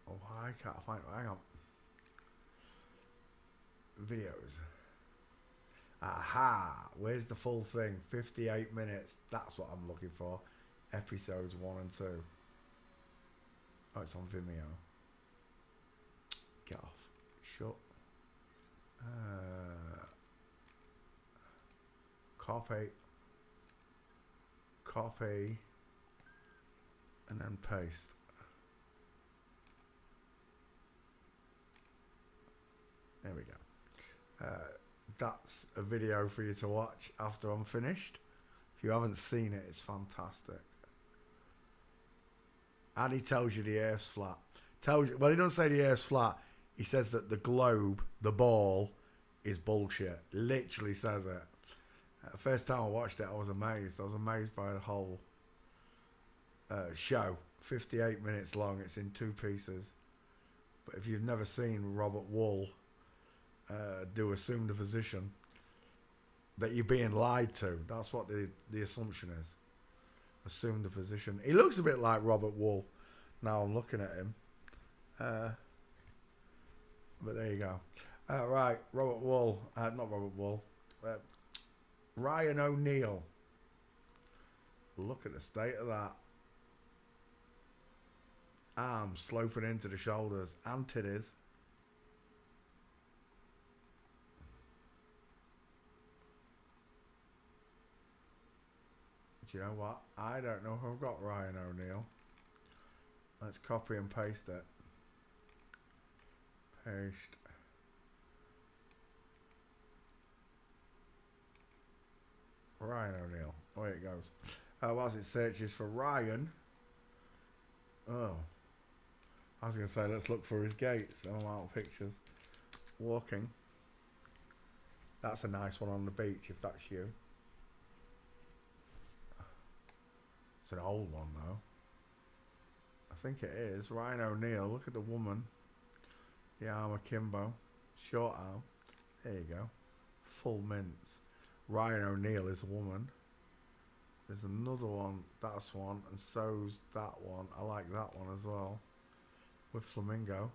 Oh, I can't find it. Hang on. Videos. Aha! Where's the full thing? 58 minutes. That's what I'm looking for. Episodes 1 and 2. Oh, it's on Vimeo. Get off. Shut. Copy. Copy. And then paste. There we go. That's a video for you to watch after I'm finished. If you haven't seen it, it's fantastic. And he tells you the Earth's flat. Tells you, well, he doesn't say the Earth's flat. He says that the globe, the ball, is bullshit. Literally says it. First time I watched it, I was amazed. I was amazed by the whole show. 58 minutes long. It's in 2 pieces. But if you've never seen Robert Wool do assume the position, that you're being lied to. That's what the assumption is. Assume the position. He looks a bit like Robert Wool. Now I'm looking at him. But there you go. Right, Robert Wool. Not Robert Wool. Ryan O'Neal. Look at the state of that. Arms sloping into the shoulders and titties. Do you know what? I don't know who I've got Ryan O'Neal. Let's copy and paste it. Paste. Ryan O'Neal. Away it goes. Whilst it searches for Ryan. Oh. I was going to say, let's look for his gates. I'm out of pictures. Walking. That's a nice one on the beach, if that's you. It's an old one, though. I think it is. Ryan O'Neal. Look at the woman. The arm akimbo. Short arm. There you go. Full mince. Ryan O'Neal is a woman. There's another one. That's one. And so's that one. I like that one as well. With flamingo.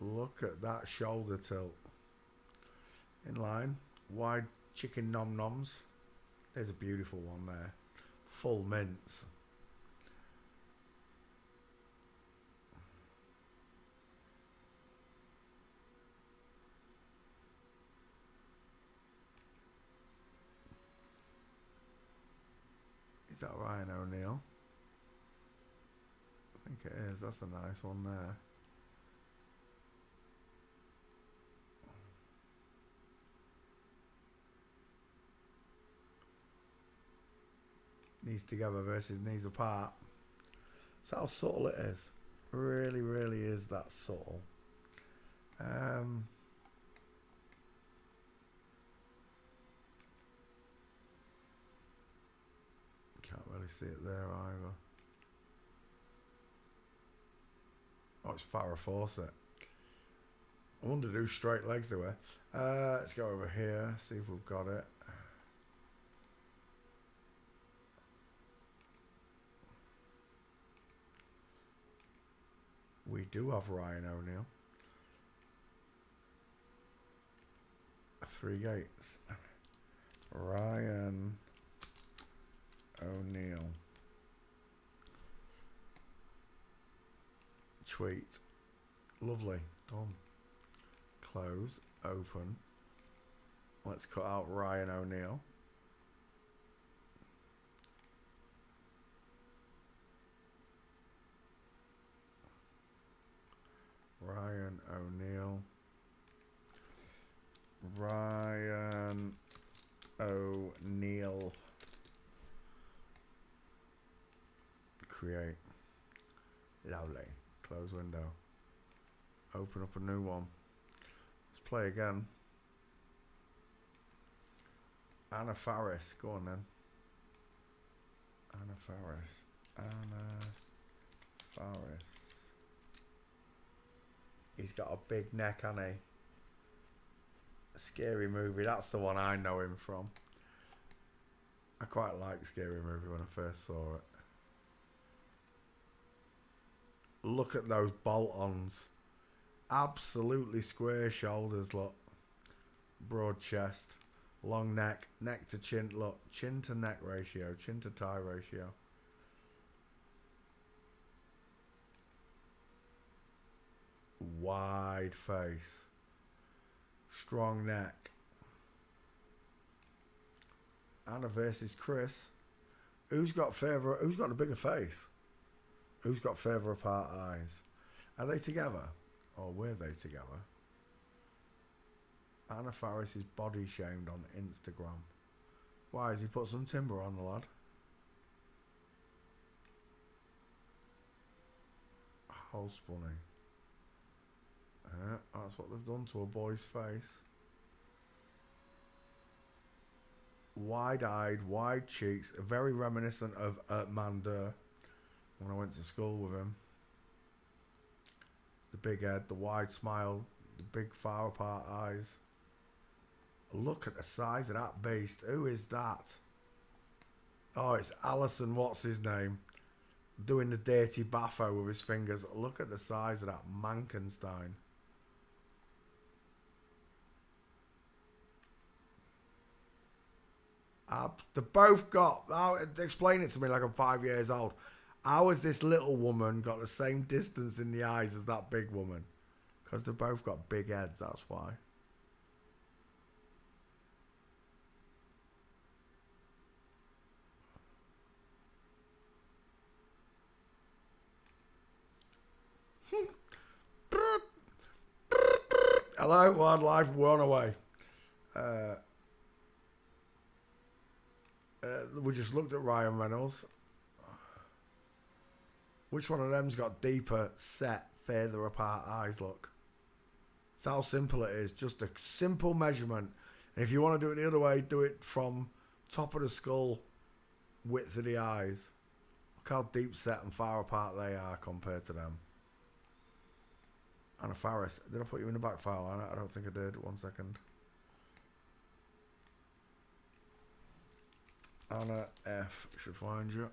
Look at that shoulder tilt. In line. Wide chicken nom noms. There's a beautiful one there. Full mince. Is that Ryan O'Neal? I think it is. That's a nice one there. Knees together versus knees apart. That's how subtle it is. Really, really is that subtle. Can't really see it there either. Oh, it's Farrah Fawcett. I wondered whose straight legs they were. Let's go over here, see if we've got it. We do have Ryan O'Neal. 3 gates. Ryan O'Neal. Tweet. Lovely. Done. Close. Open. Let's cut out Ryan O'Neal. Ryan O'Neal. Ryan O'Neal. Create. Lovely. Close window. Open up a new one. Let's play again. Anna Faris. Go on then. Anna Faris. Anna Faris. He's got a big neck, hasn't he? A Scary Movie. That's the one I know him from. I quite liked Scary Movie when I first saw it. Look at those bolt-ons. Absolutely square shoulders, look. Broad chest. Long neck. Neck to chin. Look. Chin to neck ratio. Chin to thigh ratio. Wide face. Strong neck. Anna versus Chris. Who's got the bigger face? Who's got further apart eyes? Are they together? Or were they together? Anna Faris is body shamed on Instagram. Why, has he put some timber on the lad? House bunny. That's what they've done to a boy's face. Wide-eyed, wide cheeks, very reminiscent of Mandur when I went to school with him. big head, the wide smile, the big far apart eyes. Look at the size of that beast. Who is that? Oh, it's Alison, what's his name? Doing the dirty baffo with his fingers. Look at the size of that Mankenstein. They both got... explain it to me like I'm 5 years old. How has this little woman got the same distance in the eyes as that big woman? Because they've both got big heads, that's why. Hello, wildlife, we're on our way. We just looked at Ryan Reynolds. Which one of them's got deeper, set, further apart eyes, look? It's how simple it is. Just a simple measurement. And if you want to do it the other way, do it from top of the skull, width of the eyes. Look how deep set and far apart they are compared to them. Anna Faris. Did I put you in the back file, Anna? I don't think I did. 1 second. Anna F. should find you.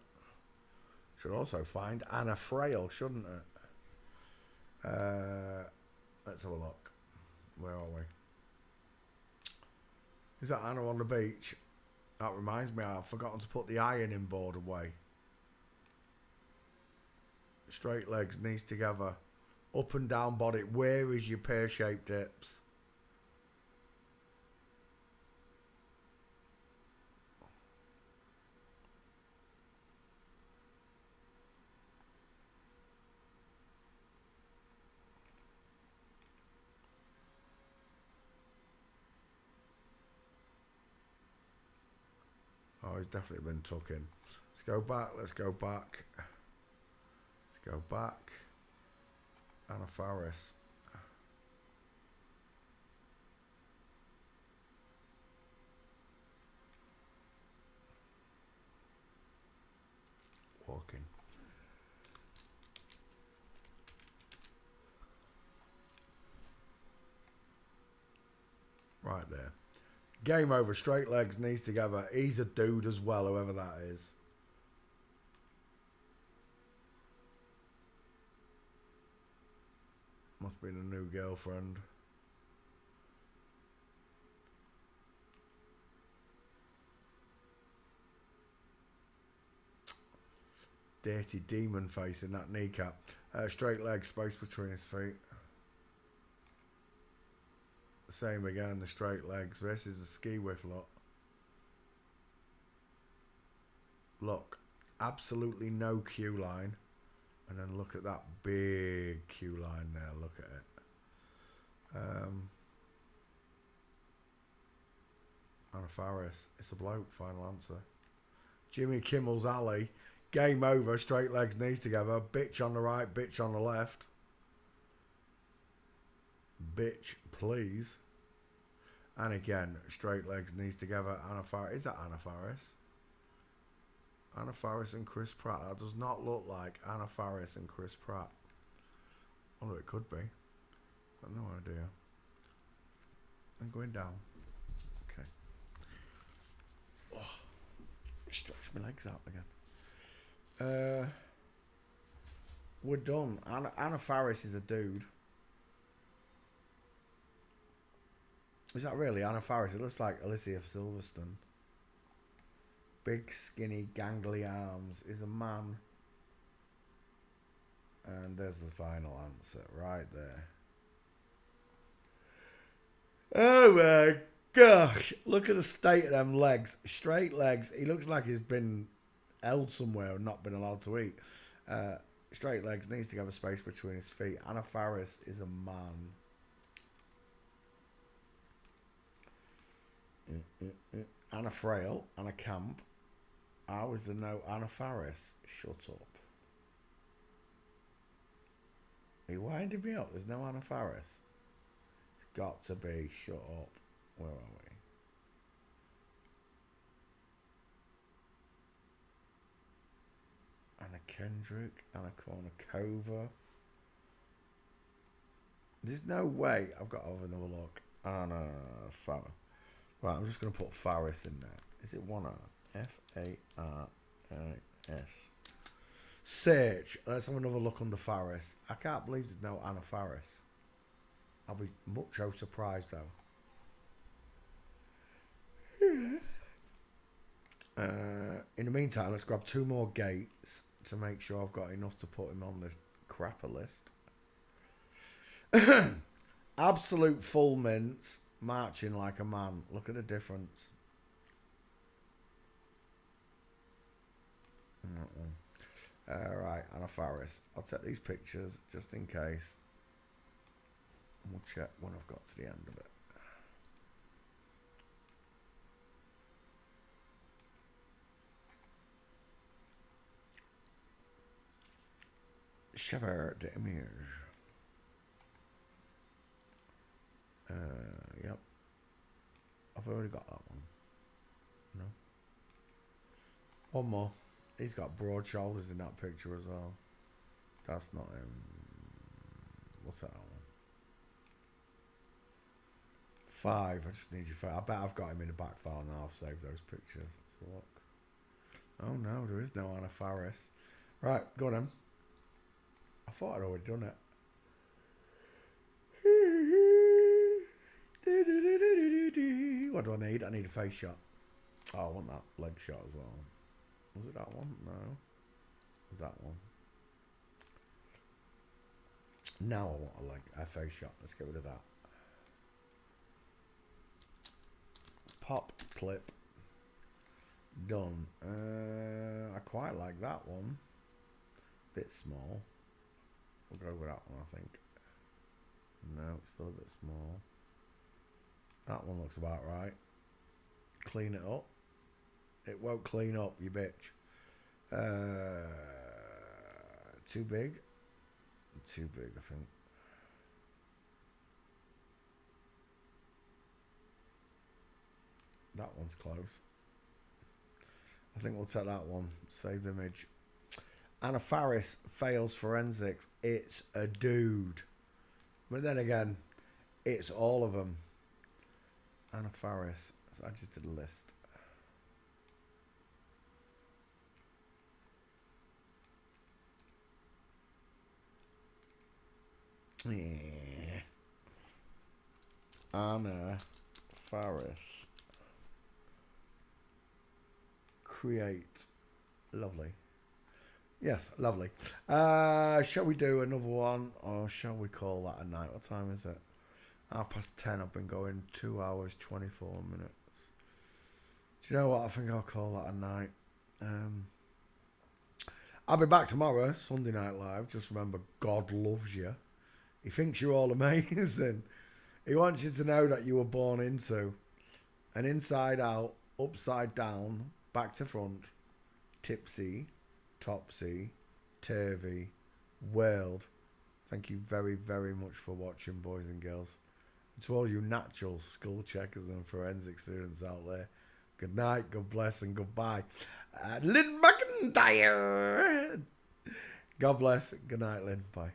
Should also find Anna Frail, shouldn't it? Let's have a look. Where are we? Is that Anna on the beach? That reminds me, I've forgotten to put the ironing board away. Straight legs, knees together. Up and down body. Where is your pear-shaped hips? Oh, he's definitely been tucked in. Let's go back. Let's go back. Let's go back. Anna Faris. Walking. Right there. Game over. Straight legs, knees together. He's a dude as well, whoever that is. Must be the new girlfriend. Dirty demon face in that kneecap. Straight legs, space between his feet. Same again, the straight legs. This is the ski whiff look. Look, absolutely no Q line. And then look at that big Q line there. Look at it. Anna Faris. It's a bloke, final answer. Jimmy Kimmel's Alley. Game over. Straight legs, knees together. Bitch on the right, bitch on the left. Bitch, please. And again, straight legs, knees together. Anna Faris. Is that Anna Faris? Anna Faris and Chris Pratt. That does not look like Anna Faris and Chris Pratt. Although it could be. Got no idea. I'm going down. Okay. Oh, stretch my legs out again. We're done. Anna Faris is a dude. Is that really Anna Faris? It looks like Alicia Silverstone. Big, skinny, gangly arms. Is a man. And there's the final answer right there. Oh my gosh. Look at the state of them legs. Straight legs. He looks like he's been held somewhere and not been allowed to eat. Straight legs. Needs to have a space between his feet. Anna Faris is a man. Anna Frail. Anna Camp. How is there no Anna Faris? Shut up. He winded me up. There's no Anna Faris. It's got to be. Shut up. Where are we? Anna Kendrick. Anna Kournikova. There's no way. I've got to have another look. Anna Faris. Right, I'm just going to put Faris in there. Is it one R? Faris. Search. Let's have another look under Faris. I can't believe there's no Anna Faris. I'll be much surprised though. In the meantime, let's grab 2 more gates to make sure I've got enough to put him on the crapper list. Absolute full mints, marching like a man. Look at the difference. Right, Anna Faris. I'll take these pictures just in case. We'll check when I've got to the end of it. Chevert de Emir. Yep. I've already got that one. No. One more. He's got broad shoulders in that picture as well. That's not him. What's that one? 5. I just need you 5. I bet I've got him in the back file now. I've saved those pictures. Let's have a look. Oh no, there is no Anna Faris. Right, go on then. I thought I'd already done it. What do I need? I need a face shot. Oh, I want that leg shot as well. Was it that one? No. Was that one? Now I want a face shot. Let's get rid of that. Pop clip. Done. I quite like that one. Bit small. We'll go with that one, I think. No, it's still a bit small. That one looks about right. Clean it up. It won't clean up, you bitch. Too big? Too big, I think. That one's close. I think we'll take that one. Save image. Anna Faris fails forensics. It's a dude. But then again, it's all of them. Anna Faris. Let's add you to the list. Yeah. Anna Faris. Create. Lovely. Yes, lovely. Shall we do another one, or shall we call that a night? What time is it? 10:30. I've been going 2 hours 24 minutes. Do you know what? I think I'll call that a night. I'll be back tomorrow, Sunday Night Live. Just remember, God loves you. He thinks you're all amazing. He wants you to know that you were born into an inside out, upside down, back to front, tipsy, topsy, turvy world. Thank you very, very much for watching, boys and girls. And to all you natural skull checkers and forensic students out there, good night, God bless, and goodbye. Lynn McIntyre. God bless. Good night, Lynn. Bye.